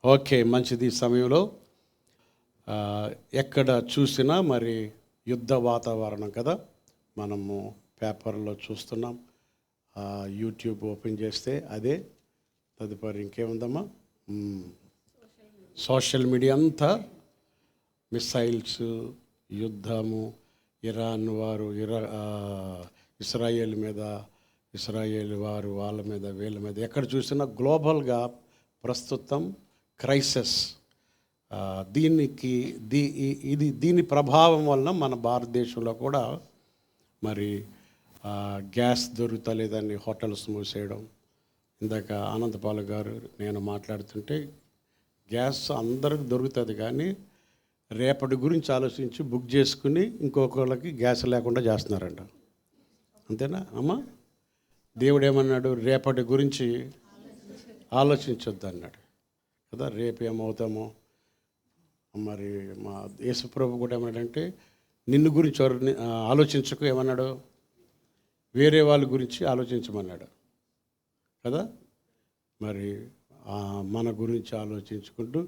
Okay, మంచిది. ఈ సమయంలో ఎక్కడ చూసినా మరి యుద్ధ వాతావరణం కదా. మనము పేపర్లో చూస్తున్నాం, యూట్యూబ్ ఓపెన్ చేస్తే అదే. తదుపరి ఇంకేముందమ్మా, సోషల్ మీడియా అంతా మిసైల్స్, యుద్ధము, ఇరాన్ వారు ఇస్రాయేల్ మీద, ఇస్రాయేల్ వారు వాళ్ళ మీద, వీళ్ళ మీద, ఎక్కడ చూసినా గ్లోబల్గా ప్రస్తుతం క్రైసిస్. దీని ప్రభావం వలన మన భారతదేశంలో కూడా మరి గ్యాస్ దొరుకుతలేదని హోటల్స్ మూసేయడం. ఇందాక ఆనందపాల్ గారు నేను మాట్లాడుతుంటే గ్యాస్ అందరికి దొరుకుతుంది, కానీ రేపటి గురించి ఆలోచించి బుక్ చేసుకుని ఇంకొకళ్ళకి గ్యాస్ లేకుండా చేస్తున్నారంట. అంతేనా అమ్మా? దేవుడు ఏమన్నాడు? రేపటి గురించి ఆలోచించొద్దు అన్నాడు కదా. రేపు ఏమవుతామో మరి మా యేసుప్రభు కూడా ఏమన్నాడంటే, నిన్ను గురించి ఆలోచించకు, ఏమన్నాడు? వేరే వాళ్ళ గురించి ఆలోచించమన్నాడు కదా. మరి మన గురించి ఆలోచించుకుంటూ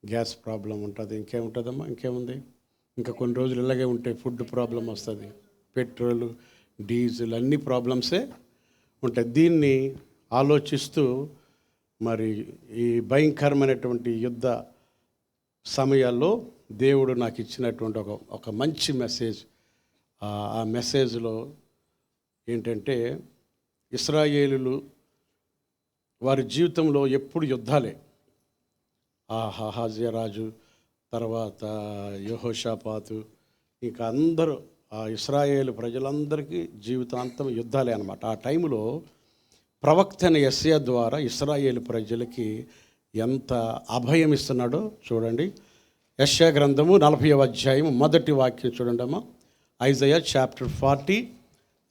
గ్యాస్ ప్రాబ్లం ఉంటుంది, ఇంకేముంటుందమ్మా, ఇంకేముంది, ఇంకా కొన్ని రోజులు ఇలాగే ఉంటాయి. ఫుడ్ ప్రాబ్లం వస్తుంది, పెట్రోల్, డీజిల్ అన్ని ప్రాబ్లమ్సే ఉంటాయి. దీన్ని ఆలోచిస్తూ మరి ఈ భయంకరమైనటువంటి యుద్ధ సమయాల్లో దేవుడు నాకు ఇచ్చినటువంటి ఒక మంచి మెసేజ్. ఆ మెసేజ్లో ఏంటంటే, ఇశ్రాయేలులు వారి జీవితంలో ఎప్పుడు యుద్ధాలే. ఆహాజీ రాజు తర్వాత యెహోషాపాతు, ఇంకా అందరూ ఆ ఇశ్రాయేలు ప్రజలందరికీ జీవితాంతం యుద్ధాలే అన్నమాట. ఆ టైంలో ప్రవక్త అయిన యెషయా ద్వారా ఇశ్రాయేలు ప్రజలకి ఎంత అభయం ఇస్తున్నాడో చూడండి. యెషయా గ్రంథము 40వ అధ్యాయం మొదటి వాక్యం చూడండి అమ్మా. Isaiah chapter 40,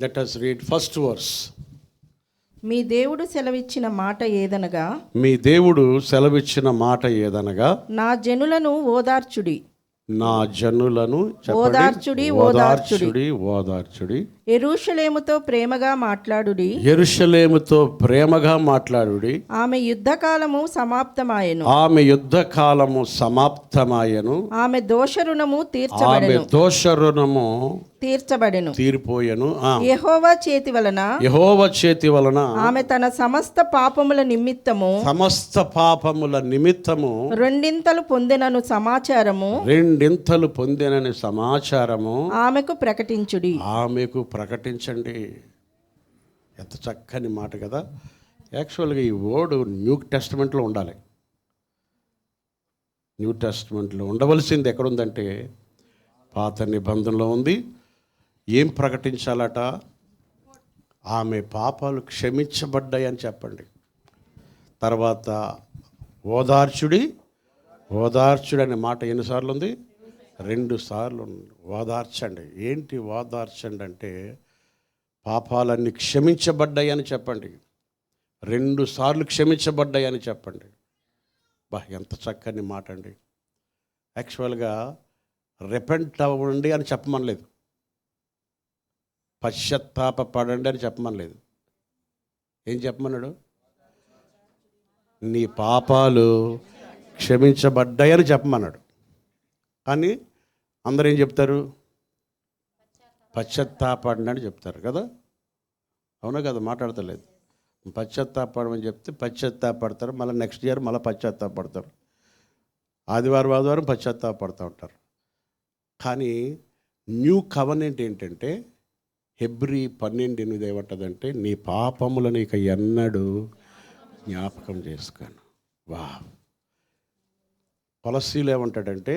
let us read first verse. మీ దేవుడు సెలవిచ్చిన మాట ఏదనగా, మీ దేవుడు సెలవిచ్చిన మాట ఏదనగా, నా జనులను ఓదార్చుడి, నా జనులను ఓదార్చుడి, ఓదార్చుడి, ఓదార్చుడి. యెరూషలేముతో ప్రేమగా మాట్లాడుడి, యెరూషలేముతో ప్రేమగా మాట్లాడుడి. ఆమె యుద్ధకాలము సమాప్తమాయెను, ఆమె యుద్ధకాలము సమాప్తమాయెను, ఆమె దోషరుణము ఆమె తీర్చబడెను, దోషరుణము తీర్చబడెను. తీరిపోయెను. యెహోవా చేతి వలన, యెహోవా చేతి వలన ఆమె తన సమస్త పాపముల నిమిత్తము, సమస్త పాపముల నిమిత్తము రెండింతలు పొందెనను సమాచారము, రెండింతలు పొందినని సమాచారము ఆమెకు ప్రకటించుడి. ఆమెకు ప్రకటించండి. ఎంత చక్కని మాట కదా. యాక్చువల్గా ఈ వర్డ్ న్యూ టెస్టమెంట్లో ఉండాలి. న్యూ టెస్టమెంట్లో ఉండవలసింది ఎక్కడుందంటే పాత నిబంధనలో ఉంది. ఏం ప్రకటించాలట? ఆమె పాపాలు క్షమించబడ్డాయని చెప్పండి. తర్వాత ఓదార్చుడి, ఓదార్చుడు అనే మాట ఎన్నిసార్లు ఉంది? 2 సార్లు ఉంది. ఓదార్చండి. ఏంటి ఓదార్చండి అంటే, పాపాలన్నీ క్షమించబడ్డాయని చెప్పండి. 2 సార్లు క్షమించబడ్డాయని చెప్పండి. ఎంత చక్కని మాట అండి. యాక్చువల్గా రిపెంట్ అవ్వండి అని చెప్పమనలేదు, పశ్చాత్తాప పడండి అని చెప్పమనలేదు. ఏం చెప్పమన్నాడు? నీ పాపాలు క్షమించబడ్డాయని చెప్పమన్నాడు. కానీ అందరూ ఏం చెప్తారు? పశ్చాత్తాపడండి అని చెప్తారు కదా. అవునా కదా? మాట్లాడతలేదు. పశ్చాత్తాపడమని చెప్తే పశ్చాత్తాపడతారు, మళ్ళీ నెక్స్ట్ ఇయర్ మళ్ళీ పశ్చాత్తాపడతారు, ఆదివారం పశ్చాత్తాపడుతూ ఉంటారు. కానీ న్యూ కవెనెంట్ ఏంటంటే, హెబ్రీ 12:8 ఏమంటుందంటే, నీ పాపములను ఇక ఎన్నడూ జ్ఞాపకం చేసుకోను. వా కొలస్సీలు ఏమంటాడంటే,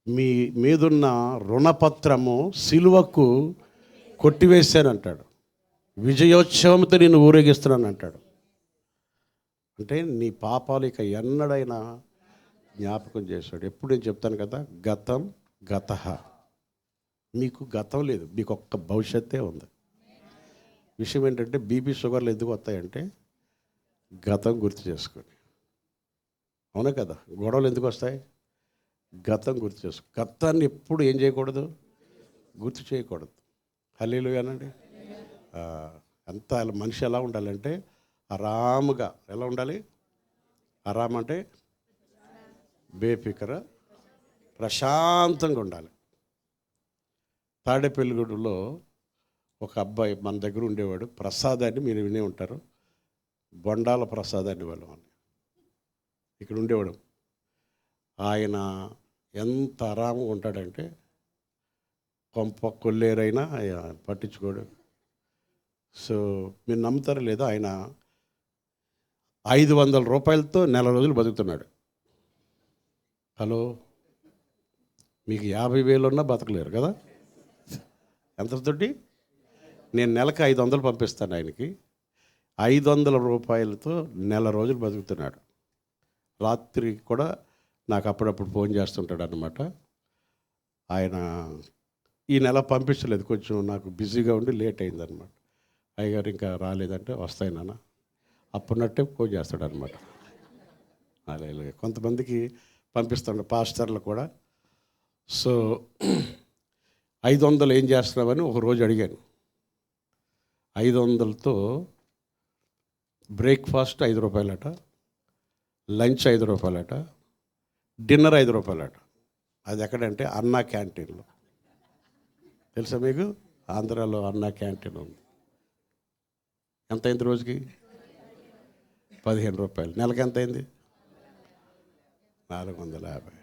మీ మీదున్న రుణపత్రము సిలువకు కొట్టివేశానంటాడు, విజయోత్సవంతో నేను ఊరేగిస్తున్నాను అంటాడు. అంటే నీ పాపాలు ఇక ఎన్నడైనా జ్ఞాపకం చేశాడు. ఎప్పుడు నేను చెప్తాను కదా, గతం గతః. మీకు గతం లేదు, మీకు ఒక్క భవిష్యత్తే ఉంది. విషయం ఏంటంటే, బీపీ షుగర్లు ఎందుకు వస్తాయంటే గతం గుర్తు చేసుకొని. అవునా కదా? గొడవలు ఎందుకు వస్తాయి? గతం గుర్తు చేసుకో. గతాన్ని ఎప్పుడు ఏం చేయకూడదు? గుర్తు చేయకూడదు. హల్లెలూయానండి. అంత మనిషి ఎలా ఉండాలంటే ఆరాముగా ఎలా ఉండాలి? ఆరాం అంటే బేఫికర ప్రశాంతంగా ఉండాలి. తాడేపల్లిగూడలో ఒక అబ్బాయి మన దగ్గర ఉండేవాడు, ప్రసాదాన్ని మీరు వినే ఉంటారు, బొండాల ప్రసాదాన్ని వాళ్ళు ఇక్కడ ఉండేవాడు. ఆయన ఎంత ఆరామంగా ఉంటాడంటే కొంప కొల్లేరైనా పట్టించుకోడు. సో మీరు నమ్ముతారో లేదో, ఆయన 500 రూపాయలతో నెల రోజులు బతుకుతున్నాడు. హలో, మీకు 50,000 ఉన్నా బతకలేరు కదా. ఎంతతోటి? నేను నెలకు 500 పంపిస్తాను ఆయనకి. 500 రూపాయలతో నెల రోజులు బతుకుతున్నాడు. రాత్రి కూడా నాకు అప్పుడప్పుడు ఫోన్ చేస్తుంటాడు అన్నమాట. ఆయన ఈ నెల పంపించలేదు, కొంచెం నాకు బిజీగా ఉండి లేట్ అయిందనమాట. అయ్యగారు ఇంకా రాలేదంటే వస్తాయి నాన్న అప్పుడున్నట్టే ఫోన్ చేస్తాడు అనమాట. అలాగే కొంతమందికి పంపిస్తాడు, పాస్టర్లు కూడా. సో 500 ఏం చేస్తున్నామని ఒక రోజు అడిగాను. 500తో బ్రేక్ఫాస్ట్ 5 రూపాయలట, లంచ్ 5 రూపాయలట, డిన్నర్ 5 రూపాయలట. అది ఎక్కడంటే అన్నా క్యాంటీన్లో. తెలుసా మీకు? ఆంధ్రాలో అన్నా క్యాంటీన్ ఉంది. ఎంత అయింది రోజుకి? 15 రూపాయలు. నెలకి ఎంత అయింది? 450.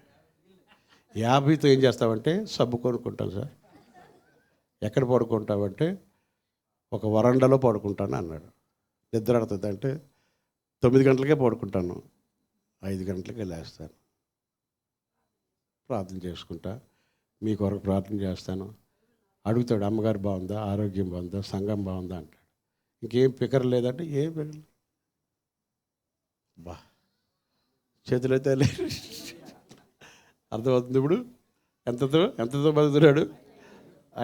50తో ఏం చేస్తామంటే సబ్బు కొనుక్కుంటాను సార్. ఎక్కడ పడుకుంటామంటే ఒక వరండాలో పడుకుంటాను అన్నాడు. నిద్ర ఆడుతుంది అంటే 9 గంటలకే పడుకుంటాను, 5 గంటలకే లేస్తాను, ప్రార్థన చేసుకుంటా, మీ కొరకు ప్రార్థన చేస్తాను. అడుగుతాడు, అమ్మగారు బాగుందా, ఆరోగ్యం బాగుందా, సంఘం బాగుందా అంటాడు. ఇంకేం ఫికర్ లేదంటే ఏం ఫికర్ బా చేతులైతే లేదు. అర్థమవుతుంది ఇప్పుడు? ఎంతతో బతుకుతున్నాడు?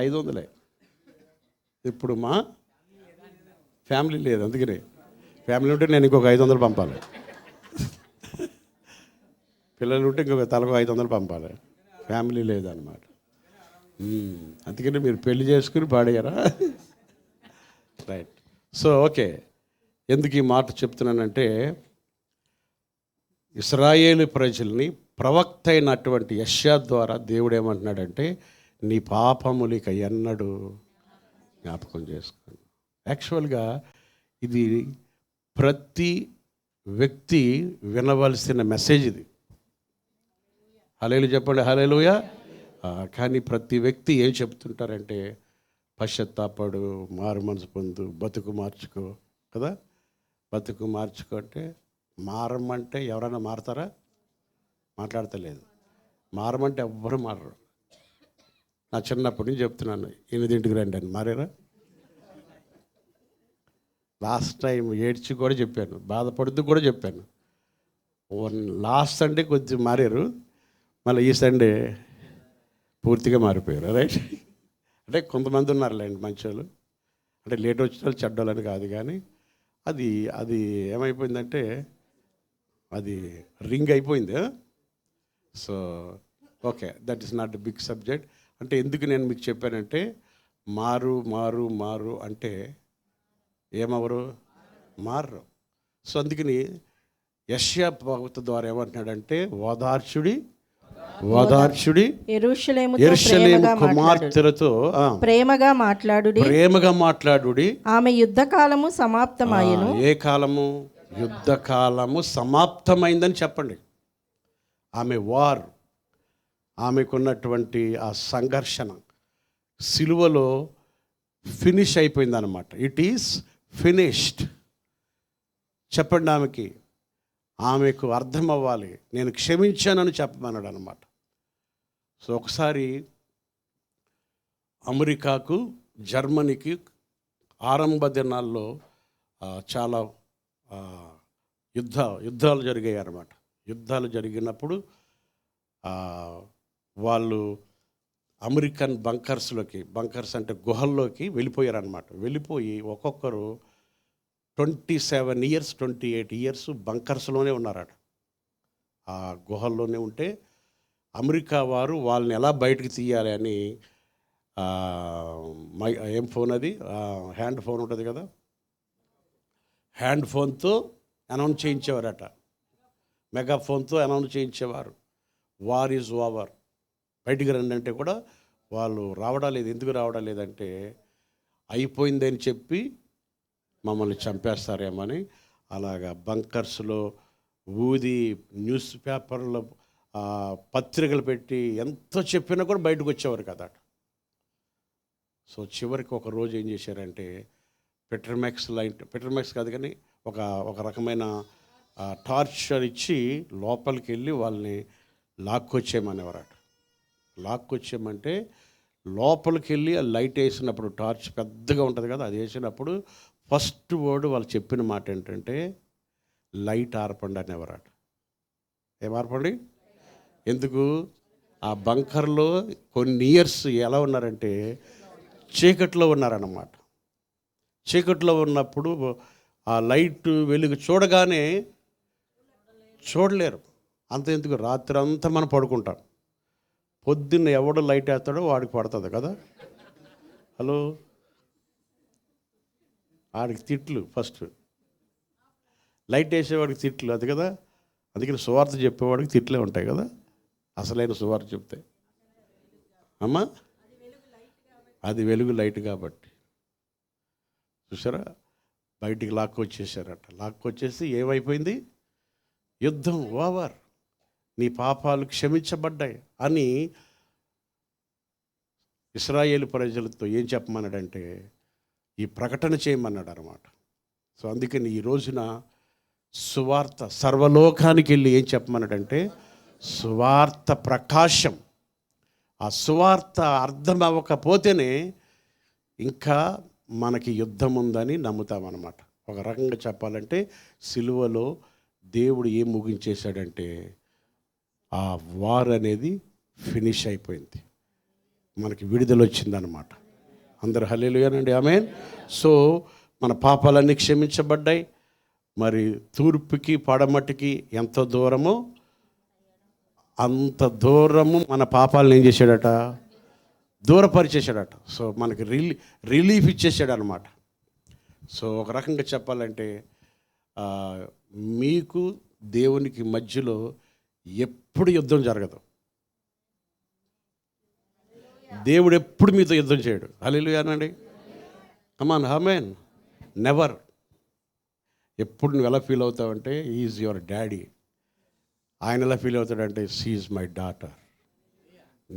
500. ఇప్పుడు మా ఫ్యామిలీ లేదు, అందుకనే. ఫ్యామిలీ ఉంటే నేను ఇంకొక 500 పంపాలి, పిల్లలు ఉంటే ఇంకొక తలకు 500 పంపాలి. ఫ్యామిలీ లేదన్నమాట. అందుకని మీరు పెళ్లి చేసుకుని పాడేయారా? రైట్. సో ఓకే, ఎందుకు ఈ మాట చెప్తున్నానంటే, ఇశ్రాయేలు ప్రజల్ని ప్రవక్త అయినటువంటి యెషయా ద్వారా దేవుడు ఏమంటున్నాడంటే, నీ పాపములు ఇక ఎన్నడూ జ్ఞాపకం చేసుకోండి. యాక్చువల్గా ఇది ప్రతి వ్యక్తి వినవలసిన మెసేజ్ ఇది. హల్లెలూయా చెప్పండి, హల్లెలూయా. కానీ ప్రతి వ్యక్తి ఏం చెప్తుంటారంటే, పశ్చాత్తాపడు, మారు మనసు పొందు, బతుకు మార్చుకో కదా. బతుకు మార్చుకో అంటే మారమంటే ఎవరైనా మారతారా? మాట్లాడతలేదు. మారమంటే ఎవ్వరు మారరు. నా చిన్నప్పటి నుంచి చెప్తున్నాను, 8ంటికి రండి అని. మారారా? లాస్ట్ టైం ఏడ్చి కూడా చెప్పాను, బాధపడుతూ కూడా చెప్పాను. లాస్ట్ సండే కొంచెం మారారు, మళ్ళీ ఈ సండే పూర్తిగా మారిపోయారు. రైట్. అంటే కొంతమంది ఉన్నారులేండి మంచోళ్ళు, అంటే లేట్ వచ్చిన వాళ్ళు చెడ్డోళ్ళని కాదు, కానీ అది అది ఏమైపోయిందంటే అది రింగ్ అయిపోయింది. So okay, that is not the big subject. అంటే ఎందుకు నేను మీకు చెప్పానంటే, మారు మారు మారు అంటే ఏమవరు? మారరు. సో అందుకని యెషయా ప్రవక్త ద్వారా ఏమంటున్నాడంటే, ఓదార్చుడి యెరూషలేము కుమార్తెలతో ప్రేమగా మాట్లాడుడి. ఆమె యుద్ధకాలము సమాప్తమాయెను. ఏ కాలము? యుద్ధకాలము సమాప్తమైందని చెప్పండి. ఆమె వార్, ఆమెకున్నటువంటి ఆ సంఘర్షణ సిలువలో ఫినిష్ అయిపోయిందన్నమాట. It is finished. చెప్పండి ఆమెకి, ఆమెకు అర్థం అవ్వాలి, నేను క్షమించానని చెప్పమన్నాడు అనమాట. సో ఒకసారి అమెరికాకు, జర్మనీకి ఆరంభ దినాల్లో చాలా యుద్ధాలు జరిగాయి అన్నమాట. యుద్ధాలు జరిగినప్పుడు వాళ్ళు అమెరికన్ బంకర్స్ అంటే గుహల్లోకి వెళ్ళిపోయారనమాట. వెళ్ళిపోయి ఒక్కొక్కరు 27 years 28 years బంకర్స్లోనే ఉన్నారట. ఆ గుహల్లోనే ఉంటే అమెరికా వారు వాళ్ళని ఎలా బయటకు తీయాలి అని ఏం ఫోన్ అది, హ్యాండ్ ఫోన్ ఉంటుంది కదా, హ్యాండ్ ఫోన్తో అనౌన్స్ చేయించేవారట. మెగాఫోన్తో అనౌన్స్ చేయించేవారు, వార్ ఈజ్ ఓవర్, బయటికి రండి అంటే కూడా వాళ్ళు రావడం లేదు. ఎందుకు రావడం లేదంటే అయిపోయిందని చెప్పి మమ్మల్ని చంపేస్తారేమని అలాగా బంకర్స్లో ఊది న్యూస్ పేపర్లో పత్రికలు పెట్టి ఎంతో చెప్పినా కూడా బయటకు వచ్చేవారు కదా. సో చివరికి ఒక రోజు ఏం చేశారంటే పెట్రోమాక్స్ కాదు కానీ ఒక రకమైన టార్చర్ ఇచ్చి లోపలికి వెళ్ళి వాళ్ళని లాక్కొచ్చేయమనేవారట. లాక్కొచ్చేయమంటే లోపలికి వెళ్ళి ఆ లైట్ వేసినప్పుడు టార్చ్ పెద్దగా ఉంటుంది కదా, అది వేసినప్పుడు ఫస్ట్ వర్డ్ వాళ్ళు చెప్పిన మాట ఏంటంటే లైట్ ఆర్పండి అనేవారట. ఏం ఆర్పండి? ఎందుకు? ఆ బంకర్లో కొన్ని ఇయర్స్ ఎలా ఉన్నారంటే చీకట్లో ఉన్నారన్నమాట. చీకట్లో ఉన్నప్పుడు ఆ లైట్ వెలుగు చూడగానే చూడలేరు. అంత ఎందుకు, రాత్రి అంతా మనం పడుకుంటాం, పొద్దున్న ఎవడు లైట్ వేస్తాడో వాడికి పడుతుంది కదా. హలో, వాడికి తిట్లు ఫస్ట్, లైట్ వేసేవాడికి తిట్లు, అది కదా. అందుకని సువార్త చెప్పేవాడికి తిట్లే ఉంటాయి కదా, అసలైన సువార్త చెప్తే. అమ్మా, అది వెలుగు లైట్ కాబట్టి. చూసారా, బయటికి లాక్కొచ్చేసారట. లాక్కొచ్చేసి ఏమైపోయింది? యుద్ధం ఓవర్, నీ పాపాలు క్షమించబడ్డాయి అని ఇశ్రాయేలు ప్రజలతో ఏం చెప్పమన్నాడంటే ఈ ప్రకటన చేయమన్నాడు అన్నమాట. సో అందుకని ఈ రోజున సువార్త సర్వలోకానికి వెళ్ళి ఏం చెప్పమన్నాడంటే సువార్త ప్రకాశం. ఆ సువార్త అర్థం అవ్వకపోతేనే ఇంకా మనకి యుద్ధం ఉందని నమ్ముతామన్నమాట. ఒక రకంగా చెప్పాలంటే సిలువలో దేవుడు ఏం ముగించేశాడంటే ఆ వార్ అనేది ఫినిష్ అయిపోయింది, మనకి విడుదల వచ్చిందనమాట. అందరూ హల్లెలూయానండి, ఆమేన్. సో మన పాపాలన్నీ క్షమించబడ్డాయి. మరి తూర్పుకి పడమటికి ఎంత దూరమో అంత దూరము మన పాపాలను ఏం చేశాడట? దూరపరిచేశాడట. సో మనకి రిలీఫ్ ఇచ్చేసాడు అనమాట. సో ఒక రకంగా చెప్పాలంటే మీకు దేవునికి మధ్యలో ఎప్పుడు యుద్ధం జరగదు. దేవుడు ఎప్పుడు మీతో యుద్ధం చేయడు. హల్లెలూయానండి, అమాన్, ఆమేన్. నెవర్. ఎప్పుడు నువ్వు ఎలా ఫీల్ అవుతావంటే ఈజ్ యువర్ డాడీ. ఆయన ఎలా ఫీల్ అవుతాడంటే she is my daughter.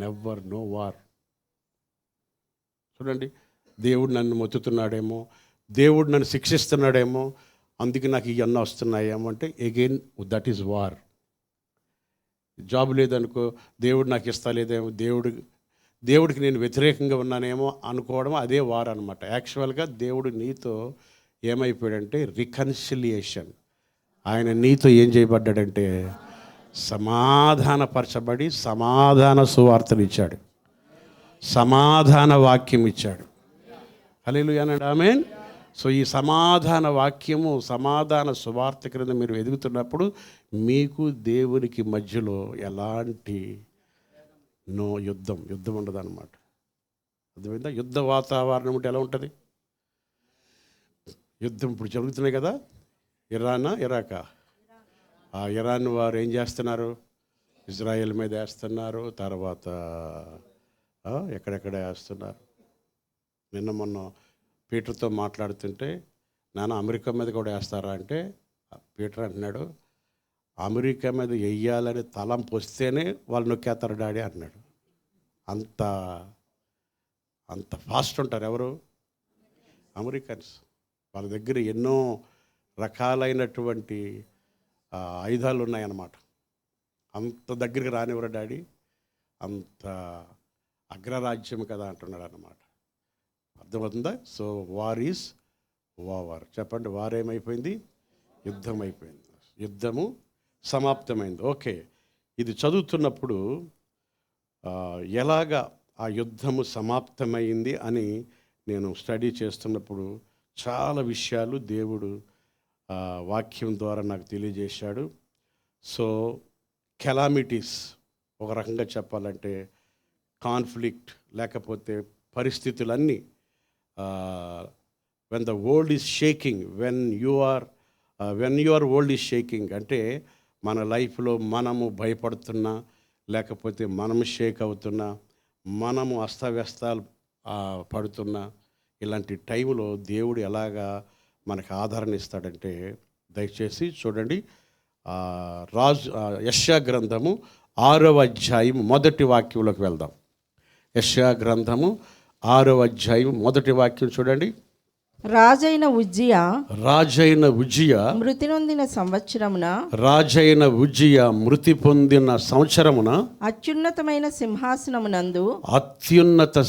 Never, no war. చూడండి, దేవుడు నన్ను మొత్తుతున్నాడేమో, దేవుడు నన్ను శిక్షిస్తున్నాడేమో, అందుకే నాకు ఇవన్నీ వస్తున్నాయేమో అంటే again that is war. Job లేదనుకో, దేవుడు నాకు ఇస్తలేదేమో, దేవుడికి నేను వ్యతిరేకంగా ఉన్నానేమో అనుకోవడం, అదే వార్ అనమాట. యాక్చువల్గా దేవుడు నీతో ఏమైపోయాడంటే రికన్సిలియేషన్. ఆయన నీతో ఏం చేయబడ్డాడంటే సమాధానపరచబడి సమాధాన సువార్తను ఇచ్చాడు, సమాధాన వాక్యం ఇచ్చాడు. హల్లెలూయానండి, ఆమేన్. సో ఈ సమాధాన వాక్యము, సమాధాన సువార్త క్రింద మీరు ఎదుగుతున్నప్పుడు మీకు దేవునికి మధ్యలో ఎలాంటి యుద్ధం ఉండదు అనమాట. అర్థమైందా? యుద్ధ వాతావరణం ఉంటే ఎలా ఉంటుంది? యుద్ధం ఇప్పుడు జరుగుతున్నాయి కదా, ఇరాకా. ఆ ఇరాన్ వారు ఏం చేస్తున్నారు? ఇజ్రాయెల్ మీద వేస్తున్నారు, తర్వాత ఎక్కడెక్కడ వేస్తున్నారు. నిన్న మొన్న పీటర్తో మాట్లాడుతుంటే, నాన్న అమెరికా మీద కూడా వేస్తారా అంటే పీటర్ అంటున్నాడు, అమెరికా మీద వెయ్యాలని తలంపు వస్తేనే వాళ్ళు నొక్కేస్తారు డాడీ అంటున్నాడు. అంత ఫాస్ట్ ఉంటారు ఎవరు? అమెరికన్స్. వాళ్ళ దగ్గర ఎన్నో రకాలైనటువంటి ఆయుధాలు ఉన్నాయన్నమాట. అంత దగ్గరికి రానివ్వరు డాడీ, అంత అగ్రరాజ్యం కదా అంటున్నాడు అన్నమాట. అర్థమవుతుందా? So war is over. చెప్పండి, వార్ ఏమైపోయింది? యుద్ధం అయిపోయింది, యుద్ధము సమాప్తమైంది. ఓకే, ఇది చదువుతున్నప్పుడు ఎలాగా ఆ యుద్ధము సమాప్తమైంది అని నేను స్టడీ చేస్తున్నప్పుడు చాలా విషయాలు దేవుడు వాక్యం ద్వారా నాకు తెలియజేశాడు. సో కెలామిటీస్, ఒక రకంగా చెప్పాలంటే కాన్ఫ్లిక్ట్, లేకపోతే పరిస్థితులన్నీ, when the world is shaking, when your world is shaking అంటే మన లైఫ్లో మనము భయపడుతున్నా, లేకపోతే మనము షేక్ అవుతున్నా, మనము అస్తవ్యస్తాలు పడుతున్నా, ఇలాంటి టైంలో దేవుడు ఎలాగా మనకు ఆదరణ ఇస్తాడంటే, దయచేసి చూడండి. యెషయా గ్రంథము 6వ అధ్యాయం మొదటి వాక్యంలోకి వెళ్దాం. యెషయా గ్రంథము 6వ అధ్యాయం మొదటి వాక్యం చూడండి. రాజైన ఉజ్జియా మృతి నొందిన సంవత్సరమున అత్యున్నత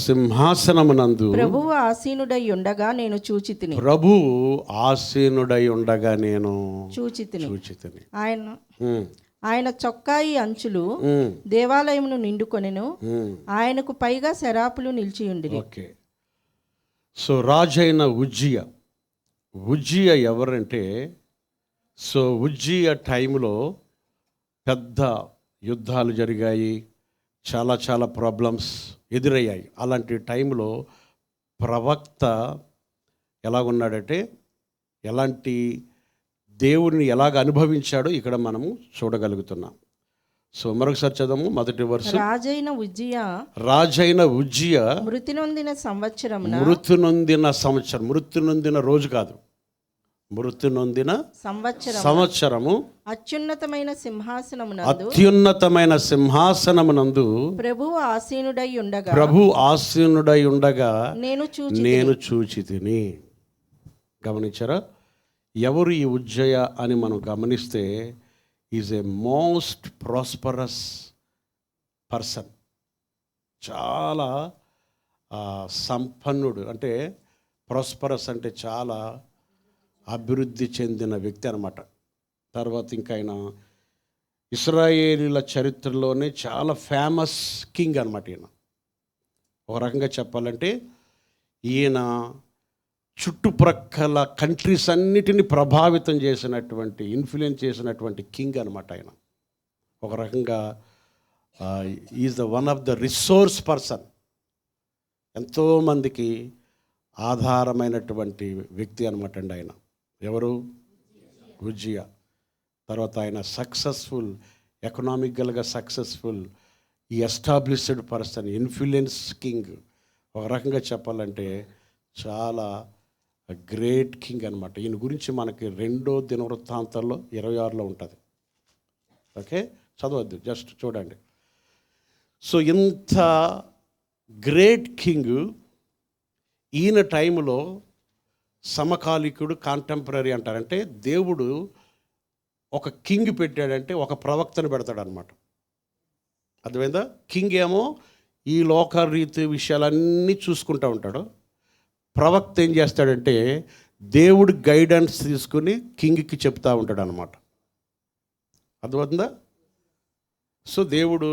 సింహాసనమునందు ప్రభువు ఆసీనుడై ఉండగా నేను చూచితిని. ఆయన చొక్కాయి అంచులు దేవాలయమును నిండుకొనెను, ఆయనకు పైగా శరాపులు నిలిచియుండిరి. సో రాజైన ఉజ్జియా ఎవరంటే, సో ఉజ్జియా టైంలో పెద్ద యుద్ధాలు జరిగాయి, చాలా ప్రాబ్లమ్స్ ఎదురయ్యాయి. అలాంటి టైంలో ప్రవక్త ఎలాగున్నాడంటే, ఎలాంటి దేవుడిని ఎలాగ అనుభవించాడో ఇక్కడ మనము చూడగలుగుతున్నాం. సో మరొకసారి చదవము మొదటి వరుస. రాజైన ఉజ్జియా మృతి నొందిన సంవత్సరం, మృతి నొందిన రోజు కాదు, మృతి నొందిన సంవత్సరము అత్యున్నతమైన సింహాసనమునందు ప్రభువు ఆసీనుడై ఉండగా నేను చూచితిని. గమనించారా? ఎవరు ఈ ఉజ్జియా అని మనం గమనిస్తే, is a most prosperous person. చాలా సంపన్నుడు, అంటే ప్రాస్పరస్ అంటే చాలా అభివృద్ధి చెందిన వ్యక్తి అన్నమాట. తర్వాత ఇంకా ఆయన ఇశ్రాయేలీల చరిత్రలోనే చాలా ఫేమస్ కింగ్ అన్నమాట. ఈయన ఒక రకంగా చెప్పాలంటే, ఈయన చుట్టుప్రక్కల కంట్రీస్ అన్నిటిని ప్రభావితం చేసినటువంటి, ఇన్ఫ్లుయెన్స్ చేసినటువంటి కింగ్ అనమాట ఆయన. ఒక రకంగా is the one of the resource person. ఎంతోమందికి ఆధారమైనటువంటి వ్యక్తి అనమాట అండి ఆయన. ఎవరు? ఉజ్జియా. తర్వాత ఆయన సక్సెస్ఫుల్, ఎకనామికల్గా సక్సెస్ఫుల్, ఈ ఎస్టాబ్లిష్డ్ పర్సన్, ఇన్ఫ్లుయెన్స్ కింగ్. ఒక రకంగా చెప్పాలంటే చాలా గ్రేట్ కింగ్ అనమాట. ఈయన గురించి మనకి 2వ దినవృత్తాంతాల్లో 26లో ఉంటుంది. ఓకే, చదవద్దు, జస్ట్ చూడండి. సో ఇంత గ్రేట్ కింగ్ ఈయన టైంలో సమకాలికుడు, కాంటెంపరీ అంటారంటే, దేవుడు ఒక కింగ్ పెట్టాడంటే ఒక ప్రవక్తను పెడతాడనమాట. అర్థమైందా? కింగ్ ఏమో ఈ లోకరీతి విషయాలన్నీ చూసుకుంటూ ఉంటాడు. ప్రవక్త ఏం చేస్తాడంటే దేవుడు గైడెన్స్ తీసుకుని కింగ్కి చెప్తా ఉంటాడు అనమాట. అర్థమవుతుందా? సో దేవుడు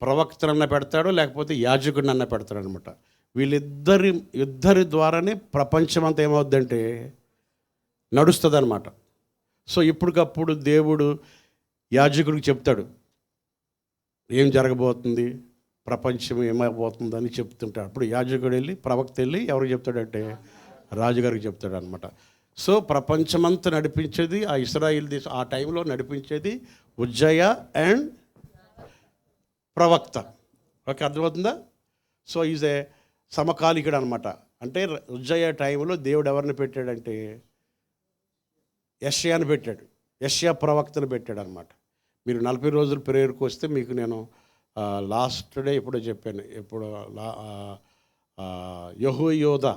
ప్రవక్తనన్న పెడతాడు, లేకపోతే యాజకుడినన్న పెడతాడు అనమాట. వీళ్ళిద్దరి ద్వారానే ప్రపంచం అంతా ఏమవుద్దంటే నడుస్తుంది అనమాట. సో ఇప్పటికప్పుడు దేవుడు యాజకుడికి చెప్తాడు ఏం జరగబోతుంది, ప్రపంచం ఏమైపోతుందని చెప్తుంటాడు. అప్పుడు యాజకుడు వెళ్ళి, ప్రవక్త వెళ్ళి ఎవరికి చెప్తాడంటే రాజుగారికి చెప్తాడు అనమాట. సో ప్రపంచమంతా నడిపించేది ఆ ఇశ్రాయేల్ దేశం, ఆ టైంలో నడిపించేది ఉజ్జియా అండ్ ప్రవక్త. ఓకే, అర్థమవుతుందా? సో ఈజ్ ఏ సమకాలికుడు అనమాట. అంటే ఉజ్జియా టైంలో దేవుడు ఎవరిని పెట్టాడంటే యెషయాని పెట్టాడు, యెషయా ప్రవక్తను పెట్టాడు అనమాట. మీరు 40 రోజులు ప్రేయర్కి వస్తే మీకు నేను లాస్ట్ డే ఎప్పుడో చెప్పాను, ఎప్పుడు యెహూయోదా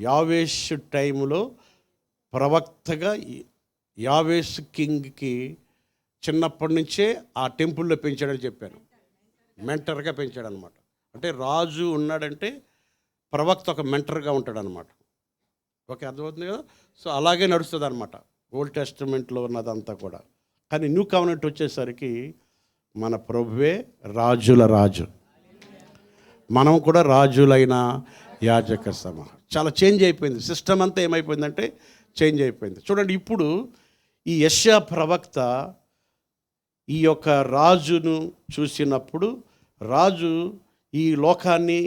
యావేష్ టైంలో ప్రవక్తగా యావేష్ కింగ్కి చిన్నప్పటి నుంచే ఆ టెంపుల్లో పెంచాడని చెప్పాను. మెంటర్గా పెంచాడు అనమాట. అంటే రాజు ఉన్నాడంటే ప్రవక్త ఒక మెంటర్గా ఉంటాడనమాట. ఓకే, అర్థమవుతుంది కదా? సో అలాగే నడుస్తుంది అనమాట ఓల్డ్ టెస్టమెంట్లో ఉన్నదంతా కూడా. కానీ న్యూ కవెనెంట్ వచ్చేసరికి మన ప్రభువే రాజుల రాజు, మనం కూడా రాజులైన యాజక సమూహం. చాలా చేంజ్ అయిపోయింది, సిస్టమ్ అంతా ఏమైపోయిందంటే చేంజ్ అయిపోయింది. చూడండి, ఇప్పుడు ఈ యెషయా ప్రవక్త ఈ యొక్క రాజును చూసినప్పుడు, రాజు ఈ లోకాన్ని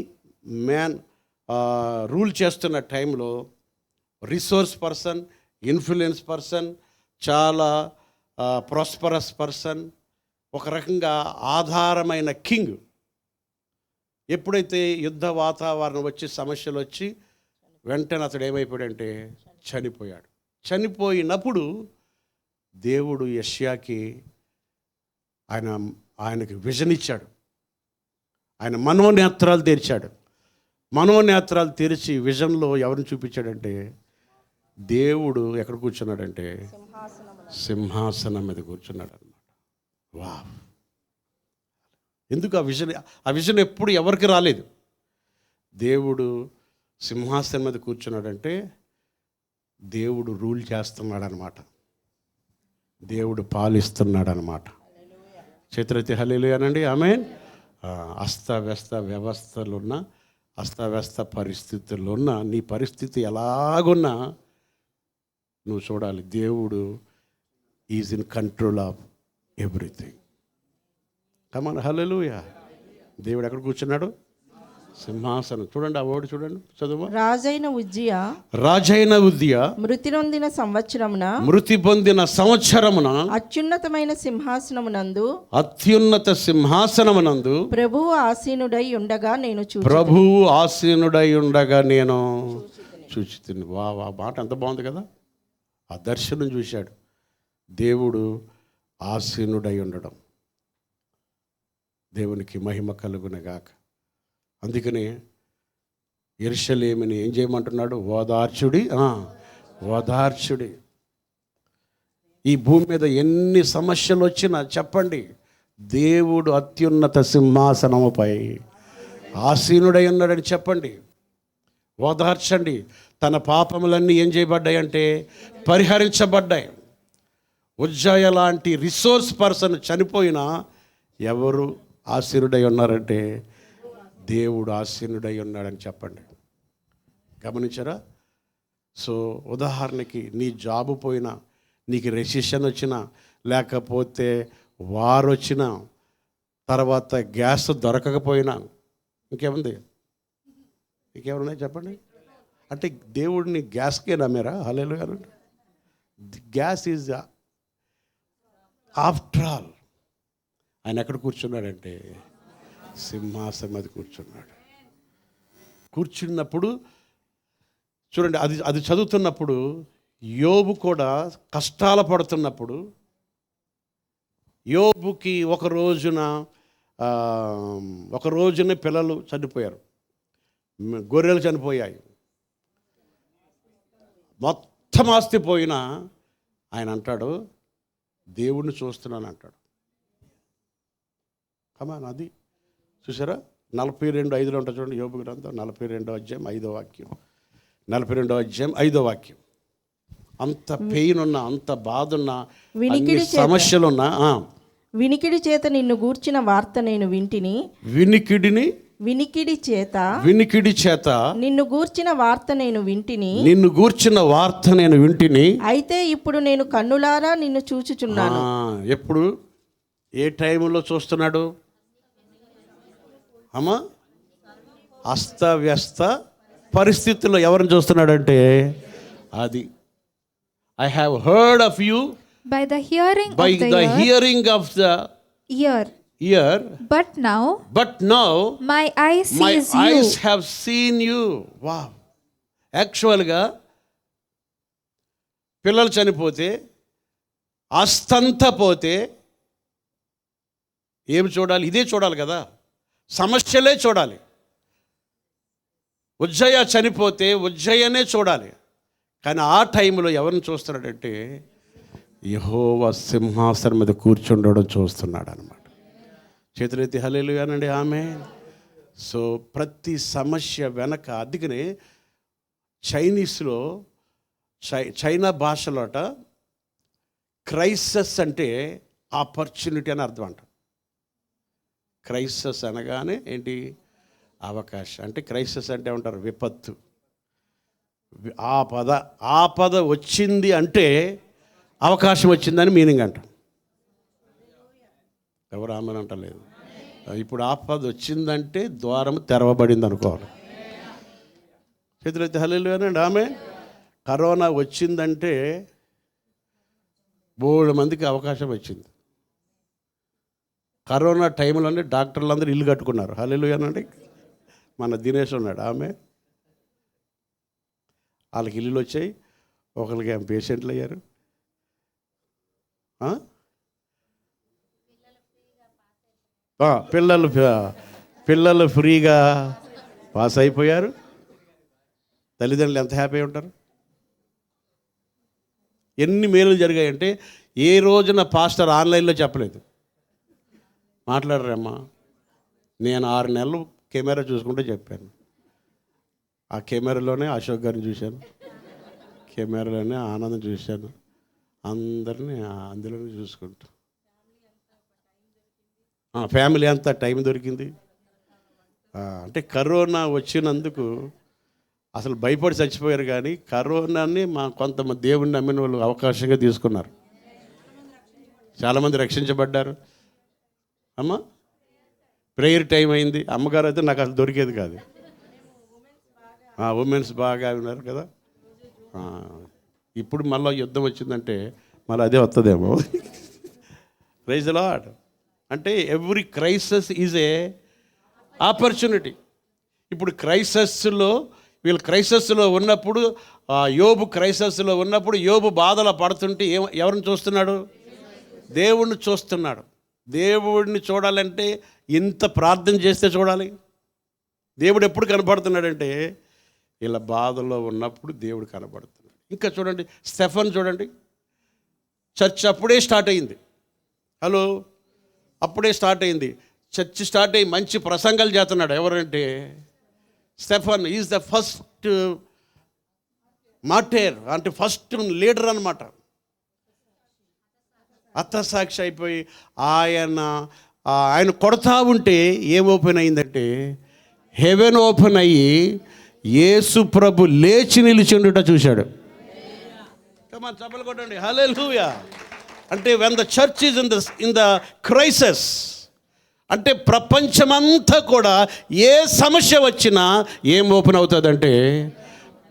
రూల్ చేస్తున్న టైంలో రిసోర్స్ పర్సన్, ఇన్ఫ్లుయెన్స్ పర్సన్, చాలా ప్రాస్పరస్ పర్సన్, ఒక రకంగా ఆధారమైన కింగ్. ఎప్పుడైతే యుద్ధ వాతావరణం వచ్చి సమస్యలు వచ్చి వెంటనే అతడు ఏమైపోయాడంటే చనిపోయాడు. చనిపోయినప్పుడు దేవుడు యెషయాకి ఆయనకి విజన్ ఇచ్చాడు. ఆయన మనోనేత్రాలు తెరిచాడు. మనోనేత్రాలు తెరిచి విజన్లో ఎవరిని చూపించాడంటే దేవుడు ఎక్కడ కూర్చున్నాడంటే సింహాసనం మీద కూర్చున్నాడు అనమాట. వా, ఎందుకు ఆ విజన్ ఎప్పుడు ఎవరికి రాలేదు. దేవుడు సింహాసనం మీద కూర్చున్నాడంటే దేవుడు రూల్ చేస్తున్నాడు అనమాట, దేవుడు పాలిస్తున్నాడు అనమాట. చేతులెత్తి హల్లెలూయా అనండి. ఆమేన్. అస్తవ్యస్త వ్యవస్థలున్న, అస్తవ్యస్త పరిస్థితుల్లో ఉన్న నీ పరిస్థితి ఎలాగున్నా నువ్వు చూడాలి, దేవుడు is in control of everything. Come on, hallelujah. దేవుడు ఎక్కడ కూర్చున్నాడు? సింహాసనం. చూడండి, ఆ వర్డ్ చూడండి, చదువు. రాజైన ఉజ్జియా మృతి పొందిన సంవత్సరమున అత్యున్నత సింహాసనమునందు ప్రభువు ఆసీనుడై ఉండగా నేను చూచితిని. వా మాట ఎంత బాగుంది కదా. ఆ దర్శనం చూశాడు. దేవుడు ఆసీనుడై ఉండడం. దేవునికి మహిమ కలుగునగాక. అందుకని యెరూషలేముని ఏం చేయమంటున్నాడు? ఓదార్చుడి. ఈ భూమి మీద ఎన్ని సమస్యలు వచ్చినా చెప్పండి, దేవుడు అత్యున్నత సింహాసనముపై ఆసీనుడై ఉన్నాడని చెప్పండి. ఓదార్చండి. తన పాపములన్నీ ఏం చేయబడ్డాయి అంటే పరిహరించబడ్డాయి. ఉజ్జాయ లాంటి రిసోర్స్ పర్సన్ చనిపోయినా ఎవరు ఆసీనుడై ఉన్నారంటే దేవుడు ఆసీనుడై ఉన్నాడని చెప్పండి. గమనించారా? సో ఉదాహరణకి నీ జాబు పోయినా, నీకు రెసిషన్ వచ్చినా, లేకపోతే వార్ వచ్చినా, తర్వాత గ్యాస్ దొరకకపోయినా, ఇంకేమున్నాయి చెప్పండి. అంటే దేవుడిని గ్యాస్కే నమ్మారా? Hallelujah. Gas is after all. ఆయన ఎక్కడ కూర్చున్నాడంటే సింహాసనం మీద కూర్చున్నప్పుడు చూడండి, అది చదువుతున్నప్పుడు యోబు కూడా కష్టాలు పడుతున్నప్పుడు, యోబుకి ఒక రోజున పిల్లలు చనిపోయారు, గొర్రెలు చనిపోయాయి, మొత్తం ఆస్తి పోయినా ఆయన అంటాడు దేవుణ్ణి చూస్తున్నాను అంటాడు. కమాన్, అది చూసారా? 42:5 ఉంటుంది చూడండి, యోబు గ్రంథం 42వ అధ్యాయం 5వ వాక్యం. 42వ అధ్యాయం 5వ వాక్యం. అంత పెయిన్ ఉన్నా, అంత బాధ ఉన్నా, సమస్యలున్నా, వినికిడి చేత నిన్ను గూర్చిన వార్త నేను వింటిని. వినికిడి చేత నిన్ను గూర్చిన వార్త నేను వింటిని. అయితే ఇప్పుడు నేను కన్నులారా నిన్ను చూచుచున్నాను. ఎప్పుడు, ఏ టైంలో చూస్తున్నాడు? అమ్మా, అస్తవ్యస్త పరిస్థితుల్లో ఎవరిని చూస్తున్నాడంటే అది. I have heard of you by the hearing of the ear, but now my eyes have seen you. Wow. యాక్చువల్గా పిల్లలు చనిపోతే, ఆస్తంతా పోతే ఏమి చూడాలి? ఇదే చూడాలి కదా, సమస్యలే చూడాలి. ఉజ్జయ చనిపోతే ఉజ్జయనే చూడాలి. కానీ ఆ టైంలో ఎవరిని చూస్తున్నాడంటే యెహోవా సింహాసనం మీద కూర్చుండడం చూస్తున్నాడు అనమాట. చేతులెత్తి హల్లెలూయా అనండి. ఆమేన్. సో ప్రతి సమస్య వెనక, అందుకనే చైనా భాషలోట క్రైసిస్ అంటే ఆపర్చునిటీ అని అర్థం అంట. క్రైసిస్ అనగానే ఏంటి? అవకాశం. అంటే క్రైసిస్ అంటే ఏమంటారు? విపత్తు, ఆపద వచ్చింది అంటే అవకాశం వచ్చిందని మీనింగ్ అంట. ఎవరు ఆమెను అంటలేదు. ఇప్పుడు ఆపద వచ్చిందంటే ద్వారం తెరవబడింది అనుకోవాలి. చేతులైతే హల్లెలూయా అనండి. ఆమె కరోనా వచ్చిందంటే బోల్డ్ మందికి అవకాశం వచ్చింది. కరోనా టైంలోనే డాక్టర్లు అందరూ ఇల్లు కట్టుకున్నారు. హల్లెలూయా అనండి. మన దినేష్ ఉన్నాడు, ఆమె వాళ్ళకి ఇల్లులు వచ్చాయి, ఒకరికి ఏం పేషెంట్లు అయ్యారు. పిల్లలు ఫ్రీగా పాస్ అయిపోయారు. తల్లిదండ్రులు ఎంత హ్యాపీ ఉంటారు. ఎన్ని మేలులు జరిగాయంటే ఏ రోజున పాస్టర్ ఆన్లైన్లో చెప్పలేదు. మాట్లాడరమ్మా, నేను 6 నెలలు కెమెరా చూసుకుంటే చెప్పాను. ఆ కెమెరాలోనే అశోక్ గారిని చూశాను, కెమెరాలోనే ఆనందం చూశాను, అందరినీ అందులోనే చూసుకుంటూ ఫ్యామిలీ అంతా టైం దొరికింది. అంటే కరోనా వచ్చినందుకు అసలు భయపడి చచ్చిపోయారు, కానీ కరోనాని కొంతమంది దేవుణ్ణి నమ్మిన వాళ్ళు అవకాశంగా తీసుకున్నారు. చాలామంది రక్షించబడ్డారు. అమ్మ ప్రేయర్ టైం అయింది. అమ్మగారు అయితే నాకు అసలు దొరికేది కాదు. ఉమెన్స్ బాగా ఉన్నారు కదా. ఇప్పుడు మళ్ళీ యుద్ధం వచ్చిందంటే మళ్ళీ అదే వస్తుందేమో. Praise the lord. అంటే every crisis is a opportunity. ఇప్పుడు వీళ్ళు క్రైసిస్లో ఉన్నప్పుడు, యోబు క్రైసిస్లో ఉన్నప్పుడు, యోబు బాధలు పడుతుంటే ఎవరిని చూస్తున్నాడు? దేవుణ్ణి చూస్తున్నాడు. దేవుడిని చూడాలంటే ఇంత ప్రార్థన చేస్తే చూడాలి. దేవుడు ఎప్పుడు కనపడుతున్నాడంటే ఇలా బాధలో ఉన్నప్పుడు దేవుడు కనపడుతున్నాడు. ఇంకా చూడండి, స్టెఫన్ చూడండి, చర్చ్ అప్పుడే స్టార్ట్ అయింది. హలో, అప్పుడే స్టార్ట్ అయింది. చర్చ్ స్టార్ట్ అయ్యి మంచి ప్రసంగాలు చేస్తున్నాడు. ఎవరంటే స్టెఫన్ ఈజ్ ద ఫస్ట్ మార్టైర్, అంటే ఫస్ట్ లీడర్ అన్నమాట. హతసాక్షి అయిపోయి ఆయన కొడతా ఉంటే ఏం ఓపెన్ అయిందంటే హెవెన్ ఓపెన్ అయ్యి యేసు ప్రభు లేచి నిలిచిండుట చూశాడు. చప్పలు కొట్టండి, హల్లెలూయా. అంటే when the church is in the crisis, అంటే ప్రపంచమంతా కూడా ఏ సమస్య వచ్చినా ఏం ఓపెన్ అవుతుందంటే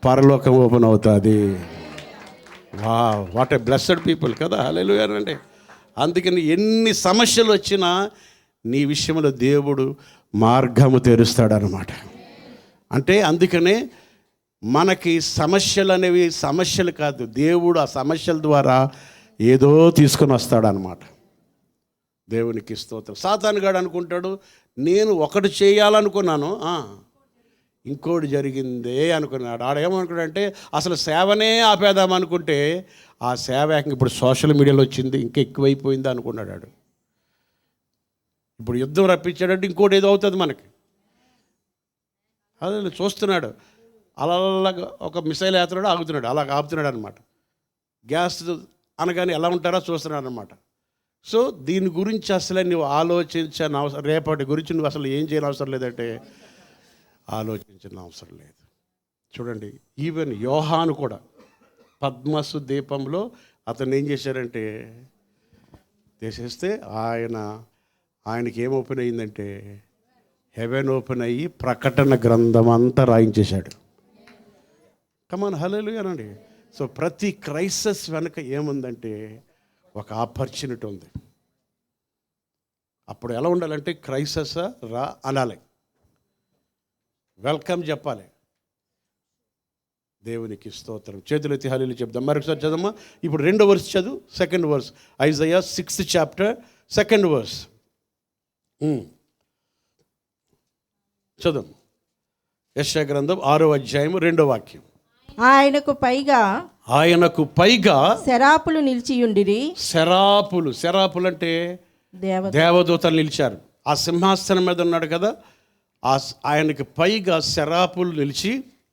పరలోకం ఓపెన్ అవుతుంది. వాట్ ఏ బ్లెస్డ్ పీపుల్ కదా. హల్లెలూయా అండి. అందుకని ఎన్ని సమస్యలు వచ్చినా నీ విషయంలో దేవుడు మార్గము తెరుస్తాడనమాట. అంటే అందుకనే మనకి సమస్యలు అనేవి సమస్యలు కాదు, దేవుడు ఆ సమస్యల ద్వారా ఏదో తీసుకొని వస్తాడనమాట. దేవునికి స్తోత్రం. సాతానుగాడు అనుకుంటాడు, నేను ఒకటి చేయాలనుకున్నాను, ఇంకోటి జరిగిందే అనుకున్నాడు. ఆడేమనుకున్నాడంటే అసలు సేవనే ఆపేదామనుకుంటే ఆ సేవ ఇప్పుడు సోషల్ మీడియాలో వచ్చింది, ఇంకా ఎక్కువైపోయింది అనుకున్నాడు ఆడు. ఇప్పుడు యుద్ధం రప్పించాడంటే ఇంకోటి ఏదో అవుతుంది మనకి. అదే చూస్తున్నాడు, అలాగా ఒక మిసైల్ వేస్తున్నాడు, ఆగుతున్నాడు, అలాగ ఆపుతున్నాడు అనమాట. గ్యాస్ అనగానే ఎలా ఉంటారో చూస్తున్నాడు అనమాట. సో దీని గురించి అసలే నువ్వు ఆలోచించిన అవసరం, రేపటి గురించి నువ్వు అసలు ఏం చేయని అవసరం లేదంటే ఆలోచించిన అవసరం లేదు. చూడండి, ఈవెన్ యోహాను కూడా పద్మసు దీపంలో అతను ఏం చేశారంటే చేసేస్తే ఆయనకి ఏం ఓపెన్ అయ్యిందంటే హెవెన్ ఓపెన్ అయ్యి ప్రకటన గ్రంథం అంతా రాయించేశాడు. కమాన్, హల్లెలూయా అనండి. సో ప్రతి క్రైసిస్ వెనక ఏముందంటే ఒక ఆపర్చునిటీ ఉంది. అప్పుడు ఎలా ఉండాలంటే క్రైసిస్ రా అనాలి, వెల్కమ్ చెప్పాలి. దేవునికి స్తోత్రం. చేతులెత్తి హల్లెలూయా చెప్దాం. మరొకసారి చదవమ్మా. ఇప్పుడు 2వ వర్స్ చదువు, 2nd verse. Isaiah 6th chapter 2nd verse చదువు. యెషయా గ్రంథం 6వ అధ్యాయం 2వ వాక్యం. ఆయనకు పైగా శరాపులు నిలిచియుండిరి. శరాపులు అంటే దేవదూతలు నిలిచారు. ఆ సింహాసనం మీద ఉన్నాడు కదా, ఆయనకు పైగా శరాపులు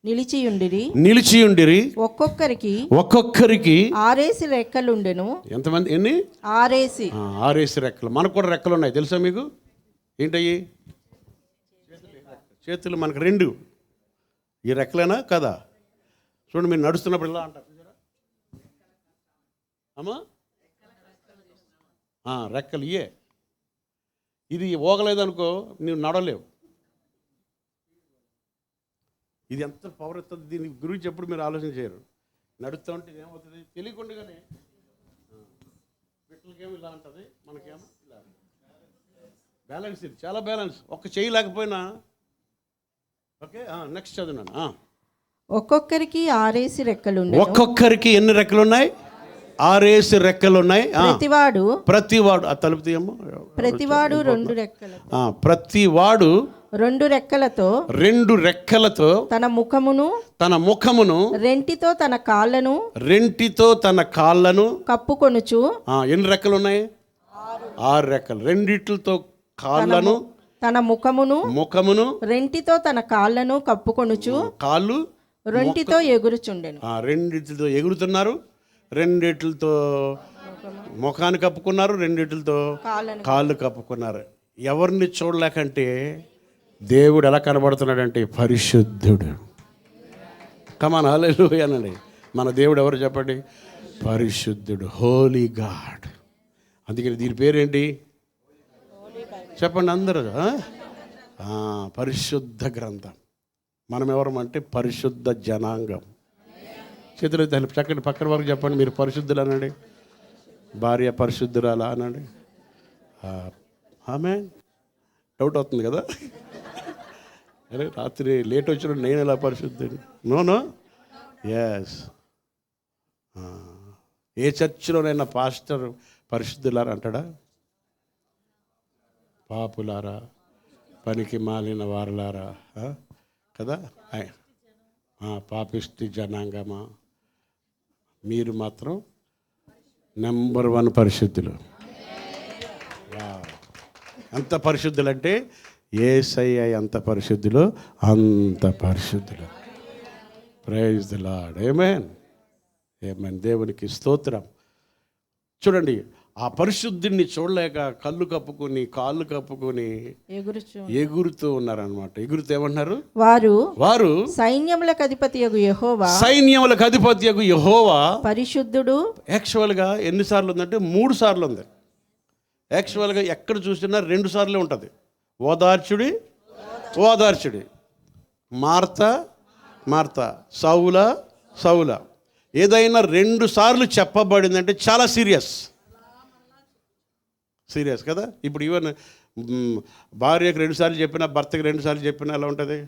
నిలిచియుండిరి. ఒక్కొక్కరికి 6 రెక్కలుండెను. ఎంతమంది? ఎన్ని? 6 రెక్కలు. మనకు కూడా రెక్కలు ఉన్నాయి, తెలుసా మీకు? ఏంటయ్యి? చేతులు మనకు 2. ఈ రెక్కలేనా కదా? చూడండి, మీరు నడుస్తున్నప్పుడు ఇలా అంటారు అమ్మా, రెక్కలు ఇయే. ఇది ఓగలేదనుకో నువ్వు నడలేవు. ఇది ఎంత పవర్ ఇస్తుంది, దీని గురించి ఎప్పుడు మీరు ఆలోచన చేయరు. నడుస్తూ ఉంటే ఏమవుతుంది తెలియకుండానే ఎట్లకేమో ఇలా ఉంటుంది, మనకేమో ఇలా బ్యాలెన్స్. ఇది చాలా బ్యాలెన్స్. ఒక్క చేయి లేకపోయినా ఓకే. నెక్స్ట్ చదువున్నాను. ఒక్కొక్కరికి 6 రెక్కలు. ఒక్కొక్కరికి ఎన్ని రెక్కలు ఉన్నాయి? 6 రెక్కలు ఉన్నాయి. ప్రతివాడు ఆ తలుపు తీయమ్మా. ప్రతివాడు 2 రెక్కలు. ప్రతివాడు 2 రెక్కలతో 2 రెక్కలతో తన ముఖమును రెంటితో తన కాళ్ళను కప్పుకొనుచు. ఎన్ని రెక్కలు ఉన్నాయి? 6 రెక్కలు. రెండిట్లతో కాళ్ళను తన ముఖమును రెంటితో తన కాళ్ళను కప్పుకొనుచు కాళ్ళు రెంటితో ఎగురుచుండెను. రెండిట్లతో ఎగురుతున్నారు, రెండిట్లతో ముఖాన్ని కప్పుకున్నారు, రెండిట్లతో కాళ్ళు కప్పుకున్నారు. ఎవరిని చూడలేకంటే దేవుడు ఎలా కనబడుతున్నాడంటే పరిశుద్ధుడు. కమాన్ హల్లెలూయా అనండి. మన దేవుడు ఎవరు చెప్పండి? పరిశుద్ధుడు, హోలీ గాడ్. అందుకని దీని పేరేంటి చెప్పండి అందరూ? పరిశుద్ధ గ్రంథం. మనం ఎవరమంటే పరిశుద్ధ జనాంగం. చేతులు చక్కటి పక్కన వరకు చెప్పండి, మీరు పరిశుద్ధులు అనండి. భార్య పరిశుద్ధురాలా అనండి. ఆమె డౌట్ అవుతుంది కదా, అరే రాత్రి లేట్ వచ్చిన నేను ఎలా పరిశుద్ధుని? No yes. ఏ చర్చిలోనైనా పాస్టర్ పరిశుద్ధులారా అంటాడా? పాపులారా, పనికి మాలిన వారులారా కదా, పాపిష్టి జనాంగమా, మీరు మాత్రం నెంబర్ 1 పరిశుద్ధులు. ఎంత పరిశుద్ధులు అంటే యేసయ్య ఎంత పరిశుద్ధులు అంత పరిశుద్ధులు. Praise the lord. Amen amen. దేవునికి స్తోత్రం. చూడండి, ఆ పరిశుద్ధిని చూడలేక కళ్ళు కప్పుకొని కాళ్ళు కప్పుకొని ఎగురుతూ ఉన్నారనమాట. ఎగురుతూ ఏమంటున్నారు? వారు సైన్యములకు అధిపతియగు యెహోవా పరిశుద్ధుడు. యాక్చువల్గా ఎన్నిసార్లు ఉందంటే 3 సార్లు ఉంది. యాక్చువల్గా ఎక్కడ చూసినా 2 సార్లే ఉంటుంది. ఓదార్చుడి, మార్త, సౌల. ఏదైనా 2 సార్లు చెప్పబడిందంటే చాలా సీరియస్ కదా. ఇప్పుడు ఈవెన్ భార్యకు 2 సార్లు చెప్పినా, భర్తకి 2 సార్లు చెప్పినా ఎలా ఉంటుంది?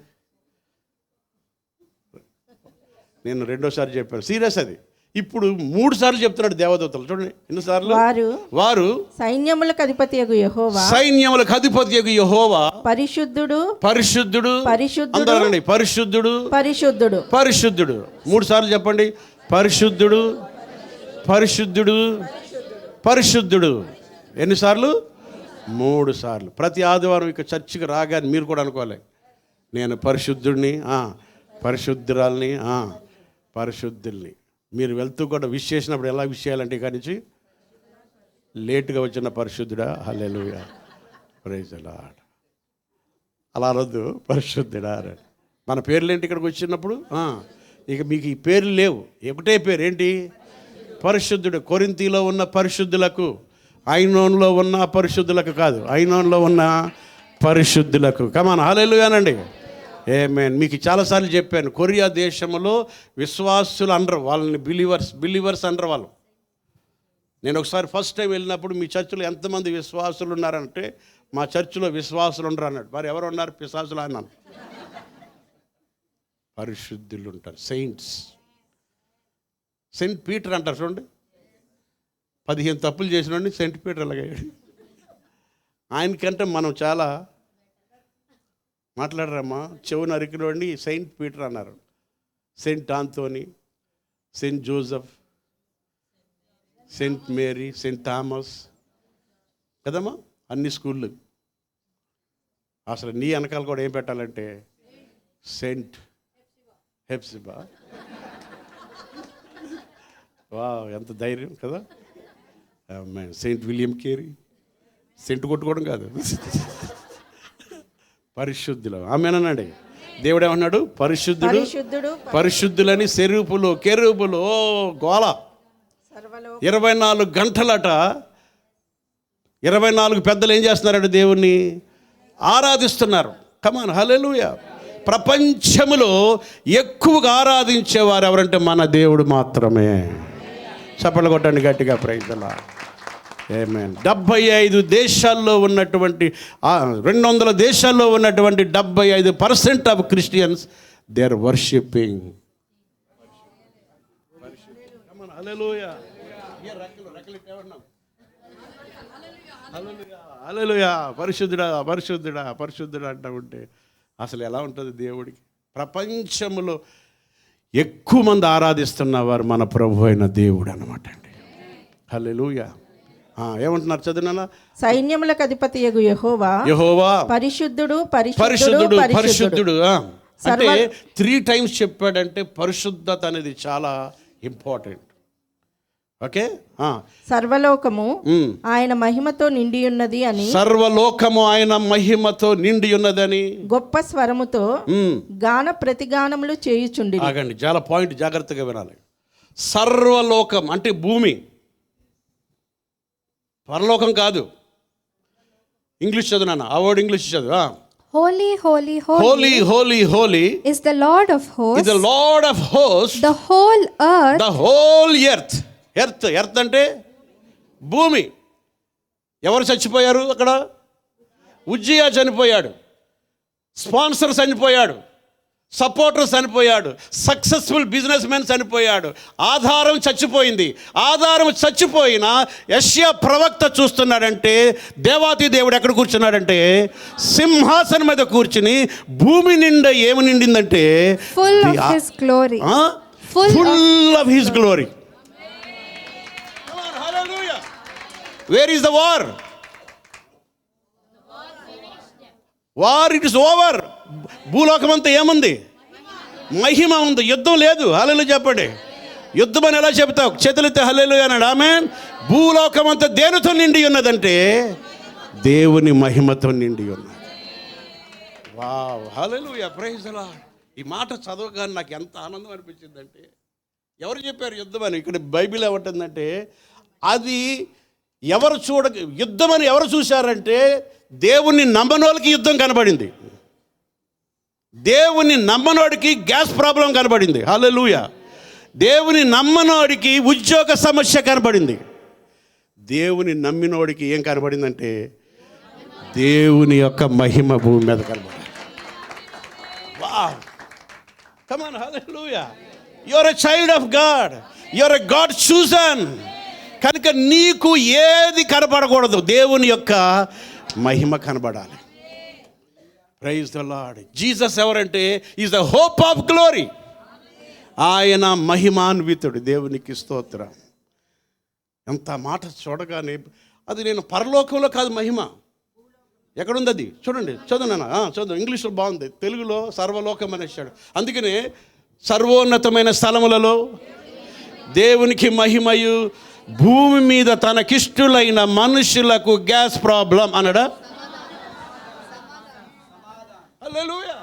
నేను 2వ చెప్పాను, సీరియస్ అది. ఇప్పుడు 3 సార్లు చెప్తున్నాడు దేవదూతలు. చూడండి ఎన్నిసార్లు? వారు సైన్యములకు అధిపతియగు యెహోవా పరిశుద్ధుడు. అందరండి పరిశుద్ధుడు. 3 సార్లు చెప్పండి. పరిశుద్ధుడు. ఎన్నిసార్లు? 3 సార్లు. ప్రతి ఆదివారం ఇక చర్చికి రాగానే మీరు కూడా అనుకోవాలి, నేను పరిశుద్ధుడిని, పరిశుద్ధురాల్ని, పరిశుద్ధుల్ని. మీరు వెళ్తూ కూడా విష్ చేసినప్పుడు ఎలా విష్ చేయాలంటే ఇక్కడి నుంచి లేటుగా వచ్చిన పరిశుద్ధుడా, హల్లెలూయా, ప్రైజ్ ది లార్డ్. అలా అనొద్దు, పరిశుద్ధుడా. మన పేర్లేంటి ఇక్కడికి వచ్చినప్పుడు? ఇక మీకు ఈ పేర్లు లేవు, ఒకటే పేరు ఏంటి? పరిశుద్ధుడు. కొరింథీలో ఉన్న పరిశుద్ధులకు, ఐనోన్లో ఉన్న పరిశుద్ధులకు కాదు, ఐనోన్లో ఉన్న పరిశుద్ధులకు. కమాన్ హల్లెలూయా అనండి. ఆమేన్. మీకు చాలాసార్లు చెప్పాను, కొరియా దేశంలో విశ్వాసులు అనరు, వాళ్ళని బిలీవర్స్ అనరు వాళ్ళు. నేను ఒకసారి ఫస్ట్ టైం వెళ్ళినప్పుడు మీ చర్చిలో ఎంతమంది విశ్వాసులు ఉన్నారంటే, మా చర్చిలో విశ్వాసులు ఉండరు అన్నాడు. మరి ఎవరు ఉన్నారు? పిశాసులు అన్నాను. పరిశుద్ధులు ఉంటారు, సెయింట్ పీటర్ అంటారు. చూడండి, 15 తప్పులు చేసినండి సెయింట్ పీటర్ అలాగయ్యాడు. ఆయనకంటే మనం చాలా మాట్లాడరమ్మా. చెవు నరికినోడిని సెయింట్ పీటర్ అన్నారు. Saint Anthony, Saint Joseph, Saint Mary, Saint Thomas కదమ్మా, అన్ని స్కూళ్ళు. అసలు నీ వెనకాల కూడా ఏం పెట్టాలంటే సెయింట్ హెప్సిబా. వా, ఎంత ధైర్యం కదా. Saint William Carey. సెయింట్ కొట్టుకోవడం కాదు, పరిశుద్ధులు. ఆమేనండి. దేవుడు ఏమన్నాడు? పరిశుద్ధులని సెరూపులు, కెరూబులు, గోల 24 గంటలట. 24 పెద్దలు ఏం చేస్తున్నారంటే దేవుణ్ణి ఆరాధిస్తున్నారు. కమాన్ హల్లెలూయా. ప్రపంచంలో ఎక్కువగా ఆరాధించేవారు ఎవరంటే మన దేవుడు మాత్రమే. చప్పట్లు కొట్టండి గట్టిగా, ప్రైజ్ ది లార్డ్. ఆమేన్. 75 దేశాల్లో ఉన్నటువంటి 200 దేశాల్లో ఉన్నటువంటి 75% of Christians they are worshipping. Hallelujah. Hallelujah. పరిశుద్ధుడా పరిశుద్ధుడా పరిశుద్ధుడా అంటూ ఉంటే అసలు ఎలా ఉంటుంది దేవుడికి? ప్రపంచంలో ఎక్కువ మంది ఆరాధిస్తున్నవారు మన ప్రభు అయిన దేవుడు అన్నమాట అండి. హల్లెలూయా. ఏమంటున్నారు చదువునా? సైన్యములకు అధిపతియగు యెహోవా యెహోవా పరిశుద్ధుడు పరిశుద్ధుడు పరిశుద్ధుడు పరిశుద్ధుడు. అంటే 3 times చెప్పాడంటే పరిశుద్ధత అనేది చాలా ఇంపార్టెంట్. ఓకే. సర్వలోకము ఆయన మహిమతో నిండి ఉన్నది అని, సర్వలోకము ఆయన మహిమతో నిండి ఉన్నదని గొప్ప స్వరముతో గాన ప్రతిగానములు చేయుచుండి. ఆగండి, చాలా పాయింట్ జాగ్రత్తగా వినాలి. సర్వలోకం అంటే భూమి, పరలోకం కాదు. ఇంగ్లీష్ చదువునా? ఆ వర్డ్ ఇంగ్లీష్ చదువు. Holy, holy, holy, holy, holy is the Lord of hosts. is the Lord of hosts. The whole earth. The whole earth. Earth అంటే భూమి. ఎవరు చచ్చిపోయారు అక్కడ? ఉజ్జియా చనిపోయాడు, స్పాన్సర్ చనిపోయాడు, సపోర్టర్ చనిపోయాడు, సక్సెస్ఫుల్ బిజినెస్ మెన్ చనిపోయాడు, ఆధారం చచ్చిపోయింది. ఆధారం చచ్చిపోయిన యెషయా ప్రవక్త చూస్తున్నాడంటే దేవాతి దేవుడు ఎక్కడ కూర్చున్నాడంటే సింహాసనం మీద కూర్చుని భూమి నిండా ఏమి నిండిందంటే full of his glory. Full of his glory. Where is the war? War, it is over. భూలోకం అంతా ఏముంది? మహిమ ఉంది, యుద్ధం లేదు. హల్లెలూయా చెప్పండి. యుద్ధం అని ఎలా చెప్తావు? చేతులెత్తి హల్లెలూయా అన్నాడు. ఆమేన్. భూలోకం అంతా దేనితో నిండి ఉన్నదంటే దేవుని మహిమతో నిండి ఉన్నది. Wow, hallelujah, praise the Lord. ఈ మాట చదవగానే నాకు ఎంత ఆనందం అనిపించిందంటే, ఎవరు చెప్పారు యుద్ధం అని? ఇక్కడ బైబిల్ ఏమంటుందంటే అది ఎవరు యుద్ధం అని ఎవరు చూశారంటే దేవుణ్ణి నమ్మనోళ్ళకి యుద్ధం కనబడింది, దేవుని నమ్మనోడికి గ్యాస్ ప్రాబ్లం కనబడింది. హల్లెలూయా. దేవుని నమ్మనోడికి ఉద్యోగ సమస్య కనబడింది. దేవుని నమ్మినోడికి ఏం కనబడిందంటే దేవుని యొక్క మహిమ భూమి మీద కనబడింది. Wow, come on, hallelujah. You are a child of God, you are a God chosen. కనుక నీకు ఏది కనబడకూడదు, దేవుని యొక్క మహిమ కనబడాలి. Praise the Lord. జీసస్ ఎవరంటే is the hope of glory. ఆయన మహిమాన్వితుడు. దేవునికి స్తోత్రం. ఎంత మాట చూడగానే అది నేను పరలోకంలో కాదు మహిమ. ఎక్కడుంది అది? చూడండి, చదువునా? చదువు. ఇంగ్లీష్లో బాగుంది, తెలుగులో సర్వలోకం అనేసాడు. అందుకనే సర్వోన్నతమైన స్థలములలో దేవునికి మహిమయు, భూమి మీద తనకిష్టులైన మనుషులకు గ్యాస్ ప్రాబ్లం అన్నాడా? హల్లెలూయా.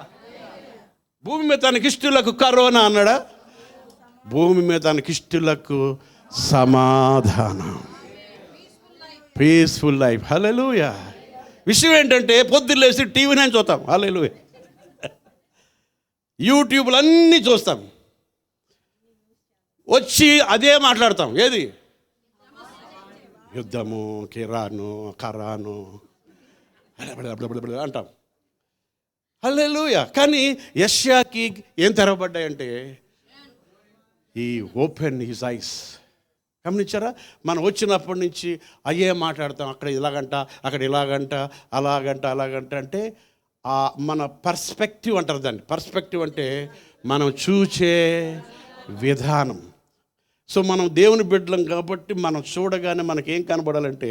భూమి మీద తనకిష్టులకు కరోనా అన్నాడా? భూమి మీద తనకిష్టులకు సమాధానం, పీస్ఫుల్ లైఫ్. హల్లెలూయా. విషయం ఏంటంటే పొద్దున్న లేసి టీవీ నేను చూస్తాం. హల్లెలూయా. యూట్యూబ్లు అన్నీ చూస్తాం, వచ్చి అదే మాట్లాడతాం. ఏది? యుద్ధము, కిరాను, కరాను అంటాం. హల్లెలూయా. కానీ యెషయాకి ఏం తెరవబడ్డాయంటే ఈ ఓపెన్ హిజ్ ఐస్. గమనించారా? మనం వచ్చినప్పటి నుంచి అయ్యే మాట్లాడతాం. అక్కడ ఇలాగంట, అక్కడ ఇలాగంట, అలాగంట అంటే మన పర్స్పెక్టివ్ అంటారు దాన్ని. పర్స్పెక్టివ్ అంటే మనం చూచే విధానం. సో మనం దేవుని బిడ్డలం కాబట్టి మనం చూడగానే మనకేం కనబడాలంటే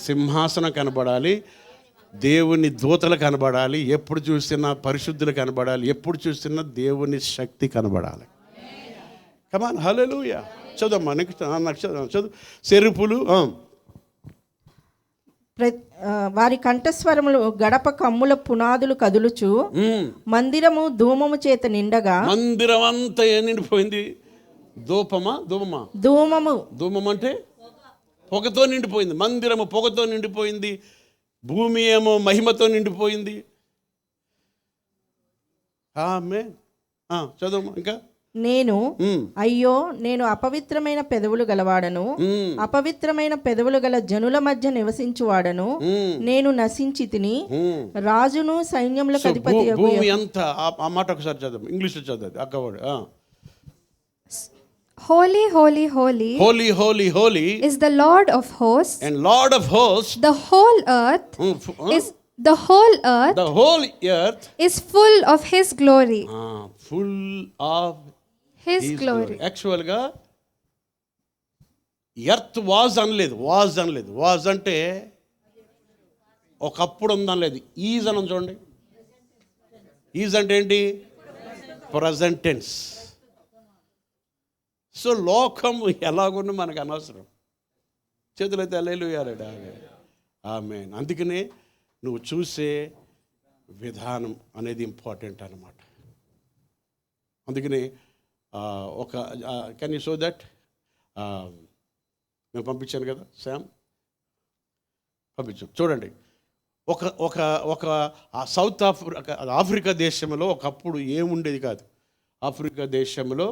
సింహాసనం కనబడాలి, దేవుని దూతలు కనబడాలి, ఎప్పుడు చూసినా పరిశుద్ధులు కనబడాలి, ఎప్పుడు చూసినా దేవుని శక్తి కనబడాలి. కమాన్, హల్లెలూయా. చదువమ్మా, చదువు. సెరుపులు వారి కంఠస్వరములు గడప కమ్ముల పునాదులు కదులుచు, మందిరము ధూమము చేత నిండగా. మందిరం అంతా నిండిపోయింది. ధూమం అంటే పొగతో నిండిపోయింది. మందిరము పొగతో నిండిపోయింది, భూమి ఏమో మహిమతో నిండిపోయింది. ఆమేన్. చదువు ఇంకా. నేను అయ్యో నేను అపవిత్రమైన పెదవులు గలవాడను, అపవిత్రమైన పెదవులు గల జనుల మధ్య నివసించువాడను, నేను నశించి తిని, రాజును సైన్యములకు అధిపతి భూమి అంతా ఆ మాట ఒకసారి చదువు, ఇంగ్లీష్లో చదువు అక్కవాడు. Holy, holy, holy holy holy holy is the Lord of hosts. And Lord of host. The whole earth is the whole earth the whole earth is full of His glory. Full of His glory. యాక్చువల్గా earth was అనలేదు, was అంటే ఒకప్పుడు ఉందనలేదు, is అని చూడండి. Is అంటే ఏంటి? Present tense. So లోకం ఎలాగున్నా మనకు అనవసరం. చేతులైతే హల్లెలూయా. ఆమేన్. అందుకనే నువ్వు చూసే విధానం అనేది ఇంపార్టెంట్ అన్నమాట. అందుకని ఒక కెన్ యూ షో దట్? నేను పంపించాను కదా శామ్, పంపించాను. చూడండి, ఒక ఒక ఒక సౌత్ ఆఫ్రికా దేశంలో ఒకప్పుడు ఏముండేది కాదు. ఆఫ్రికా దేశంలో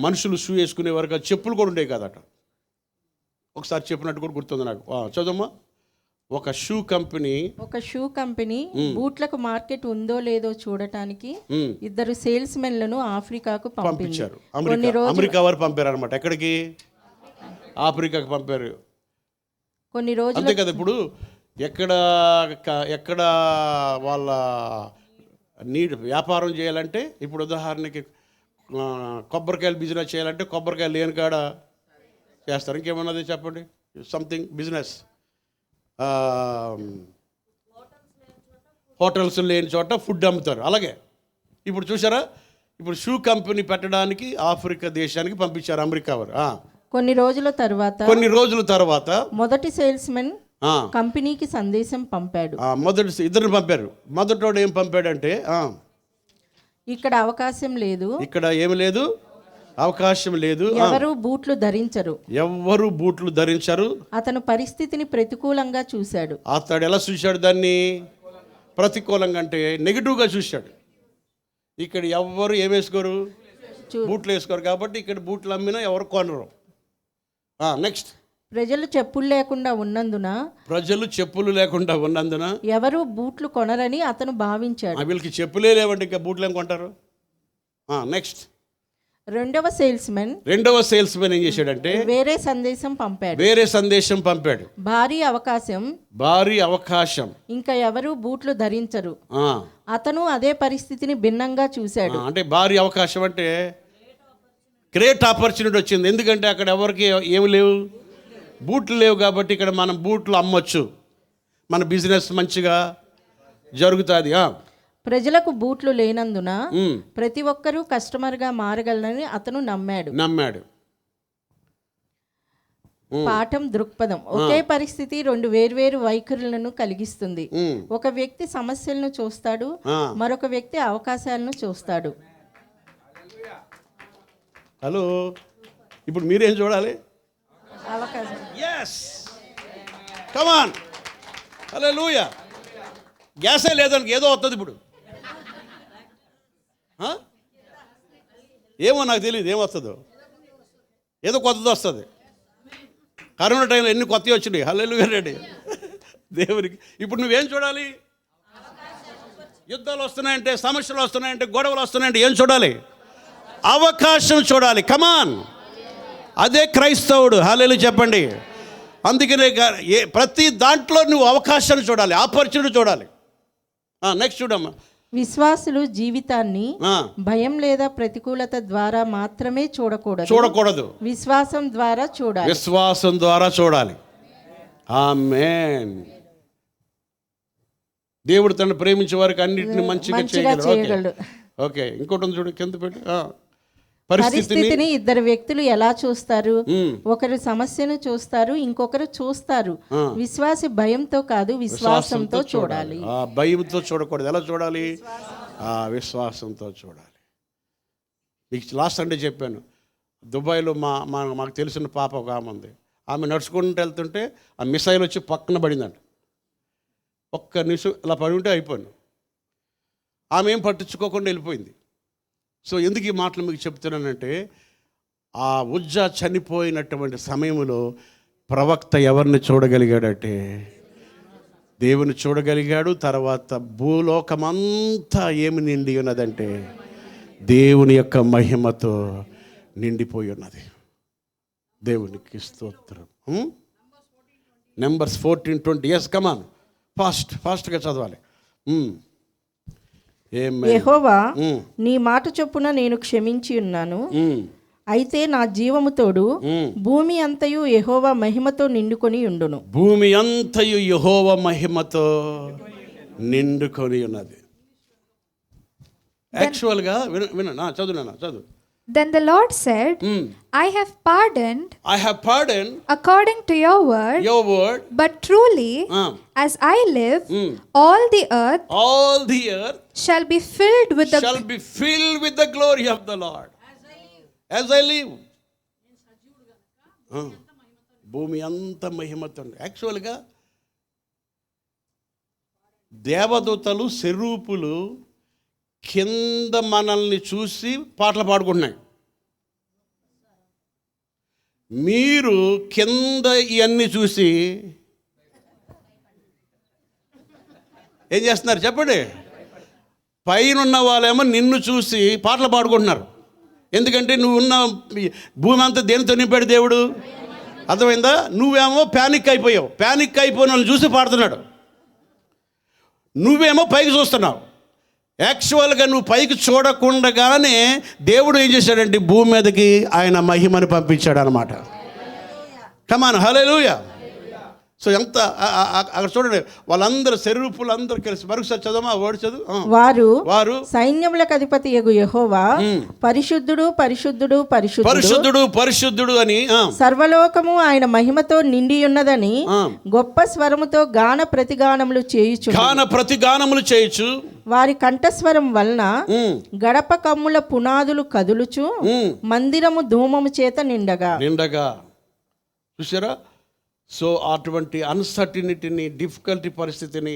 మనుషులు షూ వేసుకునే వరకు చెప్పులు కూడా ఉండేవి కాదట. ఒకసారి చెప్పినట్టు కూడా గుర్తుంది నాకు. చదవమ్మా. ఒక షూ కంపెనీ బూట్లకు మార్కెట్ ఉందో లేదో చూడటానికి ఇద్దరు సేల్స్ మెన్లను ఆఫ్రికాకు పంపించారు. అమెరికా వారు పంపారు అనమాట. ఎక్కడికి? ఆఫ్రికాకు పంపారు. కొన్ని రోజులు అంతే కదా. ఇప్పుడు ఎక్కడ వాళ్ళ వ్యాపారం చేయాలంటే, ఇప్పుడు ఉదాహరణకి కొబ్బరికాయలు బిజినెస్ చేయాలంటే కొబ్బరికాయలు లేని కాడ చేస్తారు. ఇంకేమన్నది చెప్పండి, సంథింగ్ బిజినెస్. హోటల్స్ లేని చోట ఫుడ్ అమ్ముతారు. అలాగే ఇప్పుడు చూసారా, ఇప్పుడు షూ కంపెనీ పెట్టడానికి ఆఫ్రికా దేశానికి పంపించారు అమెరికా వారు. కొన్ని రోజుల తర్వాత మొదటి సేల్స్ మెన్ కంపెనీకి సందేశం పంపాడు. ఇద్దరిని పంపారు. మొదటోడు ఏం పంపాడంటే, ఇక్కడ అవకాశం లేదు, ఇక్కడ ఏమి లేదు, అవకాశం లేదు, ఎవరు బూట్లు ధరించరు. అతను పరిస్థితిని ప్రతికూలంగా చూశాడు. అతడు ఎలా చూశాడు? దాన్ని ప్రతికూలంగా అంటే నెగిటివ్గా చూశాడు. ఇక్కడ ఎవరు ఏం వేసుకోరు, బూట్లు వేసుకోరు. కాబట్టి ఇక్కడ బూట్లు అమ్మినా ఎవరు కొనరు. నెక్స్ట్, ప్రజలు చెప్పులు లేకుండా ఉన్నందున ఎవరు బూట్లు కొనరని అతను భావించాడు. వీళ్ళకి చెప్పులే లేవండి, ఇంకా బూట్లు ఏం కొంటారు? నెక్స్ట్, రెండవ సేల్స్ మెన్ ఏం చేశాడంటే వేరే సందేశం పంపాడు. భారీ అవకాశం, ఇంకా ఎవరు బూట్లు ధరించరు. అతను అదే పరిస్థితిని భిన్నంగా చూశాడు. అంటే భారీ అవకాశం అంటే గ్రేట్ ఆపర్చునిటీ వచ్చింది. ఎందుకంటే అక్కడ ఎవరికి ఏమి లేవు, బూట్లు లేవు. కాబట్టి ఇక్కడ మనం బూట్లు అమ్మొచ్చు, మన బిజినెస్ మంచిగా జరుగుతుంది. ప్రజలకు బూట్లు లేనందున ప్రతి ఒక్కరూ కస్టమర్గా మారగలనని అతను నమ్మాడు. పాఠం దృక్పథం. ఒకే పరిస్థితి రెండు వేర్వేరు వైఖరులను కలిగిస్తుంది. ఒక వ్యక్తి సమస్యలను చూస్తాడు, మరొక వ్యక్తి అవకాశాలను చూస్తాడు. హలో, ఇప్పుడు మీరేం చూడాలి? అవకాశం. yes come on hallelujah. గ్యాసే లేదానికి ఏదో వస్తుంది ఇప్పుడు. ఏమో నాకు తెలియదు ఏమొస్తుందో, ఏదో కొత్తది వస్తుంది. కరోనా టైంలో ఎన్ని కొత్తవి వచ్చినాయి. హల్లెలూయా రెడ్డి దేవునికి. ఇప్పుడు నువ్వేం చూడాలి? యుద్ధాలు వస్తున్నాయంటే, సమస్యలు వస్తున్నాయంటే, గొడవలు వస్తున్నాయంటే ఏం చూడాలి? అవకాశం చూడాలి. కమాన్, అదే క్రైస్తవుడు. హల్లెలూయా చెప్పండి. అందుకనే ప్రతి దాంట్లో నువ్వు అవకాశాన్ని చూడాలి, ఆపర్చునిటీ చూడాలి. నెక్స్ట్ చూడమ్మా. విశ్వాసులు జీవితాన్ని భయం లేదా ప్రతికూలత ద్వారా మాత్రమే చూడకూడదు. విశ్వాసం ద్వారా చూడాలి. ఆమేన్. దేవుడు తనను ప్రేమించే వారికి అన్నిటిని మంచిగా చేయగలడు. ఓకే, ఇంకోటి ఉంది చూడు, కింద పెట్టి. పరిస్థితిని ఇద్దరు వ్యక్తులు ఎలా చూస్తారు? ఒకరు సమస్యను చూస్తారు, ఇంకొకరు చూస్తారు. విశ్వాసి భయంతో కాదు, విశ్వాసంతో చూడాలి. భయంతో చూడకూడదు. ఎలా చూడాలి? విశ్వాసంతో చూడాలి. మీకు లాస్ట్ సండే చెప్పాను, దుబాయ్లో మాకు తెలిసిన పాప ఒక ఆమె ఉంది. ఆమె నడుచుకుంటూ వెళ్తుంటే ఆ మిసైల్ వచ్చి పక్కన పడిందంట. ఒక్క నిమిషం అలా పడి ఉంటే అయిపోయింది. ఆమె ఏం పట్టించుకోకుండా వెళ్ళిపోయింది. సో ఎందుకు ఈ మాటలు మీకు చెప్తున్నానంటే, ఆ ఉజ్జా చనిపోయినటువంటి సమయంలో ప్రవక్త ఎవరిని చూడగలిగాడంటే దేవుని చూడగలిగాడు. తర్వాత భూలోకమంతా ఏమి నిండి ఉన్నదంటే దేవుని యొక్క మహిమతో నిండిపోయి ఉన్నది. దేవునికి స్తోత్రం. Numbers 14:20. ఎస్ కమాన్, ఫాస్ట్గా చదవాలి. యెహోవా నీ మాట చొప్పున నేను క్షమించి ఉన్నాను. అయితే నా జీవము తోడు భూమి అంతయు యెహోవా మహిమతో నిండుకొని ఉండును. భూమి అంతయు యెహోవా మహిమతో నిండుకొని ఉన్నది. యాక్చువల్గా విన చదువు. Then the Lord said, I have pardoned according to your word, but truly, as I live, all the earth shall be filled with the glory of the Lord. As I live. భూమి అంత మహిమతో. యాక్చువల్గా దేవదూతలు సెరూపులు కింద మనల్ని చూసి పాటలు పాడుకుంటున్నాయి. మీరు కింద ఇవన్నీ చూసి ఏం చేస్తున్నారు చెప్పండి? పైన ఉన్న వాళ్ళేమో నిన్ను చూసి పాటలు పాడుకుంటున్నారు. ఎందుకంటే నువ్వు ఉన్న భూమి అంతా దేనితో నింపాడు దేవుడు. అర్థమైందా? నువ్వేమో ప్యానిక్ అయిపోయావు. ప్యానిక్ అయిపోయిన వాళ్ళని చూసి పాడుతున్నాడు. నువ్వేమో పైకి చూస్తున్నావు. యాక్చువల్గా నువ్వు పైకి చూడకుండగానే దేవుడు ఏం చేశాడంటే భూమి మీదకి ఆయన మహిమను పంపించాడు అనమాట. కమాన్, హల్లెలూయా. సో ఎంత అక్కడ చూడండి, వాళ్ళందరూ సెరూపులు అందరూ కలిసి మరొకసారి చదవమా వర్డ్ చదువు. వారు సైన్యములకు అధిపతి యెహూ యెహోవా పరిశుద్ధుడు పరిశుద్ధుడు పరిశుద్ధుడు పరిశుద్ధుడు అని సర్వలోకము ఆయన మహిమతో నిండి ఉన్నదని గొప్ప స్వరముతో గాన ప్రతిగానములు చేయుచు వారి కంఠస్వరం వలన గడప కమ్ముల పునాదులు కదులుచు మందిరము ధూమము చేత నిండగా. చూసారా? సో అటువంటి అన్సర్టినిటీని, డిఫికల్టీ పరిస్థితిని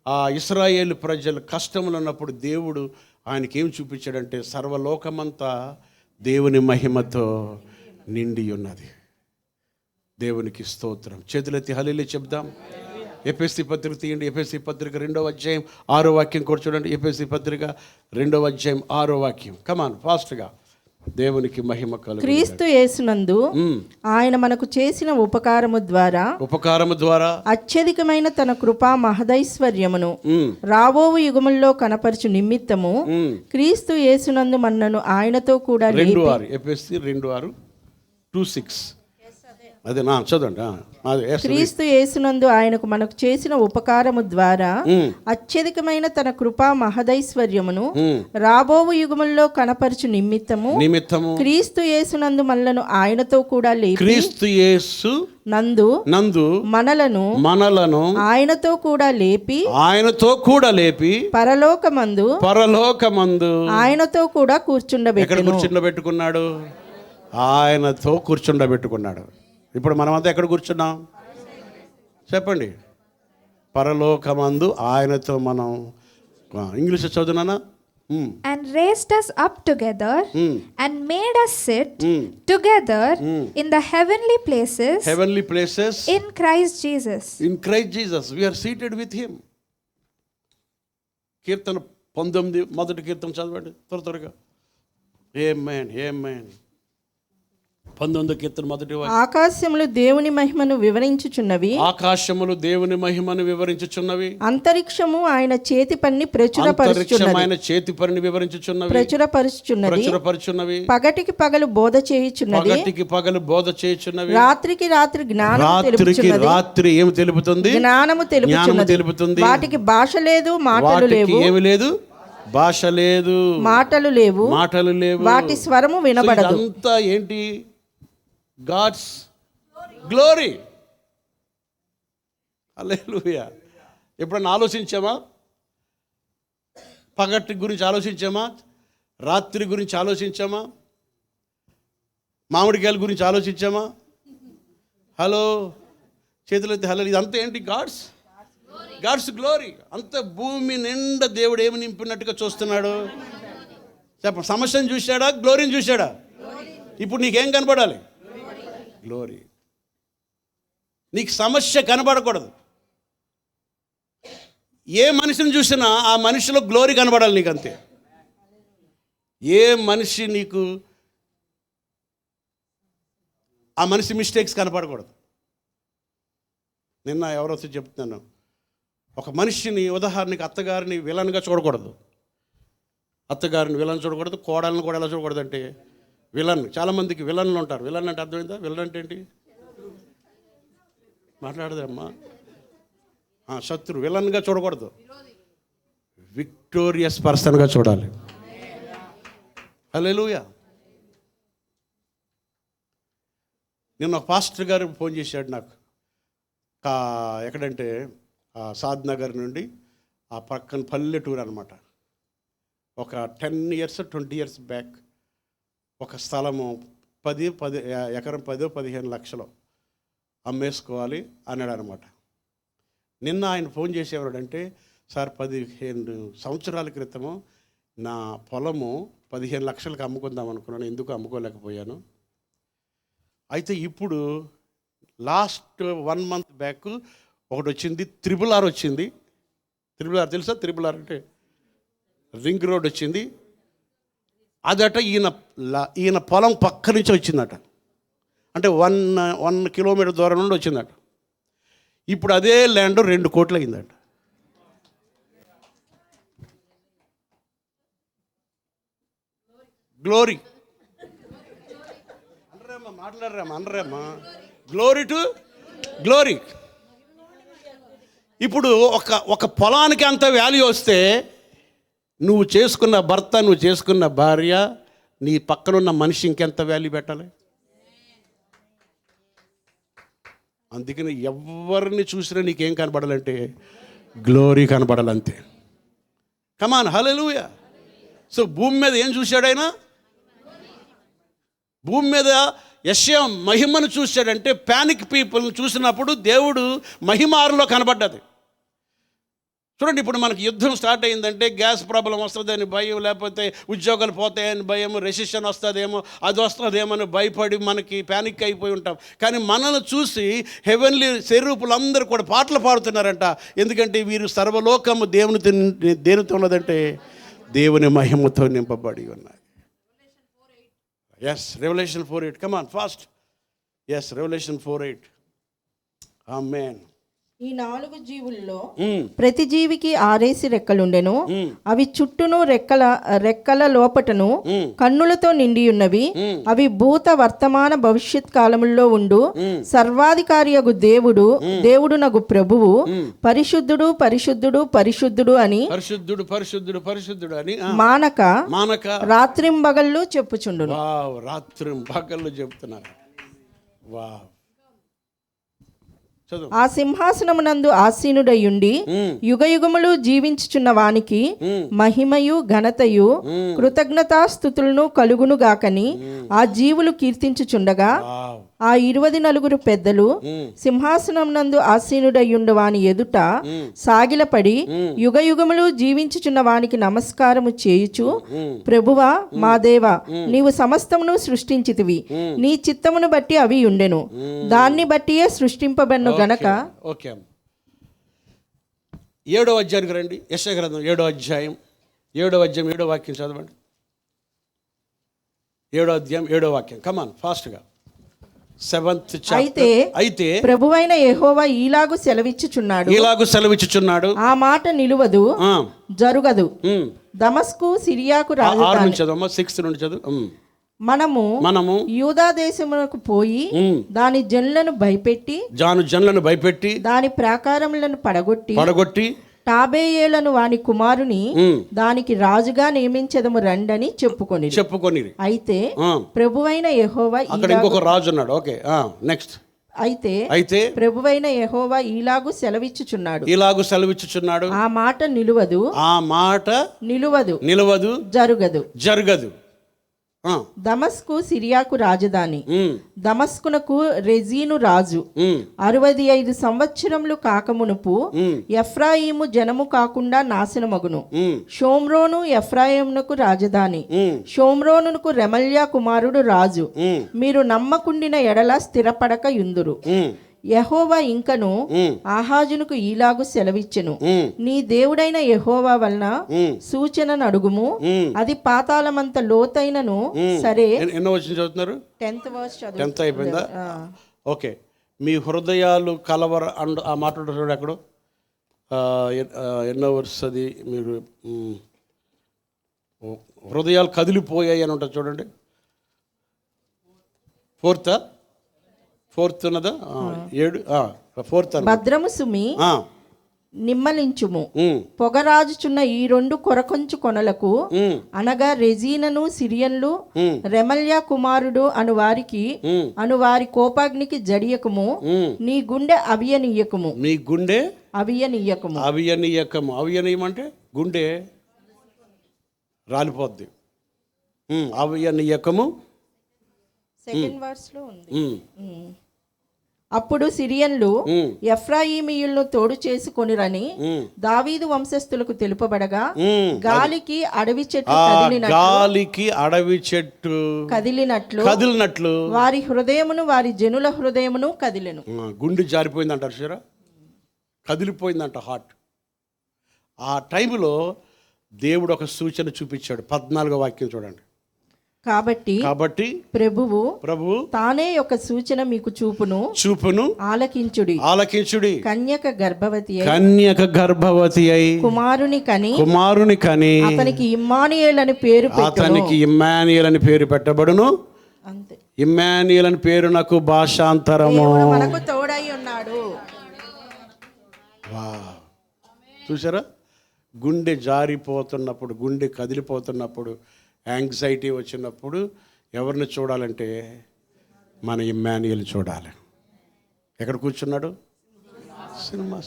ఆ ఇశ్రాయేలు ప్రజలు కష్టములు ఉన్నప్పుడు దేవుడు ఆయనకి ఏం చూపించాడంటే సర్వలోకమంతా దేవుని మహిమతో నిండి ఉన్నది. దేవునికి స్తోత్రం. చేతులెత్తి హల్లెలూయా చెప్దాం. ఎఫెసీ పత్రిక తీయండి. ఎఫెసీ పత్రిక 2వ అధ్యాయం 6వ వాక్యం కూడా చూడండి. ఎఫెసీ పత్రిక 2వ అధ్యాయం 6వ వాక్యం. కమాన్ ఫాస్ట్గా. దేవునికి మహిమ కలుగును. క్రీస్తు యేసునందు ఆయన మనకు చేసిన ఉపకారము ద్వారా అత్యధికమైన తన కృపా మహదైశ్వర్యమును రాబోవు యుగముల్లో కనపరచు నిమిత్తము క్రీస్తు యేసునందు మనను ఆయనతో కూడా ఎఫెసీ 2:6 అదే నా చదవండి. క్రీస్తు యేసునందు ఆయనకు మనకు చేసిన ఉపకారము ద్వారా అత్యధికమైన తన కృపా మహదైశ్వర్యమును రాబోవు యుగముల్లో కనపరచు నిమిత్తము క్రీస్తు యేసునందు మనలను ఆయనతో కూడా లేపి క్రీస్తు యేసు నందు మనలను ఆయనతో కూడా లేపి పరలోకమందు ఆయనతో కూడా కూర్చుండబెట్టుకున్నాడు. ఆయనతో కూర్చుండబెట్టుకున్నాడు. ఇప్పుడు మనమంతా ఎక్కడ కూర్చున్నాం చెప్పండి? పరలోకమందు ఆయనతో మనం. English చదువునా? And raised us up together and made us sit together in the heavenly places in Christ Jesus. We are seated with him. కీర్తన 19 మొదటి కీర్తన చదవండి త్వరగా. ఆమేన్. 19వ కీర్తన మొదటి వాక్యం. ఆకాశములు దేవుని మహిమను వివరించుచున్నవి. అంతరిక్షము ఆయన చేతి పని ప్రచురపరుచుచున్నవి. పగటికి పగలు బోధ చేయుచున్నది. రాత్రికి రాత్రి ఏమి తెలుపుతుంది? జ్ఞానము తెలుపుతుంది. వాటికి భాష లేదు, మాటలు లేవు. ఏమి లేదు? భాష లేదు, మాటలు లేవు. వాటి స్వరము వినబడదు. అంతా ఏంటి? God's glory. హల్లెలూయా. ఎప్పుడన్నా ఆలోచించామా? పగటి గురించి ఆలోచించామా? రాత్రి గురించి ఆలోచించామా? మామిడికాయల గురించి ఆలోచించామా? Hello చేతులైతే hello. ఇదంతా ఏంటి? God's glory. అంత భూమి నిండా దేవుడు ఏమి నింపినట్టుగా చూస్తున్నాడు. చెప్ప, సమస్యను చూశాడా, గ్లోరీని చూశాడా? ఇప్పుడు నీకేం కనపడాలి? గ్లోరీ. నీకు సమస్య కనబడకూడదు. ఏ మనిషిని చూసినా ఆ మనిషిలో గ్లోరీ కనబడాలి నీకు, అంతే. ఏ మనిషి నీకు ఆ మనిషి మిస్టేక్స్ కనపడకూడదు. నిన్న ఎవరో చెప్తున్నాను, ఒక మనిషిని ఉదాహరణకి అత్తగారిని విలన్గా చూడకూడదు. అత్తగారిని విలన్ చూడకూడదు, కోడలను కూడా ఎలా చూడకూడదు అంటే విలన్. చాలామందికి విలన్లు ఉంటారు. విలన్ అంటే అర్థమైందా? విలన్ అంటే ఏంటి? మాట్లాడదమ్మా. శత్రు. విలన్గా చూడకూడదు, విక్టోరియస్ పర్సన్గా చూడాలి. హల్లెలూయా. నిన్న ఒక పాస్టర్ గారు ఫోన్ చేశాడు నాకు. ఎక్కడంటే సాద్ నగర్ నుండి ఆ పక్కన పల్లెటూరు అనమాట. ఒక 10 years 20 years బ్యాక్ ఒక స్థలము 10 ఎకరం 10-15 లక్షలు అమ్మేసుకోవాలి అన్నాడు అనమాట. నిన్న ఆయన ఫోన్ చేసేవాడంటే, సార్ 15 సంవత్సరాల క్రితము నా పొలము 15 లక్షలకు అమ్ముకుందాం అనుకున్నాను, ఎందుకు అమ్ముకోలేకపోయాను. అయితే ఇప్పుడు లాస్ట్ 1 month బ్యాక్ ఒకటి వచ్చింది, RRR వచ్చింది. RRR తెలుసా? RRR అంటే రింగ్ రోడ్ వచ్చింది. అదట ఈయన పొలం పక్క నుంచి వచ్చిందట. అంటే 1 kilometer దూరం నుండి వచ్చిందట. ఇప్పుడు అదే ల్యాండ్ 2 కోట్లు అయిందట. గ్లోరీ. అనరేమ్మా గ్లోరీ టు గ్లోరీ. ఇప్పుడు ఒక పొలానికి అంత వాల్యూ వస్తే, నువ్వు చేసుకున్న భర్త, నువ్వు చేసుకున్న భార్య, నీ పక్కనున్న మనిషి ఇంకెంత వాల్యూ పెట్టాలి? అందుకని ఎవరిని చూసినా నీకేం కనబడాలంటే గ్లోరీ కనబడాలంతే. కమాన్, హల్లెలూయా. సో భూమి మీద ఏం చూశాడు ఆయన? భూమి మీద యెషయా మహిమను చూశాడంటే, ప్యానిక్ పీపుల్ని చూసినప్పుడు దేవుడు మహిమారులో కనబడ్డది. చూడండి, ఇప్పుడు మనకి యుద్ధం స్టార్ట్ అయిందంటే గ్యాస్ ప్రాబ్లం వస్తుందని భయం, లేకపోతే ఉద్యోగాలు పోతాయని భయం, రెసిషన్ వస్తుందేమో, అది వస్తుందేమో అని భయపడి మనకి ప్యానిక్ అయిపోయి ఉంటాం. కానీ మనల్ని చూసి హెవెన్లీ శరీరూపులందరూ కూడా పాటలు పాడుతున్నారంట. ఎందుకంటే వీరు సర్వలోకము దేనితో ఉన్నదంటే దేవుని మహిమతో నింపబడి ఉన్నాయి. Yes, Revelation 4:8. Come on fast. Yes, Revelation 4:8. Amen. ఈ 4 జీవుల్లో ప్రతి జీవికి 6 రెక్కలుండెను. అవి చుట్టూను రెక్కల లోపటను కన్నులతో నిండి ఉన్నవి. అవి భూత వర్తమాన భవిష్యత్ కాలముల్లో ఉండు సర్వాధికారియగు దేవుడునగు ప్రభువు పరిశుద్ధుడు పరిశుద్ధుడు పరిశుద్ధుడు అని మానక రాత్రింబగళ్ళు చెప్పుచుండును. రాత్రింబగళ్ళు చెప్తున్నారు. వావ్. ఆ సింహాసనమునందు ఆసీనుడయుండి యుగయుగములు జీవించుచున్న వానికి మహిమయు ఘనతయు కృతజ్ఞతాస్తుతులను కలుగును గాకని ఆ జీవులు కీర్తించుచుండగా, ఆ 24 పెద్దలు సింహాసనమునందు ఆసీనుడయుండు వాని ఎదుట సాగిలపడి యుగయుగములు జీవించుచున్న వానికి నమస్కారము చేయుచు, ప్రభువా మా దేవా, నీవు సమస్తమును సృష్టించితివి, నీ చిత్తమును బట్టి అవి ఉండెను, దాన్ని బట్టియే సృష్టింపబడిన గనక. ఓకే, 7వ అధ్యాయానికి రండి. యెషయా గ్రంథం 7వ అధ్యాయం 7వ వాక్యం చదవండి. 7వ అధ్యాయం 7వ వాక్యం. కమాన్ ఫాస్ట్గా. 7th chapter. అయితే ప్రభువైన యెహోవా ఈలాగు సెలవిచ్చుచున్నాడు, ఆ మాట నిలువదు, జరుగదు. దమస్కు సిరియాకు రాజధాని. 6 నుండి చదువు. మనము యూదా దేశమునకు పోయి దాని జనులను భయపెట్టి దాని ప్రాకారములను పడగొట్టి టాబేయేలను వాని కుమారుని దానికి రాజుగా నియమించదము రండని చెప్పుకొని. అయితే ప్రభువైన యెహోవా, అక్కడ ఇంకొక రాజు ఉన్నాడు. Okay, next. అయితే ప్రభువైన యెహోవా ఈలాగు సెలవిచ్చుచున్నాడు, ఆ మాట నిలువదు, జరుగదు. దమస్కు సిరియాకు రాజధాని. దమస్కునకు రెజీను రాజు. 65 సంవత్సరములు కాకమునుపు ఎఫ్రాయిము జనము కాకుండా నాశనమగును. షోమ్రోను ఎఫ్రాయిమునకు రాజధాని. షోమ్రోనుకు రెమల్యా కుమారుడు రాజు. మీరు నమ్మకుండిన ఎడల స్థిరపడక యుందురు. యెహోవా ఇంకను ఆహాజునకు ఈలాగు సెలవిచ్చెను, నీ దేవుడైన యెహోవా వలన సూచనను అడుగుము, అది పాతాళమంత లోతైనను సరే. ఎన్నో వచ్చిన చదువుతున్నారు? 10th verse చదువు. 10th అయిపోయిందా? ఓకే. మీ హృదయాలు కలవర అండ్ ఆ మాట ఉంటుంది చూడండి అక్కడ. ఎన్నో వర్స్ అది మీరు హృదయాలు కదిలిపోయాయి అని ఉంటుంది చూడండి. ఫోర్త్ ఉన్నదా? 7 4th. భద్రము సుమి నిమ్మలించుము, పొగరాజుచున్న ఈ 2 కొరకొంచు కొనలకు అనగా రెజీనను సిరియన్లు రెమల్యా కుమారుడు అను వారికి అను వారి కోపాగ్నికి జడియకము. నీ గుండె అవియనీయకము. మీ గుండె అవియనీయకము. అవియనీయమంటే గుండె రాలిపోద్ది. అవియనీయకము 2nd verse లో ఉంది. అప్పుడు సిరియన్లు ఎఫ్రాయిమీయులను తోడు చేసుకొనిరని దావీదు వంశస్థులకు తెలుపబడగా గాలికి అడవి చెట్టు కదిలినట్లు వారి హృదయమును వారి జనుల హృదయమును కదిలెను. గుండె జారిపోయిందంటారు చూరా, కదిలిపోయిందంట హార్ట్. ఆ టైంలో దేవుడు ఒక సూచన చూపించాడు. 14వ వాక్యం చూడండి. కాబట్టి ప్రభువు తానే ఒక సూచన మీకు చూపును ఆలకించుడి. కన్యక గర్భవతి అయి కుమారుని కని అతనికి ఇమ్మానుయేల్ అని పేరు పెట్టబడును. అంతే. ఇమ్మానుయేల్ అని పేరు నాకు భాషాంతరము. మనకు తోడై ఉన్నాడు. చూసారా? గుండె జారిపోతున్నప్పుడు, గుండె కదిలిపోతున్నప్పుడు, యాంగ్జైటీ వచ్చినప్పుడు ఎవరిని చూడాలంటే మన ఇమ్మాన్యుయల్ చూడాలి. ఎక్కడ కూర్చున్నాడు? Cinema.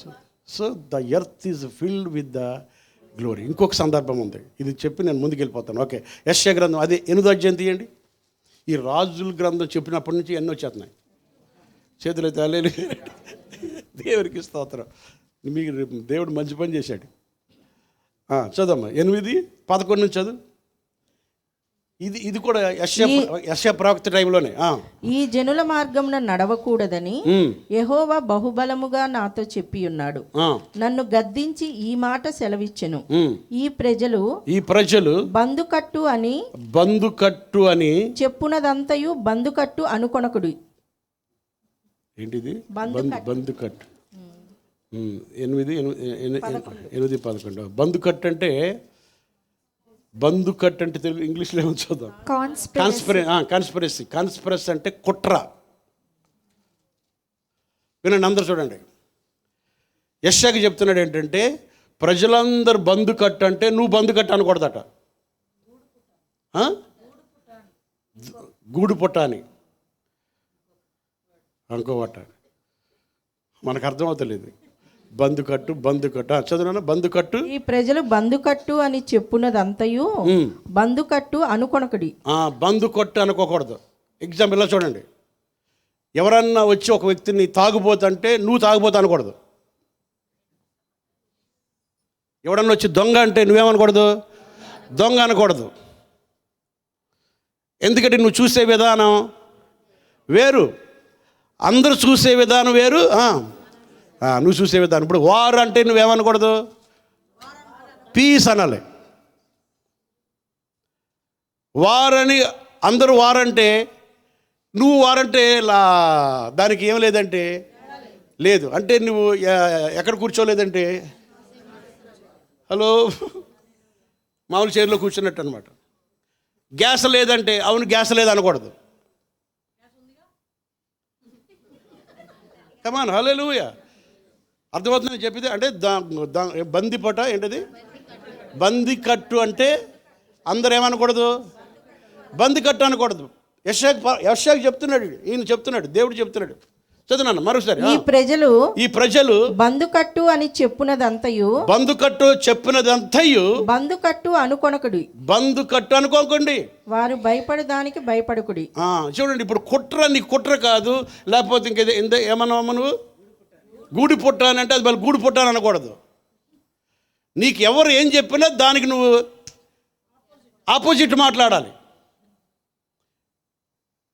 So the earth is filled with the glory. ఇంకొక సందర్భం ఉంది, ఇది చెప్పి నేను ముందుకు వెళ్ళిపోతాను. ఓకే. యెషయా గ్రంథం అది 8వ అధ్యాయం తీయండి. ఈ రాజుల గ్రంథం చెప్పినప్పటి నుంచి ఎన్నో వచ్చేస్తున్నాయి. చేతులు అయితే అల్లేలు. దేవుడికి స్తోత్రం. మీకు దేవుడు మంచి పని చేశాడు. చదమ్మా 8:11 నుంచి చదువు. ఇది కూడా యెషయా ప్రవక్త టైంలోనే. ఈ జనుల మార్గమున నడవకూడదని యెహోవా బహుబలముగా నాతో చెప్పి ఉన్నాడు. నన్ను గద్దించి ఈ మాట సెలవిచ్చెను, ఈ ప్రజలు బందుకట్టు అని చెప్పునదంతయు బందుకట్టు అనుకొనకుడు. ఏంటిది బందుకట్టు? 8:11. బందుకట్టు అంటే తెలుగు ఇంగ్లీష్లో ఏమో చూద్దాం. కాన్స్పిరసీ అంటే కుట్ర. వినండి అందరూ చూడండి. యెషయాకి చెప్తున్నాడు ఏంటంటే, ప్రజలందరూ బందుకట్టు అంటే నువ్వు బందుకట్టు అనకూడదట. గూడు పుట్ట అని అనుకోవట. మనకు అర్థమవుతలేదు. బందుకట్టు చదువునా? బందుకట్టు. ఈ ప్రజలు బందుకట్టు అని చెప్పున్నదంతయు బందుకట్టు అనుకొనకుడి. బందుకట్టు అనుకోకూడదు. ఎగ్జాంపుల్ ఇలా చూడండి. ఎవరన్నా వచ్చి ఒక వ్యక్తిని తాగుబోతంటే నువ్వు తాగుబోతు అనకూడదు. ఎవడన్నా వచ్చి దొంగ అంటే నువ్వేమనకూడదు, దొంగ అనకూడదు. ఎందుకంటే నువ్వు చూసే విధానం వేరు, అందరూ చూసే విధానం వేరు, నువ్వు చూసే విధానం. ఇప్పుడు వార్ అంటే నువ్వేమనకూడదు, పీస్ అనాలి. వారని అందరూ వారంటే నువ్వు వారంటే దానికి ఏం లేదంటే లేదు అంటే నువ్వు ఎక్కడ కూర్చోలేదంటే హలో మామూలు చైర్లో కూర్చున్నట్టు అనమాట. గ్యాస్ లేదంటే అవును గ్యాస్ లేదు అనకూడదు. కమాన్ హల్లెలూయా. అర్థమవుతుందని చెప్పితే అంటే బందిపట ఏంటది, బందికట్టు అంటే అందరు ఏమనకూడదు, బందికట్టు అనకూడదు. యెషయాకి చెప్తున్నాడు, ఈయన చెప్తున్నాడు, దేవుడు చెప్తున్నాడు. చదువునాన్న మరోసారి. ఈ ప్రజలు బందుకట్టు అని చెప్పునదంతయు బందుకట్టు చెప్పినదంతయు బందుకట్టు అనుకొనకుడి. బందుకట్టు అనుకోకండి. వారు భయపడడానికి భయపడకుడి. చూడండి, ఇప్పుడు కుట్ర నీ కుట్ర కాదు, లేకపోతే ఇంకేదో ఏమన్నా నువ్వు గూడి పుట్టానంటే అది మళ్ళీ గూడి పుట్టాను అనకూడదు. నీకు ఎవరు ఏం చెప్పినా దానికి నువ్వు ఆపోజిట్ మాట్లాడాలి.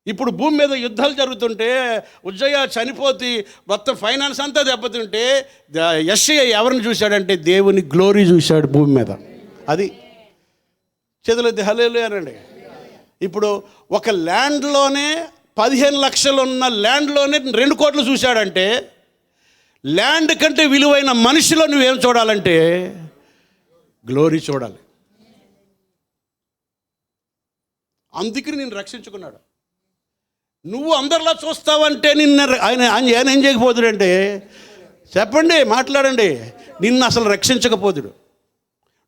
ఇప్పుడు భూమి మీద యుద్ధాలు జరుగుతుంటే ఉజ్జయ చనిపోతే మొత్తం ఫైనాన్స్ అంతా దెబ్బతింటే యెషయా ఎవరిని చూశాడంటే దేవుని గ్లోరీ చూశాడు భూమి మీద. అది చేతులైతే హల్లెలూయా అనండి. ఇప్పుడు ఒక ల్యాండ్లోనే 15 లక్షలు ఉన్న ల్యాండ్లోనే 2 కోట్లు చూశాడంటే ల్యాండ్ కంటే విలువైన మనిషిలో నువ్వేం చూడాలంటే గ్లోరీ చూడాలి. అందుకని నేను రక్షించుకున్నాడు. నువ్వు అందరిలా చూస్తావంటే ఆయన ఏం చేయకపోతుడంటే చెప్పండి, మాట్లాడండి, నిన్ను అసలు రక్షించకపోతుడు.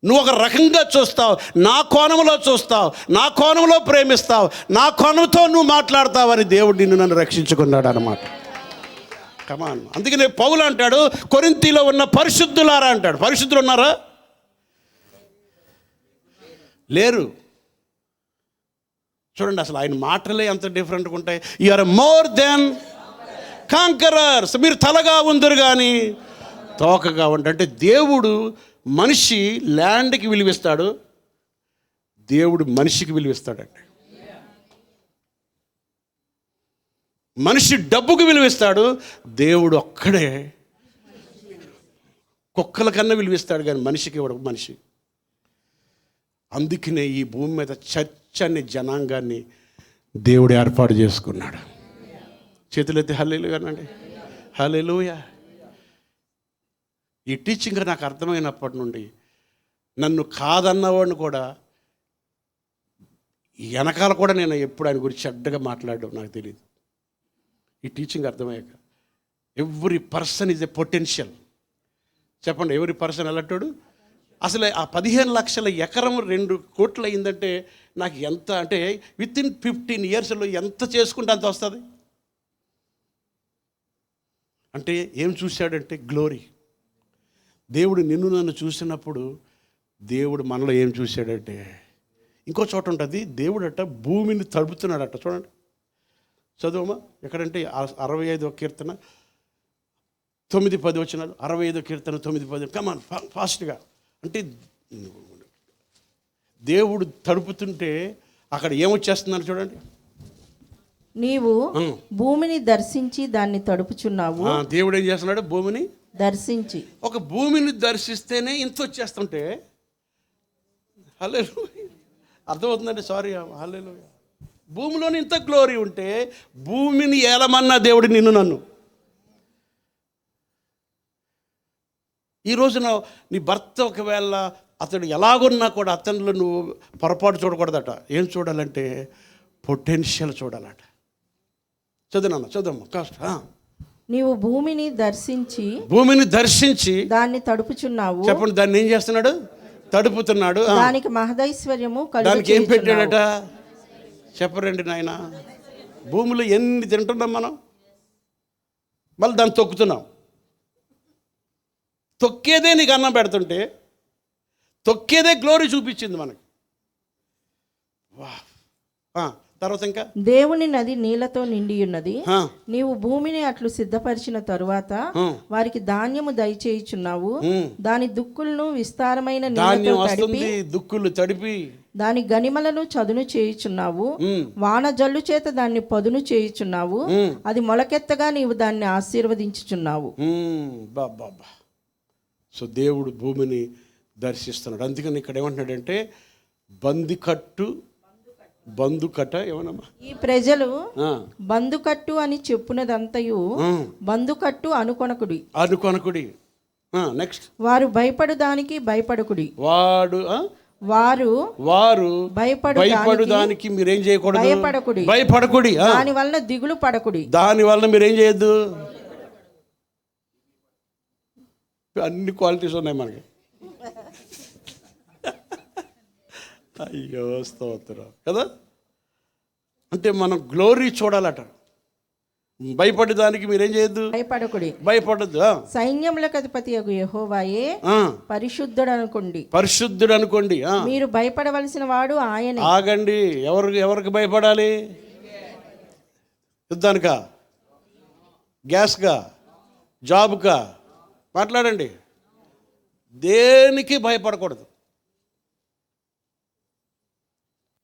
నువ్వు ఒక రకంగా చూస్తావు, నా కోణంలో చూస్తావు, నా కోణంలో ప్రేమిస్తావు, నా కోణంతో నువ్వు మాట్లాడతావని దేవుడు నన్ను రక్షించుకున్నాడు అన్నమాట. కమాన్. అందుకనే పౌలు అంటాడు, కొరింథీలో ఉన్న పరిశుద్ధులారా అంటాడు. పరిశుద్ధులు ఉన్నారా? లేరు. చూడండి, అసలు ఆయన మాటలే ఎంత డిఫరెంట్గా ఉంటాయి. You are more than conquerors. మీరు తలగా ఉందరు కానీ తోకగా ఉంటారు. అంటే దేవుడు మనిషి ల్యాండ్కి విలువిస్తాడు, దేవుడు మనిషికి విలువిస్తాడండి. మనిషి డబ్బుకు విలువిస్తాడు, దేవుడు ఒక్కడే కుక్కల కన్నా విలువిస్తాడు కానీ మనిషికి ఇవ్వడు. మనిషి అందుకనే ఈ భూమి మీద చర్చ్ అనే జనాంగాన్ని దేవుడు ఏర్పాటు చేసుకున్నాడు. చేతులెత్తి హల్లెలూయా అనండి. హల్లెలూయా. ఈ టీచింగ్ నాకు అర్థమైనప్పటి నుండి నన్ను కాదన్నవాడిని కూడా వెనకాల కూడా నేను ఎప్పుడు ఆయన గురించి చెడ్డగా మాట్లాడడం నాకు తెలియదు. ఈ టీచింగ్ అర్థమయ్యాక every person is a potential. చెప్పండి, ఎవరి పర్సన్ ఎలాంటాడు? అసలు ఆ 15 లక్షల ఎకరం 2 కోట్లు అయిందంటే నాకు ఎంత అంటే వితిన్ 15 ఇయర్స్లో ఎంత చేసుకుంటే అంత వస్తుంది. అంటే ఏం చూశాడంటే గ్లోరీ. దేవుడు నిన్ను నన్ను చూసినప్పుడు దేవుడు మనలో ఏం చూశాడంటే, ఇంకో చోట ఉంటుంది, దేవుడు అట్ట భూమిని తడుపుతున్నాడట. చూడండి, చదువమ్మా. ఎక్కడంటే 65వ కీర్తన 9-10 వచనాలు. 65వ కీర్తన 9-10. కమాన్ ఫాస్ట్గా. అంటే దేవుడు తడుపుతుంటే అక్కడ ఏమొచ్చేస్తున్నారు చూడండి. నీవు భూమిని దర్శించి దాన్ని తడుపుచున్నావు. దేవుడు ఏం చేస్తున్నాడు? భూమిని దర్శించి. ఒక భూమిని దర్శిస్తేనే ఇంత వచ్చేస్తుంటే హల్లెలూయా. అర్థమవుతుందండి? సారీ, హల్లెలూయా. భూమిలోని ఇంత గ్లోరీ ఉంటే భూమిని ఏలమన్నా దేవుడు నిన్ను నన్ను. ఈ రోజున నీ భర్త ఒకవేళ అతడు ఎలాగున్నా కూడా అతనిలో నువ్వు పొరపాటు చూడకూడదట. ఏం చూడాలంటే పొటెన్షియల్ చూడాలట. చదువునమ్మా, చదువమ్మా కాస్ట్. నీవు భూమిని దర్శించి దాన్ని తడుపుచున్నావు. చెప్పండి, దాన్ని ఏం చేస్తున్నాడు? తడుపుతున్నాడు. దానికి మహదైశ్వర్యము. దానికి ఏం పెట్టాడట? చెప్పరండి నాయన. భూమిలో ఎన్ని తింటున్నాం మనం, మళ్ళీ దాన్ని తొక్కుతున్నాం. తొక్కేదే నీకు అన్నం పెడుతుంటే తొక్కేదే గ్లోరీ చూపించింది మనకి. తర్వాత ఇంకా దేవుని నది నీళ్లతో నిండి ఉన్నది. నీవు భూమిని అట్లు సిద్ధపరిచిన తరువాత వారికి ధాన్యము దయచేయుచున్నావు. దాని దుక్కులను విస్తారమైన దుక్కులు తడిపి దాని గనిమలను చదును చేయుచున్నావు. వాన జల్లు చేత దాన్ని పదును చేయుచున్నావు. అది మొలకెత్తగా నీవు దాన్ని ఆశీర్వదించుచున్నావు. సో దేవుడు భూమిని దర్శిస్తున్నాడు. అందుకని ఇక్కడ ఏమంటున్నాడంటే బందుకట్ట ఏమన్నా. ఈ ప్రజలు బందుకట్టు అని చెప్పునదంతయు బందుకట్టు అనుకొనకుడి. నెక్స్ట్, వారు భయపడు దానికి భయపడకుడి. వారు భయపడు దానికి మీరేం చేయకూడదు? భయపడకుడి. దాని వలన దిగులు పడకుడి. దాని వలన మీరేం చేయొద్దు. అన్ని క్వాలిటీస్ ఉన్నాయి మనకి. అయ్యో స్తోత్రం కదా. అంటే మనం గ్లోరీ చూడాలట. భయపడే దానికి మీరేం చేయొద్దు, భయపడకుడి. భయపడద్దు. సైన్యములకు అధిపతి యెహోవాయే పరిశుద్ధుడు అనుకోండి. పరిశుద్ధుడు అనుకోండి. మీరు భయపడవలసిన వాడు ఆయనే. ఆగండి. ఎవరికి భయపడాలి? యుద్ధానికా, గ్యాస్గా, జాబ్కా? మాట్లాడండి. దేనికి భయపడకూడదు.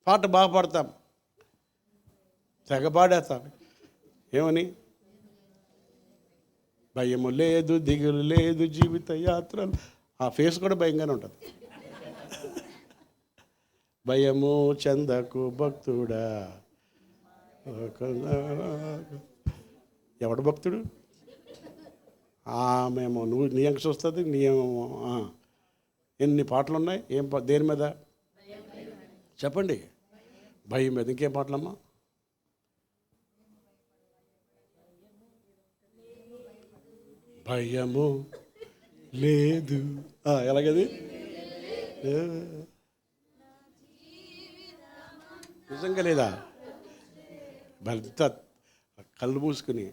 పాట బాగా పాడతాం, తెగ పాడేస్తాం. ఏమని? భయము లేదు, దిగులు లేదు, జీవిత యాత్రలు. ఆ ఫేస్ కూడా భయంగానే ఉంటుంది. భయము చందకు భక్తుడా. ఎవడు భక్తుడు? మేము నువ్వు నీ అంక చూస్తుంది. ఎన్ని పాటలు ఉన్నాయి? దేని మీద చెప్పండి? భయం మీద. ఇంకేం పాటలమ్మా? భయము లేదు. ఎలాగది? నిజంగా లేదా? భర్త కళ్ళు మూసుకుని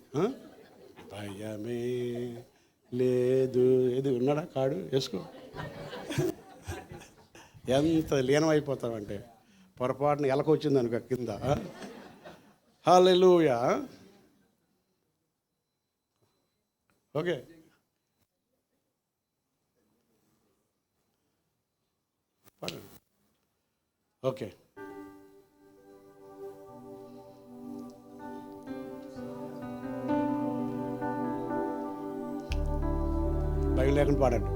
భయమే లేదు. ఏది ఉన్నాడా? కాడు వేసుకో. ఎంత లీనమైపోతామంటే పొరపాటున ఎలకొచ్చింది అనుకో కింద. హల్లెలూయా. Okay, okay. భయం లేకుండా పాడండి.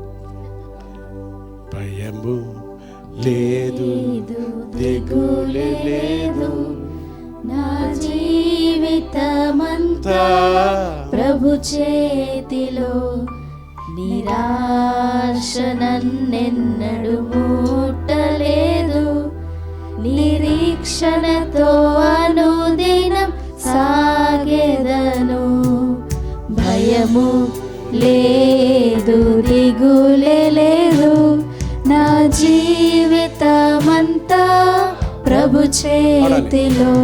భయము లేదు, దిగులు లేదు, నా జీవితమంతా ప్రభు చేతిలో. నిరాశ నన్నెన్నడు ముట్టలేదు. నిరీక్షణతో అనుదినం సాగెదను. భయము లేదు, దిగులే లేదు, నా జీవితమంతా ప్రభు చేతిలో.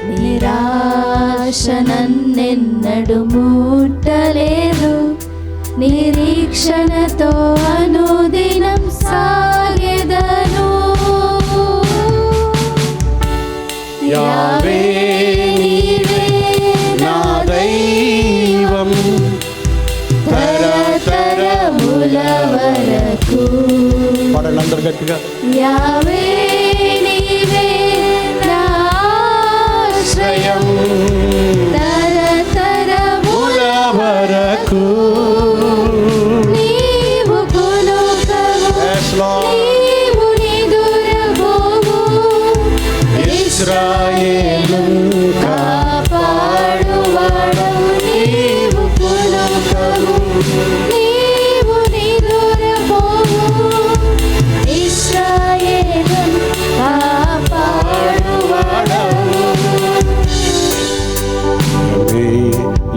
నిరాశ నన్నెన్నడు ముట్టలేదు. నిరీక్షణతో అనుదినం సాగెదను. యావే నీవే నా దైవం తరతరముల వరకు. పాడండి అందరు గట్టిగా. యావే నీవే నా ఆశ్రయం తరతరముల వరకు. నీవు కొలుకవు, నీవు నిదురబోవు. ఇశ్రాయేలు కాపాడువాడవు. నీవు కొలుకవు, నీవు నిదురబోవు. ఇశ్రాయేలు కాపాడువాడవు.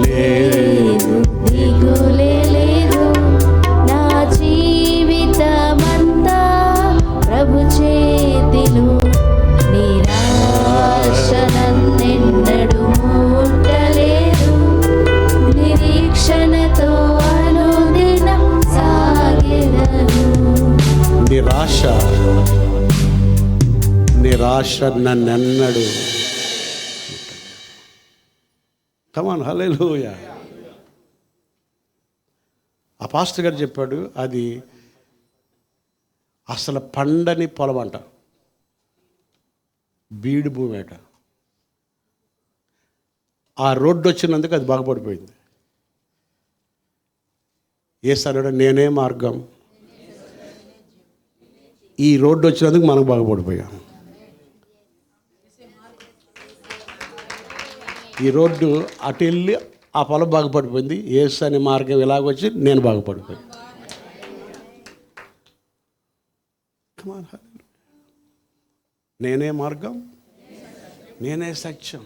లేదు, దిగులే లేదు, నా జీవితమంతా ప్రభు చేతిలో. నిరాశ నన్నెన్నడు ముట్టలేదు. నిరీక్షణతో అనుదినం సాగెదను. నిరాశ నన్నెన్నడు. కమాన్, హల్లెలూయా. ఆ పాస్టర్ గారు చెప్పాడు, అది అసలు పండని పొలం అంట, బీడు భూమి అట. ఆ రోడ్డు వచ్చినందుకు అది బాగుపడిపోయింది. యేసు అన్నాడు, నేనే మార్గం. ఈ రోడ్డు వచ్చినందుకు మనం బాగుపడిపోయాం. ఈ రోడ్డు అటు వెళ్ళి ఆ పొలం బాగుపడిపోయింది. యేసు అనే మార్గం ఇలాగొచ్చి నేను బాగుపడిపోయాను. నేనే మార్గం, నేనే సత్యం.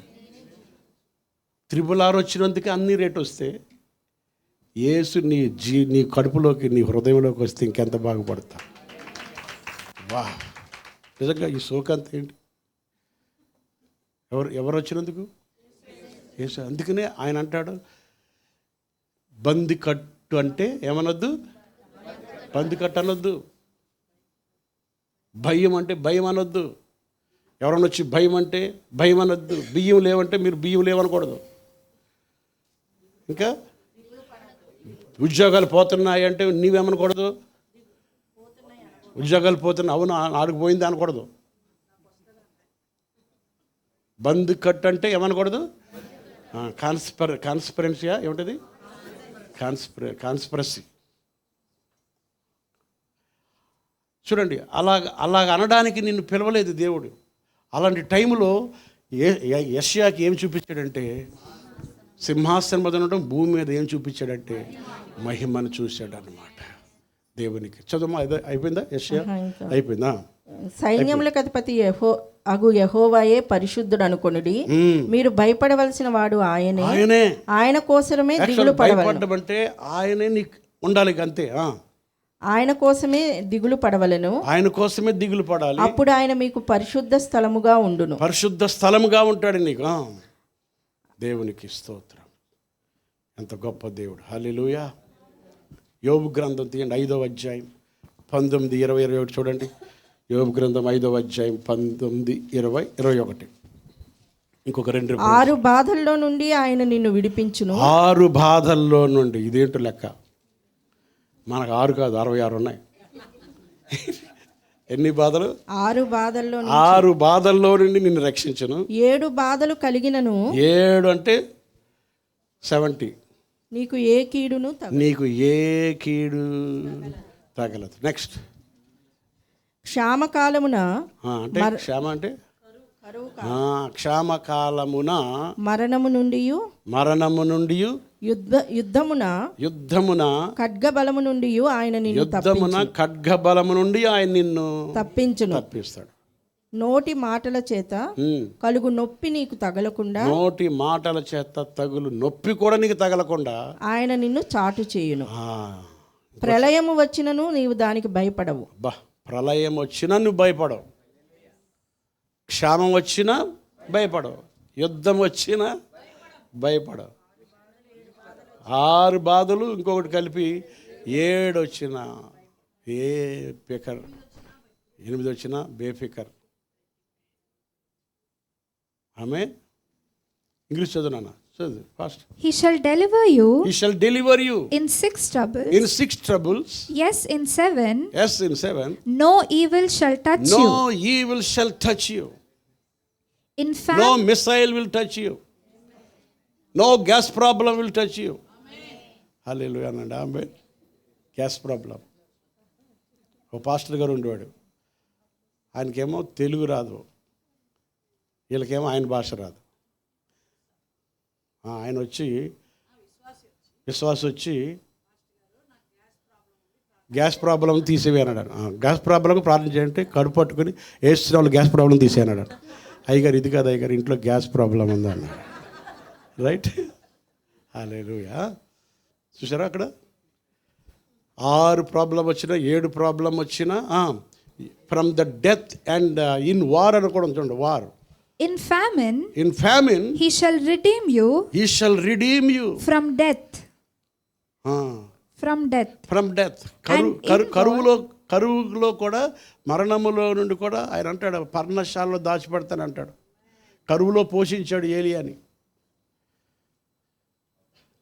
666 వచ్చినందుకు అన్ని రేటు వస్తే యేసు నీ కడుపులోకి, నీ హృదయంలోకి వస్తే ఇంకెంత బాగుపడతా. వా, నిజంగా ఈ శోకంత ఏంటి? ఎవరు వచ్చినందుకు? అందుకనే ఆయన అంటాడు, బంది కట్టు అంటే ఏమనొద్దు, బంది కట్టు అనొద్దు. భయం అంటే భయం అనొద్దు. ఎవరన్నా వచ్చి భయం అంటే భయం అనొద్దు. బియ్యం లేవంటే మీరు బియ్యం లేవనకూడదు. ఇంకా ఉద్యోగాలు పోతున్నాయి అంటే నీవేమనకూడదు, ఉద్యోగాలు పోతున్నా అవును ఆడికి పోయింది అనకూడదు. బంద్ కట్ అంటే ఏమనకూడదు, కాన్స్పరెన్సీయా ఏమిటది, కాన్స్పరసీ. చూడండి, అలాగ అనడానికి నిన్ను పిలవలేదు దేవుడు. అలాంటి టైంలో యెషయాకి ఏం చూపించాడంటే, సింహాసనం మీద ఉండడం, భూమి మీద ఏం చూపించాడంటే మహిమను చూశాడు అన్నమాట దేవునికి. చదువు అయిపోయిందా యెషయా? అయిపోయిందా? సైన్యములకు అధిపతి యెహోవాయే పరిశుద్ధుడు అనుకొనుడి, మీరు భయపడవలసిన వాడు ఆయనే, ఆయన కోసమే దిగులు పడవలంటే ఆయనే నీకు ఉండాలి అంతే. ఆయన కోసమే దిగులు పడవలను, ఆయన కోసమే దిగులు పడాలి. అప్పుడు ఆయన మీకు పరిశుద్ధ స్థలముగా ఉండును. పరిశుద్ధ స్థలముగా ఉంటాడు నీకు. దేవునికి స్తోత్రం. ఎంత గొప్ప దేవుడు. హల్లెలూయా. యోబు గ్రంథం తీయండి, 5వ అధ్యాయం 19, 20, 21 చూడండి. యోబు గ్రంథం 5వ అధ్యాయం 19, 20, 21. ఇంకొక 2. 6 బాధల్లో నుండి ఆయన నిన్ను విడిపించును. 6 బాధల్లో నుండి. ఇదేంటో లెక్క, మనకు 6 కాదు 66 ఉన్నాయి. ఎన్ని బాధలు? 6 బాధల్లో 6 బాధల్లో నుండి నిన్ను రక్షించను. 7 బాధలు కలిగినను, 7 అంటే 70, నీకు ఏ కీడును తగలదు. నెక్స్ట్, క్షామకాలమున అంటే క్షామ అంటే క్షామకాలమున మరణము నుండి యుద్ధమున ఖడ్గబలము నుండి ఆయన నిన్ను తప్పిస్తాడు. నోటి మాటల చేత కలుగు నొప్పి నీకు తగలకుండా, నోటి మాటల చేత తగులు నొప్పి కూడా నీకు తగలకుండా ఆయన నిన్ను చాటు చేయును. ప్రళయము వచ్చినను నీవు దానికి భయపడవు. ప్రళయం వచ్చినా నువ్వు భయపడవు, క్షామం వచ్చినా భయపడవు, యుద్ధం వచ్చినా భయపడవు. 6 బాధలు ఇంకొకటి కలిపి 7 వచ్చినా ఏ ఫికర్, 8 వచ్చినా బేఫికర్. ఆమె ఇంగ్లీష్ చదువు నాన్న, చదువు fast. He shall deliver you in 6 troubles. In 6 troubles. Yes, in 7. No evil shall touch you. No evil shall touch you. In famine. No missile will touch you. No gas problem will touch you. Hallelujah అనండి. Amen. Gas problem. ఓ pastor గారు ఉండేవాడు, ఆయనకేమో తెలుగు రాదు, వీళ్ళకేమో ఆయన భాష రాదు. ఆయన వచ్చి విశ్వాసం వచ్చి గ్యాస్ ప్రాబ్లం తీసేవి అన్నాడు. గ్యాస్ ప్రాబ్లం ప్రార్థన చేయంటే కడుపు పట్టుకుని వేస్తున్న వాళ్ళు గ్యాస్ ప్రాబ్లం తీసేయన్నాడు. అయ్యగారు ఇది కాదు అయ్యగారు, ఇంట్లో గ్యాస్ ప్రాబ్లం ఉంది అన్నాడు. రైట్. హల్లెలూయా. చూసారా అక్కడ 6 ప్రాబ్లం వచ్చినా 7 ప్రాబ్లం వచ్చినా from the death and in war అని కూడా చూడండి. War. In famine. He shall redeem you. From death. From death. కరువులో కూడా, మరణములో నుండి కూడా ఆయన అంటాడు పర్ణశాలలో దాచిపెడతాను అంటాడు. కరువులో పోషించాడు ఏలియాని.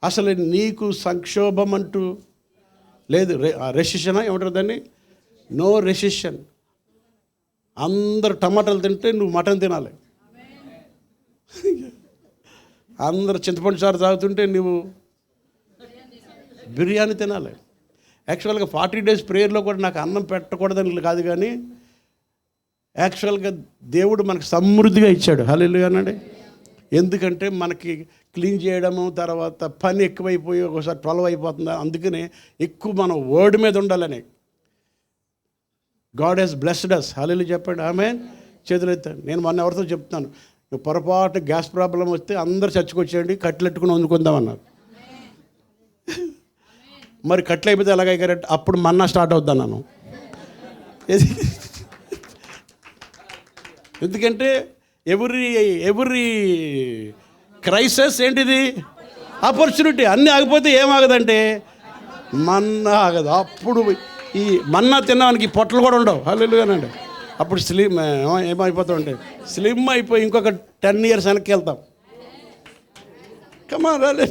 అసలు నీకు సంక్షోభం అంటూ లేదు. రెసిషనా ఏమంటారు దాన్ని? No recession. అందరు టమాటాలు తింటే నువ్వు మటన్ తినాలి. అందరు చింతపండు చారు తాగుతుంటే నువ్వు బిర్యానీ తినాలి. యాక్చువల్గా 40 days ప్రేయర్లో కూడా నాకు అన్నం పెట్టకూడదని కాదు, కానీ యాక్చువల్గా దేవుడు మనకు సమృద్ధిగా ఇచ్చాడు. హల్లెలూయా అనండి. ఎందుకంటే మనకి క్లీన్ చేయడము, తర్వాత పని ఎక్కువైపోయి ఒకసారి 12 అయిపోతుంది. అందుకనే ఎక్కువ మనం వర్డ్ మీద ఉండాలని. God has blessed us. Hallelujah చెప్పండి. ఆమేన్. చేతులు ఎత్తండి. నేను మొన్న ఎవరితో చెప్తాను, పొరపాటు గ్యాస్ ప్రాబ్లం వస్తే అందరు చచ్చుకొచ్చేయండి, కట్టెలెట్టుకుని వండుకుందామన్నారు. మరి కట్లు అయిపోతే ఎలాగైగారంటే అప్పుడు మన్నా స్టార్ట్ అవుద్దాను నన్ను. ఎందుకంటే ఎవ్రీ క్రైసిస్ ఏంటిది? ఆపర్చునిటీ. అన్నీ ఆగిపోతే ఏమాగదంటే మన్నా ఆగదు. అప్పుడు ఈ మన్నా తినడానికి పొట్టలు కూడా ఉండవు. హల్లెలూయానండి. అప్పుడు స్లిమ్ ఏమైపోతాం అంటే స్లిమ్ అయిపోయి ఇంకొక 10 years వెనక్కి వెళ్తాం. కమా రాలే.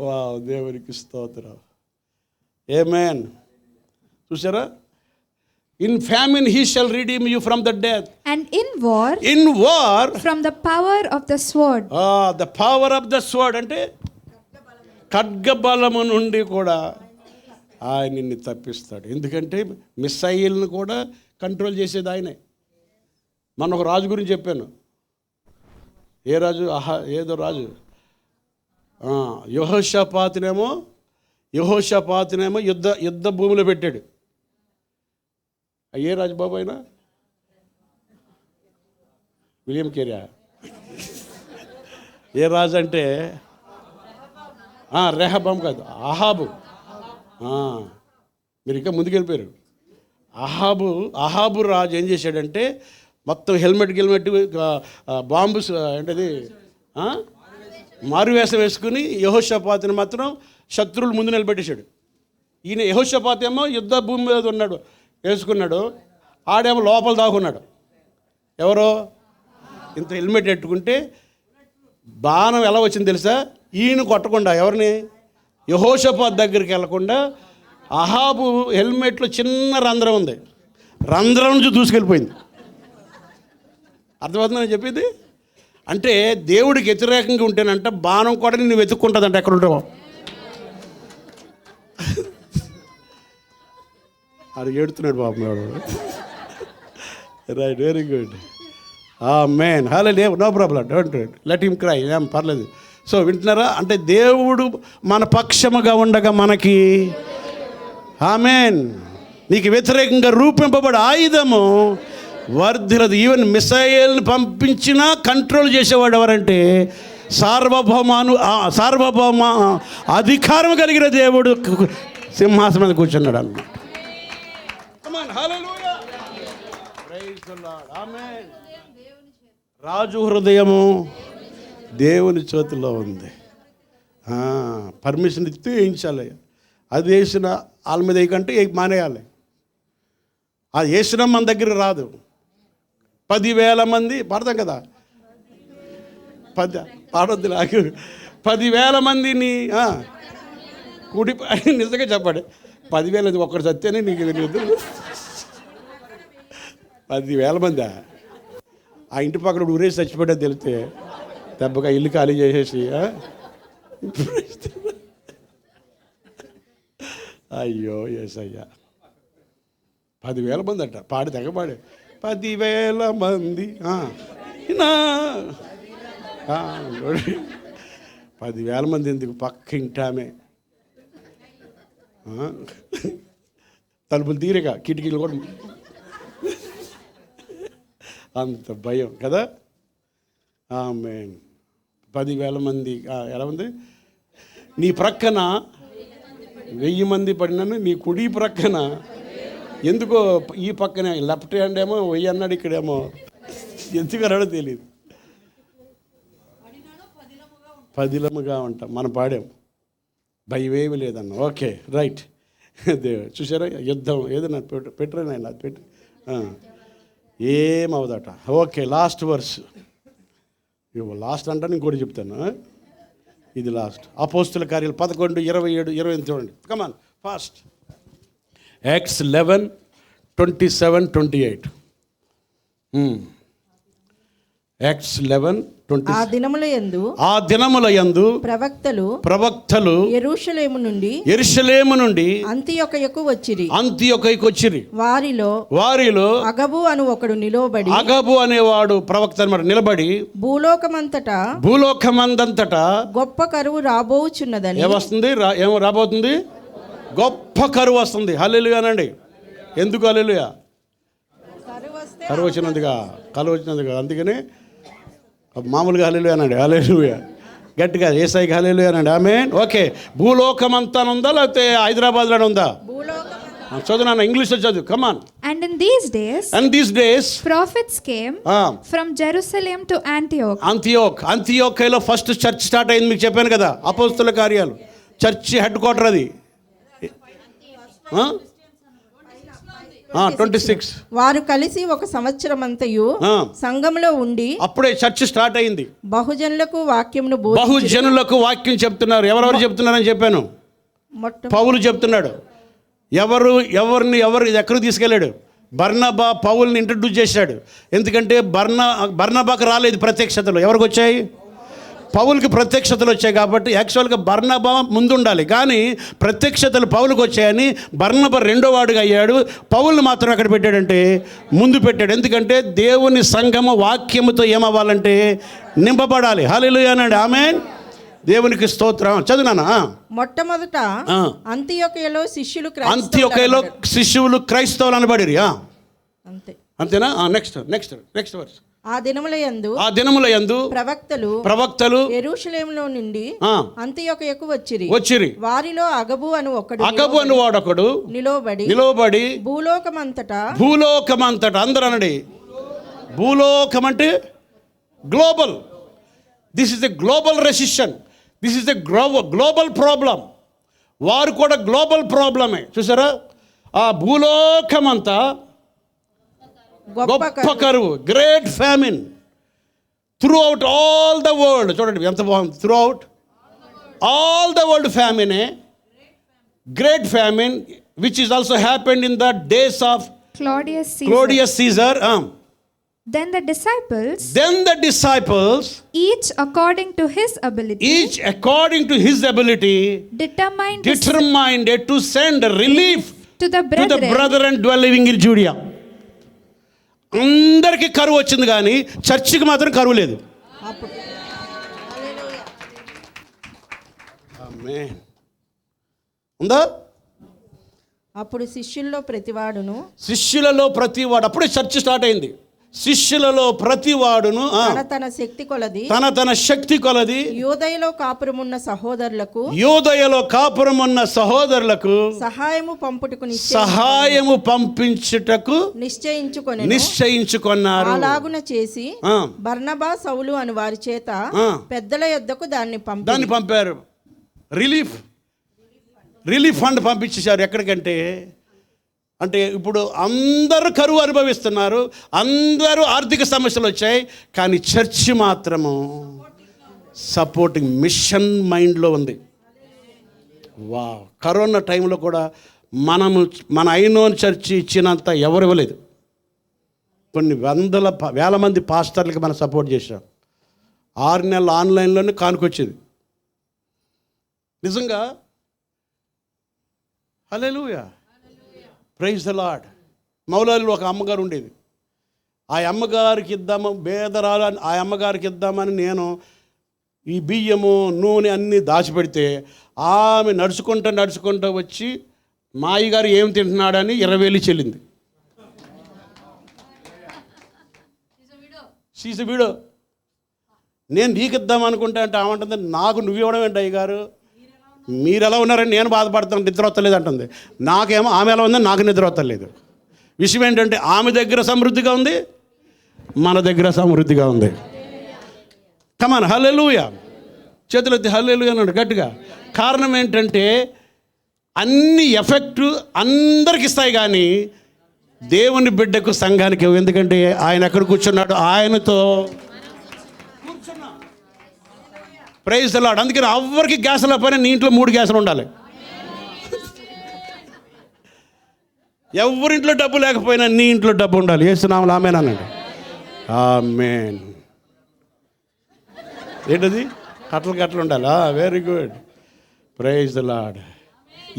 వా దేవునికి స్తోత్రం. ఆమేన్. చూసారా? In famine he shall redeem you from the death. And in war, from the power of the sword. The power of the sword అంటే ఖడ్గబలము నుండి కూడా ఆయన నిన్ను తప్పిస్తాడు. ఎందుకంటే మిస్సైల్ని కూడా కంట్రోల్ చేసేది ఆయనే. మన ఒక రాజు గురించి చెప్పాను. ఏ రాజు? ఏదో రాజు. యెహోషాపాతునేమో యుద్ధ భూమిలో పెట్టాడు. ఏ రాజు బాబు అయినా? విలియం కేరియా. ఏ రాజు అంటే రెహబాం కాదు, అహాబు. మీరు ఇంకా ముందుకెళ్ళిపోయారు. అహాబు రాజు ఏం చేశాడంటే మొత్తం హెల్మెట్ బాంబు ఏంటది మారువేషం వేసుకుని యెహోషాపాతుని మాత్రం శత్రువులు ముందు నిలబెట్టేశాడు. ఈయన యెహోషాపాతు ఏమో యుద్ధ భూమి మీద ఉన్నాడు, వేసుకున్నాడు. ఆడేమో లోపల దాక్కున్నాడు. ఎవరో ఇంత హెల్మెట్ పెట్టుకుంటే బాణం ఎలా వచ్చింది తెలుసా? ఈయన కొట్టకుండా ఎవరిని? యెహోషాపాతు దగ్గరికి వెళ్లకుండా అహాబు హెల్మెట్లో చిన్న రంధ్రం ఉంది, రంధ్రం నుంచి దూసుకెళ్ళిపోయింది. అర్థమవుతుందని నేను చెప్పేది? అంటే దేవుడికి వ్యతిరేకంగా ఉంటేనంట బాణం కూడా నిన్ను వెతుక్కుంటుందంట ఎక్కడ ఉంటావో. అది ఏడుతున్నాడు బాబు వాడు. Right, very good. Amen. Hallelujah. No problem, don't let him cry. ఏం పర్లేదు. సో వింటున్నారా? అంటే దేవుడు మన పక్షముగా ఉండగా మనకి ఆమేన్ నీకు వ్యతిరేకంగా రూపింపబడే ఆయుధము వర్ధిలదు. ఈవెన్ మిసైల్ని పంపించినా కంట్రోల్ చేసేవాడు ఎవరంటే సార్వభౌమ అధికారం కలిగిన దేవుడు సింహాసనం మీద కూర్చున్నాడు అన్నమాట. రాజు హృదయము దేవుని చేతిలో ఉంది. పర్మిషన్ ఇస్తే వేయించాలి. అది వేసిన వాళ్ళ మీద వేయకంటే మానేయాలి. అది వేసిన మన దగ్గర రాదు. 10,000 మంది పాడతాం కదా, పాడొద్దు నాకు. 10,000 మందిని కూడి నిజంగా చెప్పండి. 10,000 ఒక్కటి చస్తేనే నీకు తెలియదు. 10,000 మంది ఆ ఇంటి పక్కన ఊరేసి చచ్చిపోతే తెలిస్తే దెబ్బగా ఇల్లు ఖాళీ చేసేసి అయ్యో యేసయ్యా. 10,000 మంది అంట. పాడి తెగపాడే 10,000 మంది 10,000 మంది ఎందుకు? పక్క ఇంటామే తలుపులు తీరగా కిటికీలు కూడా అంత భయం కదా. ఆమేన్. 10,000 మంది ఎలా ఉంది? నీ ప్రక్కన 1000 మంది పడినాను, నీ కుడి ప్రక్కన ఎందుకో ఈ పక్కనే లెఫ్ట్ హ్యాండ్ ఏమో 1000 అన్నాడు, ఇక్కడేమో ఎందుకు అన్నాడో తెలియదు. పదిలముగా ఉంటాం. మనం పాడాం, భయమేమి లేదన్న. Okay, right. చూసారా యుద్ధం ఏదన్నా పెట్టరా ఆయన? అది పెట్టి ఏమవుదట. Okay, last verse. లాస్ట్ అంటే ఇంకోటి చెప్తాను. ఇది లాస్ట్. అపోస్తుల కార్యాలు 11, 27, 28 చూడండి. Come on fast. Acts 11, 27, 28. Acts 11, 20. ఆ దినముల యందు ప్రవక్తలు యెరూషలేము నుండి అంతియొకయకు వచ్చిరి. వారిలో అగబు అనేవాడు ప్రవక్త అన్నమాట. నిలబడి భూలోకమందంతటా గొప్ప కరువు రాబోచున్నదని. ఏమొస్తుంది? ఏమో రాబోతుంది? గొప్ప కరువు వస్తుంది. హల్లెలూయా అనండి. ఎందుకు హల్లెలూయా? కరువు వచ్చినందుగా. అందుకని మామూలుగా హల్లెలూయా అనండి. హల్లెలూయా గట్టిగా యేసయ్యకి హల్లెలూయా అనండి. ఆమేన్. ఓకే, భూలోకం అంతా ఉందా లేకపోతే హైదరాబాద్లోనే ఉందా? చదువు నాన్న, ఇంగ్లీష్లో చదువు, కమాన్. And in these days, prophets came from Jerusalem to Antioch. అంతియోకయలో ఫస్ట్ చర్చ్ స్టార్ట్ అయింది, మీకు చెప్పాను కదా, అపోస్తల కార్యాలు చర్చ్ హెడ్ క్వార్టర్ అది. 26. వారు కలిసి ఒక సంవత్సరం అంతయు సంఘంలో ఉండి, అప్పుడే చర్చ్ స్టార్ట్ అయింది. బహుజనులకు వాక్యం చెప్తున్నారు. ఎవరెవరు చెప్తున్నారని చెప్పాను, పౌలు చెప్తున్నాడు. ఎవరిని ఎక్కడికి తీసుకెళ్ళాడు, బర్నబా పౌల్ని ఇంట్రడ్యూస్ చేశాడు. ఎందుకంటే బర్నబాకు రాలేదు ప్రత్యక్షతలు, ఎవరికి వచ్చాయి, పౌలుకి ప్రత్యక్షతలు వచ్చాయి. కాబట్టి యాక్చువల్గా బర్నబా ముందు ఉండాలి, కానీ ప్రత్యక్షతలు పౌలుకి వచ్చాయని బర్నబా రెండో వాడుగా అయ్యాడు. పౌల్ని మాత్రం ఎక్కడ పెట్టాడంటే ముందు పెట్టాడు. ఎందుకంటే దేవుని సంఘము వాక్యముతో ఏమవ్వాలంటే నింపబడాలి. హల్లెలూయా అనండి, ఆమేన్. దేవునికి స్తోత్రం. చదువునా. మొట్టమొదట అంతియోకయలో శిష్యులు క్రైస్తవులు అనబడిరి. అంతేనా? Next verse. ఆ దినములయందు ప్రవక్తలు యెరూషలేములో నుండి అంతియోకయకు వచ్చిరి. వారిలో అగబు అని వాడొకడు నిలవబడి భూలోకమంతటా అందరూ అనండి, భూలోకం అంటే global. This is the global recession, this is the global problem. వారు కూడా గ్లోబల్ ప్రాబ్లమే. చూసారా, ఆ భూలోకమంతా గొప్ప కరువు, great famine throughout all the world. చూడండి ఎంత బాగుంది, throughout all the world ఫ్యామినే, great famine which is also happened in the days of Claudius Caesar. Then the disciples each according to his ability determined to send relief to the brethren dwelling in Judea. అందరికీ కరువు వచ్చింది, కానీ చర్చికి మాత్రం కరువు లేదు. ఉందా? అప్పుడు శిష్యులలో ప్రతివాడు అప్పుడే చర్చ్ స్టార్ట్ అయింది. శిష్యులలో ప్రతివాడును తన శక్తి కొలది యూదయలో కాపురమున్న సహోదరులకు సహాయము పంపించుటకు నిశ్చయించుకున్నారు. అలాగున చేసి బర్నబా సౌలు అని వారి చేత పెద్దల యొద్దకు దాన్ని పంపారు. రిలీఫ్ ఫండ్ పంపించేశారు. ఎక్కడికంటే అంటే ఇప్పుడు అందరూ కరువు అనుభవిస్తున్నారు, అందరూ ఆర్థిక సమస్యలు వచ్చాయి, కానీ చర్చి మాత్రము సపోర్టింగ్ మిషన్ మైండ్లో ఉంది. వా, కరోనా టైంలో కూడా మన ఐనోన్ చర్చి ఇచ్చినంత ఎవరు ఇవ్వలేదు. కొన్ని వేల మంది పాస్టర్లకి మనం సపోర్ట్ చేశాం. 6 నెలలు ఆన్లైన్లోనే కానుకొచ్చేది. నిజంగా హల్లెలూయా, ప్రైజ్ ద లార్డ్. మౌలాలిలో ఒక అమ్మగారు ఉండేది. ఆ అమ్మగారికి ఇద్దాము, బేదరాలు ఆ అమ్మగారికి ఇద్దామని నేను ఈ బియ్యము నూనె అన్నీ దాచిపెడితే ఆమె నడుచుకుంటూ వచ్చి మా అయ్యగారు ఏం తింటున్నాడని 20,000 చెల్లింది. షీస్ వీడో. నేను నీకు ఇద్దాం అనుకుంటా అంటే ఆమంటుంది, నాకు నువ్వు ఇవ్వడం ఏంటి అయ్యగారు, మీరు ఎలా ఉన్నారని నేను బాధపడతాను, నిద్ర వస్తలేదు అంటుంది. నాకేమో ఆమె ఎలా ఉందని నాకు నిద్ర వస్తలేదు. విషయం ఏంటంటే ఆమె దగ్గర సమృద్ధిగా ఉంది, మన దగ్గర సమృద్ధిగా ఉంది. కమాన్ హల్లెలూయా, చేతులెత్తి హల్లెలూయా అన్నాడు గట్టిగా. కారణం ఏంటంటే అన్ని ఎఫెక్ట్ అందరికి ఇస్తాయి, కానీ దేవుని బిడ్డకు సంఘానికి. ఎందుకంటే ఆయన ఎక్కడ కూర్చున్నాడు, ఆయనతో కూర్చున్నా. Praise the Lord. అందుకని ఎవరికి గ్యాసుల పైన నీ ఇంట్లో 3 గ్యాసులు ఉండాలి. ఎవరింట్లో డబ్బు లేకపోయినా నీ ఇంట్లో డబ్బు ఉండాలి. యేసునామములో ఆమేన్ అనండి. ఆమేన్. ఏంటది, కట్టలు ఉండాలా? Very good, praise the lord.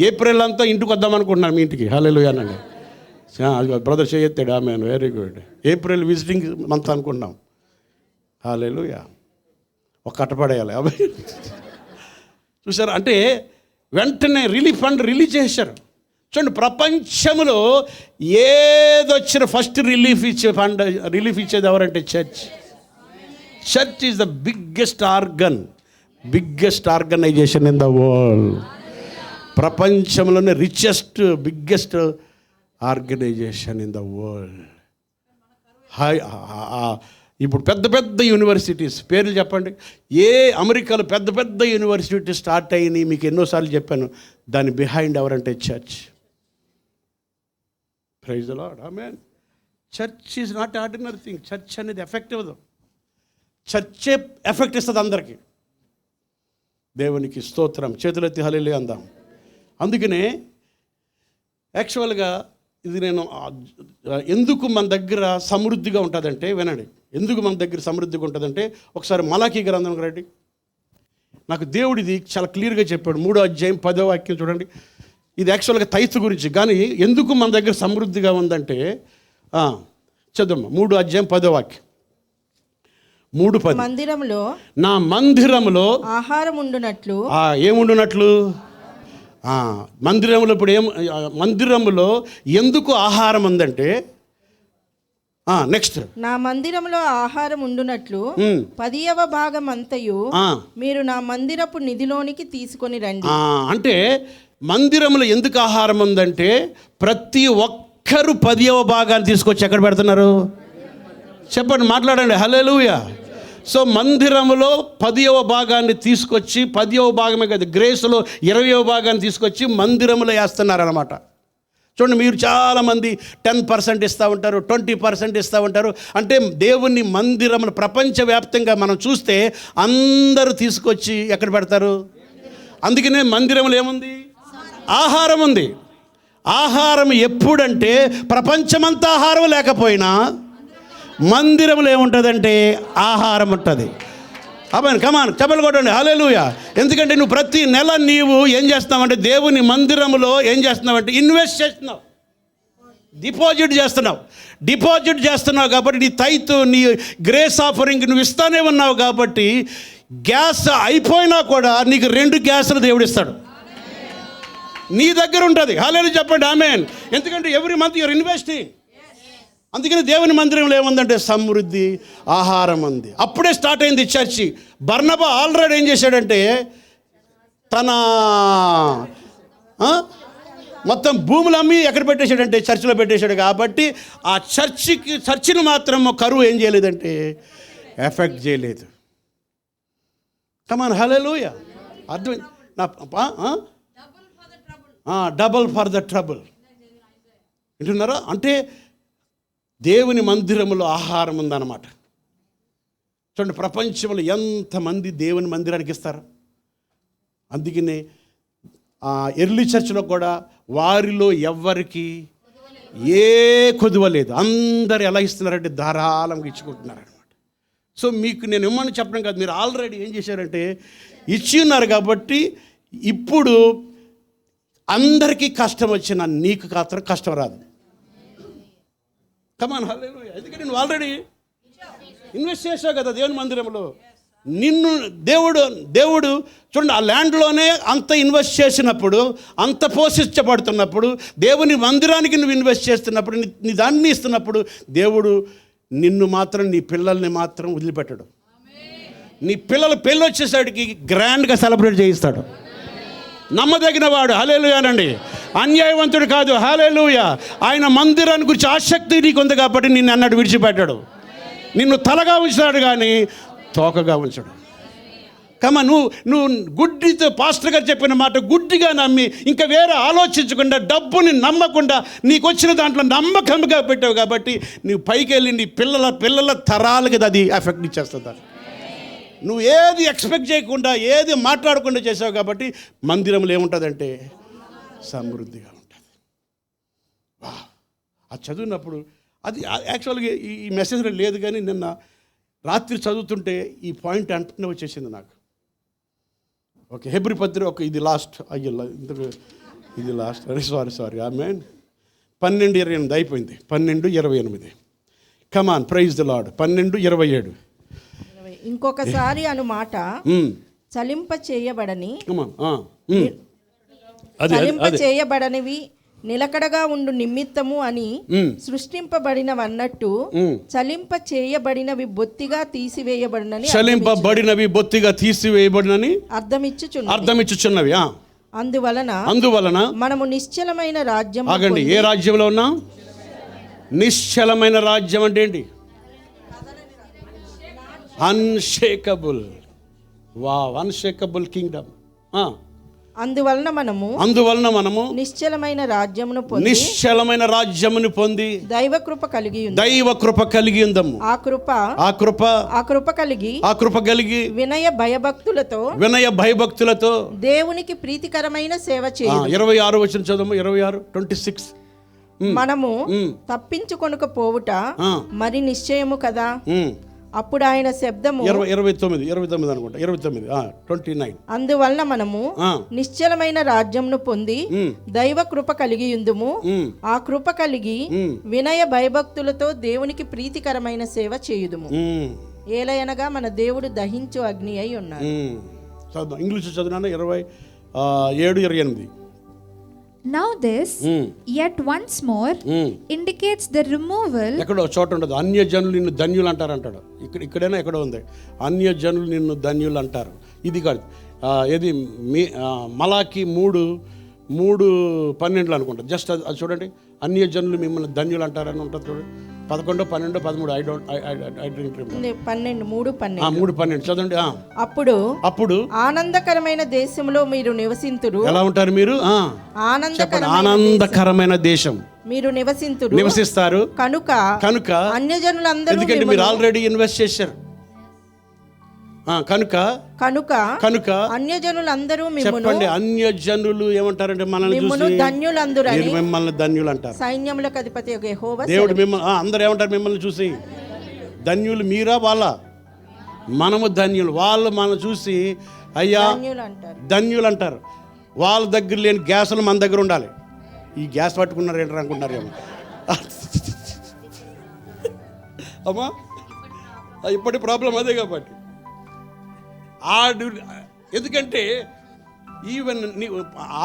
April అంతా ఇంటికి వద్దాం అనుకుంటున్నాను మీ ఇంటికి. హల్లెలూయా అనండి. బ్రదర్ చేయెత్తాడు. Amen, very good. April visiting month అనుకుంటున్నాం. హల్లెలూయా. ఒక కట్టపడేయాలి. చూసారు, అంటే వెంటనే రిలీఫ్ ఫండ్ రిలీజ్ చేశారు. చూడండి, ప్రపంచంలో ఏదొచ్చిన ఫస్ట్ రిలీఫ్ ఇచ్చేది ఎవరంటే church. Church is the biggest organisation in the world. ప్రపంచంలోనే richest biggest organisation in the world. ఇప్పుడు పెద్ద పెద్ద యూనివర్సిటీస్ పేర్లు చెప్పండి. అమెరికాలో పెద్ద పెద్ద యూనివర్సిటీ స్టార్ట్ అయినాయి, మీకు ఎన్నోసార్లు చెప్పాను. దాని బిహైండ్ ఎవరంటే church. Praise the lord, amen. Church is not ordinary thing. Church అనేది ఎఫెక్ట్ ఇవ్వదు, చర్చే ఎఫెక్ట్ ఇస్తుంది అందరికీ. దేవునికి స్తోత్రం. చేతులెత్తి హల్లెలూయా అందాం. అందుకనే యాక్చువల్గా ఇది నేను ఎందుకు మన దగ్గర సమృద్ధిగా ఉంటుందంటే, వినండి, ఎందుకు మన దగ్గర సమృద్ధిగా ఉంటుందంటే ఒకసారి మలాకీ గ్రంథంకి రండి. నాకు దేవుడు ఇది చాలా క్లియర్గా చెప్పాడు. 3వ అధ్యాయం 10వ వాక్యం చూడండి. ఇది యాక్చువల్గా తైతు గురించి, కానీ ఎందుకు మన దగ్గర సమృద్ధిగా ఉందంటే చదువు 3వ అధ్యాయం 10వ వాక్యం. 3:10. మందిరంలో నా మందిరంలో ఆహారం ఉండునట్లు. ఏముండునట్లు? మందిరంలో ఇప్పుడు మందిరంలో ఎందుకు ఆహారం ఉందంటే, నెక్స్ట్, నా మందిరంలో ఆహారం ఉండునట్లు 10వ భాగం అంతయు మీరు నా మందిరపు నిధిలోనికి తీసుకొని రండి. అంటే మందిరంలో ఎందుకు ఆహారం ఉందంటే ప్రతి ఒక్కరు 10వ భాగాన్ని తీసుకొచ్చి ఎక్కడ పెడుతున్నారు? చెప్పండి, మాట్లాడండి. హల్లెలూయా. సో మందిరంలో 10వ భాగాన్ని తీసుకొచ్చి, 10వ భాగమే కదా, గ్రేస్లో 20వ భాగాన్ని తీసుకొచ్చి మందిరంలో వేస్తున్నారన్నమాట. చూడండి, మీరు చాలామంది 10% ఇస్తూ ఉంటారు, 20% ఇస్తూ ఉంటారు. అంటే దేవుని మందిరమును ప్రపంచవ్యాప్తంగా మనం చూస్తే అందరూ తీసుకొచ్చి ఎక్కడ పెడతారు? అందుకనే మందిరంలో ఏముంది? ఆహారం ఉంది. ఆహారం ఎప్పుడంటే ప్రపంచమంతా ఆహారం లేకపోయినా మందిరంలో ఏముంటుందంటే ఆహారం ఉంటుంది. అబ్బాయి కమాన్ చెప్పలు కొట్టండి, హల్లెలూయా. ఎందుకంటే నువ్వు ప్రతి నెల నీవు ఏం చేస్తున్నావంటే దేవుని మందిరంలో ఏం చేస్తున్నావంటే ఇన్వెస్ట్ చేస్తున్నావు, డిపాజిట్ చేస్తున్నావు కాబట్టి నీ తైతు, నీ గ్రేస్ ఆఫరింగ్ నువ్వు ఇస్తానే ఉన్నావు కాబట్టి గ్యాస్ అయిపోయినా కూడా నీకు 2 గ్యాసులు దేవుడు ఇస్తాడు, నీ దగ్గర ఉంటుంది. హల్లెలూయా చెప్పండి, ఆమేన్. ఎందుకంటే ఎవ్రీ మంత్ యూర్ ఇన్వెస్టింగ్. అందుకని దేవుని మందిరంలో ఏముందంటే సమృద్ధి, ఆహారం ఉంది. అప్పుడే స్టార్ట్ అయింది చర్చి. బర్నబా ఆల్రెడీ ఏం చేశాడంటే తన మొత్తం భూములు అమ్మి ఎక్కడ పెట్టేశాడంటే చర్చిలో పెట్టేశాడు. కాబట్టి ఆ చర్చిని మాత్రం కరువు ఏం చేయలేదంటే ఎఫెక్ట్ చేయలేదు. కమాన్ హల్లెలూయా. అర్థం డబుల్ ఫర్ ద ట్రబుల్ వింటున్నారా? అంటే దేవుని మందిరంలో ఆహారం ఉందన్నమాట. చూడండి, ప్రపంచంలో ఎంతమంది దేవుని మందిరానికి ఇస్తారు. అందుకనే ఎర్లీ చర్చ్లో కూడా వారిలో ఎవ్వరికి ఏ కొదువ లేదు. అందరు ఎలా ఇస్తున్నారంటే ధారాళంగా ఇచ్చుకుంటున్నారనమాట. సో మీకు నేను ఏమని చెప్పడం కాదు, మీరు ఆల్రెడీ ఏం చేశారంటే ఇచ్చి ఉన్నారు. కాబట్టి ఇప్పుడు అందరికీ కష్టం వచ్చినా నీకు మాత్రం కష్టం రాదు. కమాన్ హల్లెలూయా. ఎందుకంటే నువ్వు ఆల్రెడీ ఇన్వెస్ట్ చేసావు కదా దేవుని మందిరంలో. నిన్ను దేవుడు చూడండి, ఆ ల్యాండ్లోనే అంత ఇన్వెస్ట్ చేసినప్పుడు, అంత పోషించబడుతున్నప్పుడు, దేవుని మందిరానికి నువ్వు ఇన్వెస్ట్ చేస్తున్నప్పుడు, నీ దాన్ని ఇస్తున్నప్పుడు దేవుడు నిన్ను మాత్రం, నీ పిల్లల్ని మాత్రం వదిలిపెట్టడు. నీ పిల్లల పెళ్ళి వచ్చేసరికి గ్రాండ్గా సెలబ్రేట్ చేయిస్తాడు. నమ్మదగిన వాడు, హల్లెలూయానండి, అన్యాయవంతుడు కాదు. హల్లెలూయా. ఆయన మందిరాన్ని గురించి ఆసక్తి నీకు ఉంది కాబట్టి నిన్ను అన్నట్టు విడిచిపెట్టాడు. నిన్ను తలగా ఉంచుతాడు కానీ తోకగా ఉంచాడు. కమా నువ్వు గుడ్డితో పాస్టర్ గారు చెప్పిన మాట గుడ్డిగా నమ్మి ఇంకా వేరే ఆలోచించకుండా, డబ్బుని నమ్మకుండా, నీకు వచ్చిన దాంట్లో నమ్మకంగా పెట్టావు కాబట్టి నువ్వు పైకి వెళ్ళి నీ పిల్లల తరాలకి అది ఎఫెక్ట్ ఇచ్చేస్తుంది. నువ్వు ఏది ఎక్స్పెక్ట్ చేయకుండా, ఏది మాట్లాడకుండా చేసావు కాబట్టి మందిరంలో ఏముంటుందంటే సమృద్ధిగా ఉంటుంది. అది చదివినప్పుడు అది యాక్చువల్గా ఈ మెసేజ్లో లేదు, కానీ నిన్న రాత్రి చదువుతుంటే ఈ పాయింట్ అంటనే వచ్చేసింది నాకు. ఓకే, హెబ్రీ పత్రిక ఇది లాస్ట్ ఇది లాస్ట్ సారీ ఆమేన్. 12:28 అయిపోయింది. 12:28. కమాన్, ప్రైజ్ ది లార్డ్. 12:27. ఇంకొకసారి అను మాట చలింప చేయబడనివి నిలకడగా ఉండు నిమిత్తము అని సృష్టింపబడినవన్నట్టు చలింప చేయబడినవి బొత్తిగా తీసివేయబడినని అర్థమిచ్చుచున్నవి. అందువలన మనము నిశ్చలమైన రాజ్యం. ఆగండి, ఏ రాజ్యంలో ఉన్నాం? నిశ్చలమైన రాజ్యం అంటే ఏంటి? అన్షేకబుల్. Unshakeable Kingdom. అందువలన మనము నిశ్చలమైన రాజ్యమును పొంది దైవ కృప కలిగి ఉందము. ఆ కృప కలిగి వినయ భయభక్తులతో దేవునికి ప్రీతికరమైన సేవ చేయుము. 26 వచనం చదువు. 26:26. మనము తప్పించుకొనకపోవుట మరి నిశ్చయము కదా. అప్పుడు ఆయన శబ్దము 29 అనుకుంటా. 29. అందువలన మనము నిశ్చలమైన రాజ్యంను పొంది దైవ కృప కలిగి ఉందుము. ఆ కృప కలిగి వినయ భయభక్తులతో దేవునికి ప్రీతికరమైన సేవ చేయుదుము. ఏలయనగా మన దేవుడు దహించు అగ్ని అయి ఉన్నాడు. English చదువునా 27-28. Now this yet once more indicates the removal. ఎక్కడో చోట ఉండదు. అన్యజనులు నిన్ను ధన్యులు అంటారు. ఇక్కడైనా ఎక్కడో ఉంది. అన్యజనులు నిన్ను ధన్యులు అంటారు. ఇది కాదు. ఏది మలాకి 3:12 అనుకుంటా. జస్ట్ అది చూడండి. అన్యజనులు మిమ్మల్ని ధన్యులు అంటారని ఉంటుంది చూడండి. 11, 12, 13. I don't remember. 3:12 చదవండి. అప్పుడు ఆనందకరమైన దేశంలో మీరు నివసింతురు. ఎలా ఉంటారు మీరు? ఆనందకరమైన దేశం మీరు నివసిస్తారు. కనుక అన్యజనులందరూ, ఎందుకంటే మీరు ఆల్రెడీ ఇన్వెస్ట్ చేశారు కనుక అన్యజనులందరూ చెప్పండి. అన్యజనులు ఏమంటారంటే మనల్ని చూసి మిమ్మల్ని ధన్యులు అంటారు. సైన్యములకు అధిపతి యెహోవా దేవుడు మిమ్మల్ని అందరూ ఏమంటారు? మిమ్మల్ని చూసి ధన్యులు. మీరా వాళ్ళ? మనము ధన్యులు. వాళ్ళు మనం చూసి అయ్యా ధన్యులు అంటారు. వాళ్ళ దగ్గర లేని గ్యాసులు మన దగ్గర ఉండాలి. ఈ గ్యాస్ పట్టుకున్నారు ఏంటారు అనుకుంటున్నారు ఏమో. అమ్మా, ఇప్పటి ప్రాబ్లం అదే కాబట్టి. ఎందుకంటే ఈవెన్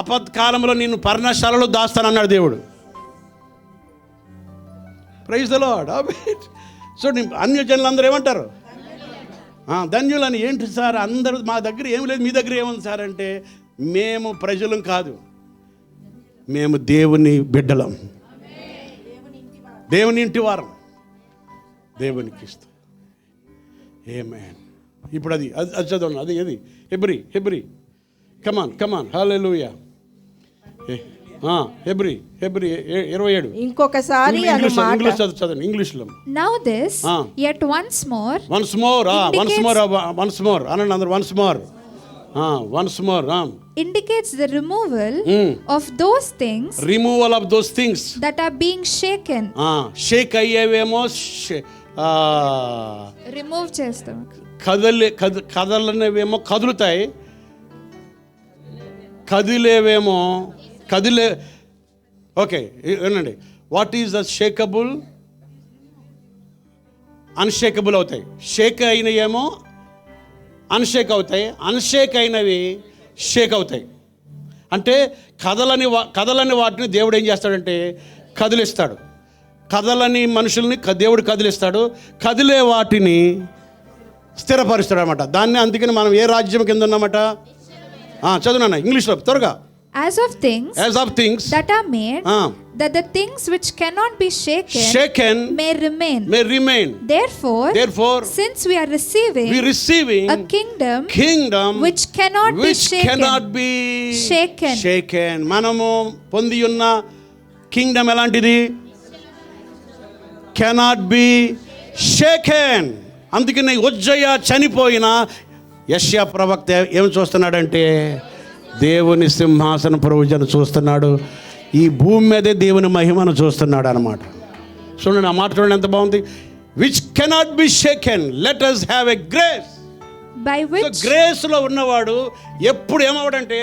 ఆపత్కాలంలో నిన్ను పర్ణశాలలో దాస్తానన్నాడు దేవుడు. Praise the lord. సో అన్యజనులు అందరూ ఏమంటారు? ధన్యులు అని. ఏంటి సార్ అందరూ మా దగ్గర ఏం లేదు, మీ దగ్గర ఏముంది సార్ అంటే, మేము ప్రజలం కాదు, మేము దేవుని బిడ్డలం, దేవుని ఇంటి వారం, దేవునికి ఇస్తాం. ఆమేన్. ఇప్పుడు అది చదవండి. అది ఏది? హెబ్రీ. కమాన్. హల్లెలూయా. హెబ్రీ 27. ఇంకొకసారి చదవండి ఇంగ్లీష్లో. Now this yet once more అనండి అందరూ. once more indicates the removal of those things that are being shaken. Shake అయ్యేవేమో రిమూవ్ చేస్తాం. కదలనేవేమో కదులుతాయి, ఓకే వినండి. What is the shakable? Unshakable అవుతాయి. షేక్ అయినవేమో అన్షేక్ అవుతాయి, అన్షేక్ అయినవి షేక్ అవుతాయి. అంటే కదలని వాటిని దేవుడు ఏం చేస్తాడంటే కదిలిస్తాడు. కదలని మనుషుల్ని దేవుడు కదిలిస్తాడు, కదిలే వాటిని స్థిరపరుస్తాడు అనమాట. దాన్ని అందుకని మనం ఏ రాజ్యం కింద ఉన్నామట? చదువునా ఇంగ్లీష్లో త్వరగా. As of things that are made, that the things which cannot be shaken may remain. Therefore, since we are receiving a kingdom which cannot be shaken. మనము పొంది ఉన్న కింగ్డమ్ ఎలాంటిది? cannot be shaken. అందుకని ఉజ్జయ చనిపోయిన యెషయా ప్రవక్త ఏం చూస్తున్నాడంటే దేవుని సింహాసన ప్రభువును చూస్తున్నాడు. ఈ భూమి మీదే దేవుని మహిమను చూస్తున్నాడు అన్నమాట. చూడండి, ఆ మాట చూడండి ఎంత బాగుంది. Which cannot be షేకెన్, let us have a grace. గ్రేస్లో ఉన్నవాడు ఎప్పుడు ఏమవడంటే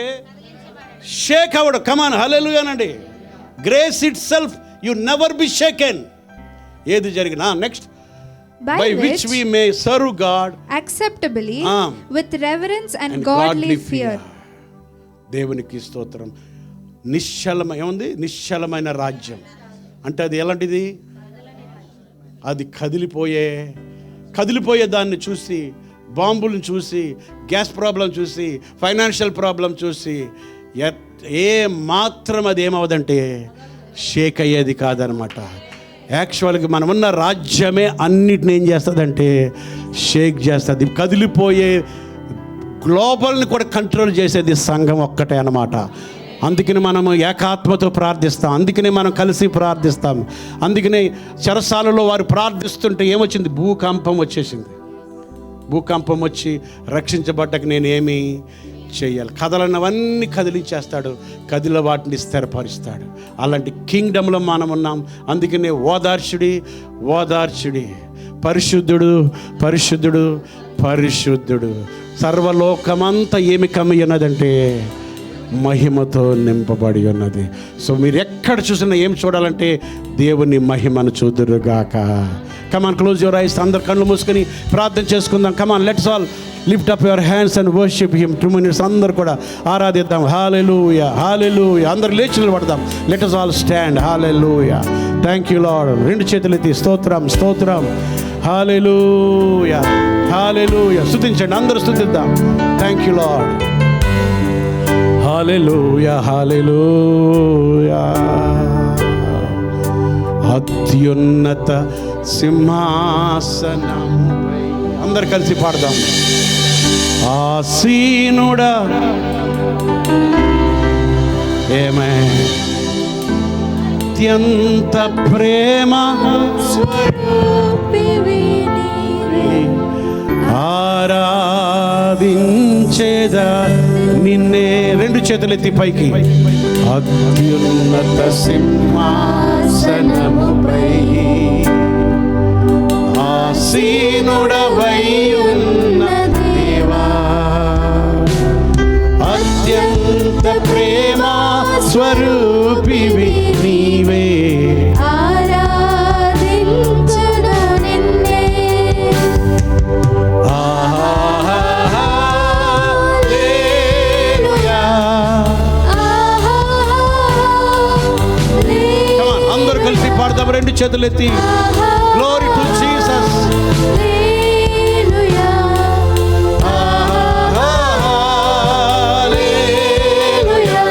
షేక్ అవ్వడు. కమాన్ హల్లెలూయా అనండి. Grace it self you never be షేకెన్. ఏది జరిగినా next by which we may serve God acceptably with reverence and godly fear. దేవునికి స్తోత్రం. ఏముంది? నిశ్చలమైన రాజ్యం అంటే అది ఎలాంటిది? అది కదిలిపోయే దాన్ని చూసి, బాంబులను చూసి, గ్యాస్ ప్రాబ్లం చూసి, ఫైనాన్షియల్ ప్రాబ్లం చూసి ఏ మాత్రం అది ఏమవదంటే షేక్ అయ్యేది కాదనమాట. యాక్చువల్గా మనమున్న రాజ్యమే అన్నిటిని ఏం చేస్తుందంటే షేక్ చేస్తుంది. కదిలిపోయే గ్లోబల్ని కూడా కంట్రోల్ చేసేది సంఘం ఒక్కటే అన్నమాట. అందుకని మనము ఏకాత్మతో ప్రార్థిస్తాం, అందుకనే మనం కలిసి ప్రార్థిస్తాం. అందుకనే చెరసాలలో వారు ప్రార్థిస్తుంటే ఏమొచ్చింది? భూకంపం వచ్చేసింది. భూకంపం వచ్చి రక్షించబడ్డకు నేనేమి చేయాలి? కదలన్నవన్నీ కదిలించేస్తాడు, కదిల వాటిని స్థిరపరుస్తాడు. అలాంటి కింగ్డమ్లో మనం ఉన్నాం. అందుకనే ఓదార్చుడి, ఓదార్చుడి, పరిశుద్ధుడు, పరిశుద్ధుడు, పరిశుద్ధుడు. సర్వలోకమంతా ఏమి కమ్మి ఉన్నదంటే మహిమతో నింపబడి ఉన్నది. సో మీరు ఎక్కడ చూసినా ఏం చూడాలంటే దేవుని మహిమను చూదురుగాక. Come on, close your eyes. అందరు కళ్ళు మూసుకొని ప్రార్థన చేసుకుందాం. Come on, let's all lift up your hands and worship him. 2 minutes అందరు కూడా ఆరాధిద్దాం. హల్లెలూయా, హల్లెలూయా. అందరు లేచి నిలబడదాం. Let us all stand. Hallelujah. Thank you lord. 2 చేతులు ఎత్తి స్తోత్రం, స్తోత్రం. Hallelujah, hallelujah. స్తుతించండి, అందరూ స్తుతిద్దాం. Thank you lord. Hallelujah, hallelujah. అత్యున్నత సింహాసనముపై అందరు కలిసి పాడదాం. ఆసీనుడా ఏమే అత్యంత ప్రేమ స్వరూపివి నీవే, ఆరాధించేదా నిన్నే. 2 చేతులు ఎత్తి పైకి. అత్యున్నత సింహాసనముపై ఆసీనుడవై ఉన్న దేవా, అత్యంత ప్రేమ స్వరూపివి నీవే, ఆరాధించును నిన్నే. హల్లెలూయా. Come on, అందరూ కలిసి పాడదాం. 2 చేతులు ఎత్తి. Glory to Jesus. హల్లెలూయా, హల్లెలూయా,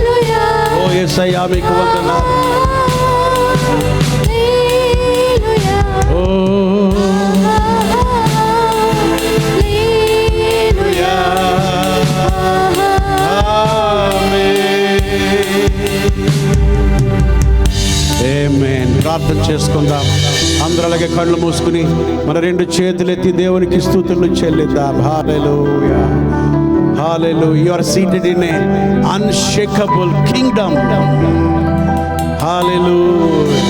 హల్లెలూయా, ఓ యేసయ్యా మీకు వందనాలు. హల్లెలూయా, ఓ హల్లెలూయా. ఆమేన్. ప్రార్థన చేసుకుందాం. అందరూ అలాగే కళ్ళు మూసుకుని మన 2 చేతులు ఎత్తి దేవునికి స్తుతులు చెల్లిద్దాం. హల్లెలూయా, హల్లెలూయా. You are seated in a unshakable kingdom. Hallelujah.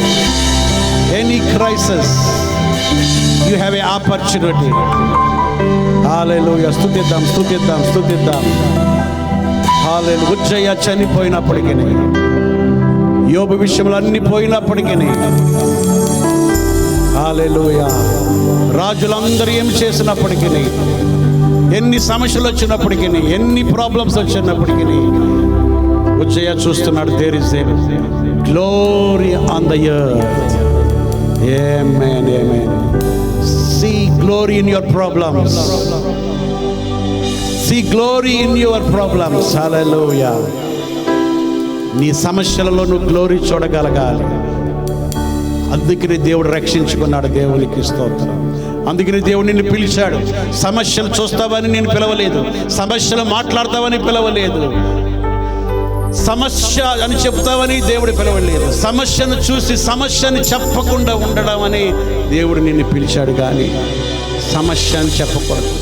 Any crisis, you have an opportunity. Hallelujah. స్తుతిద్దాం, స్తుతిద్దాం, స్తుతిద్దాం. హల్లెలూయా. ఉజ్జయ చనిపోయినప్పటికీ, యోబు విషయంలో అన్ని పోయినప్పటికీ, హల్లెలూయా, రాజులందరూ ఏం చేసినప్పటికీ, ఎన్ని సమస్యలు వచ్చినప్పటికీ, ఎన్ని ప్రాబ్లమ్స్ వచ్చినప్పటికీ ఉజ్జయ చూస్తున్నాడు. There is a glory on the earth. Amen, amen. See glory in your problems. See glory in your problems. Hallelujah. నీ సమస్యలలో నువ్వు గ్లోరీ చూడగలగాలి. అందుకని దేవుడు రక్షించుకున్నాడు. దేవునికి స్తోత్రం. అందుకని దేవుడు నిన్ను పిలిచాడు. సమస్యలు చూస్తావని నేను పిలవలేదు, సమస్యలు మాట్లాడతావని పిలవలేదు, సమస్య అని చెప్తావని దేవుడు పిలవలేదు. సమస్యను చూసి సమస్యని చెప్పకుండా ఉండడం అని దేవుడు నిన్ను పిలిచాడు, కానీ సమస్య అని చెప్పకూడదు.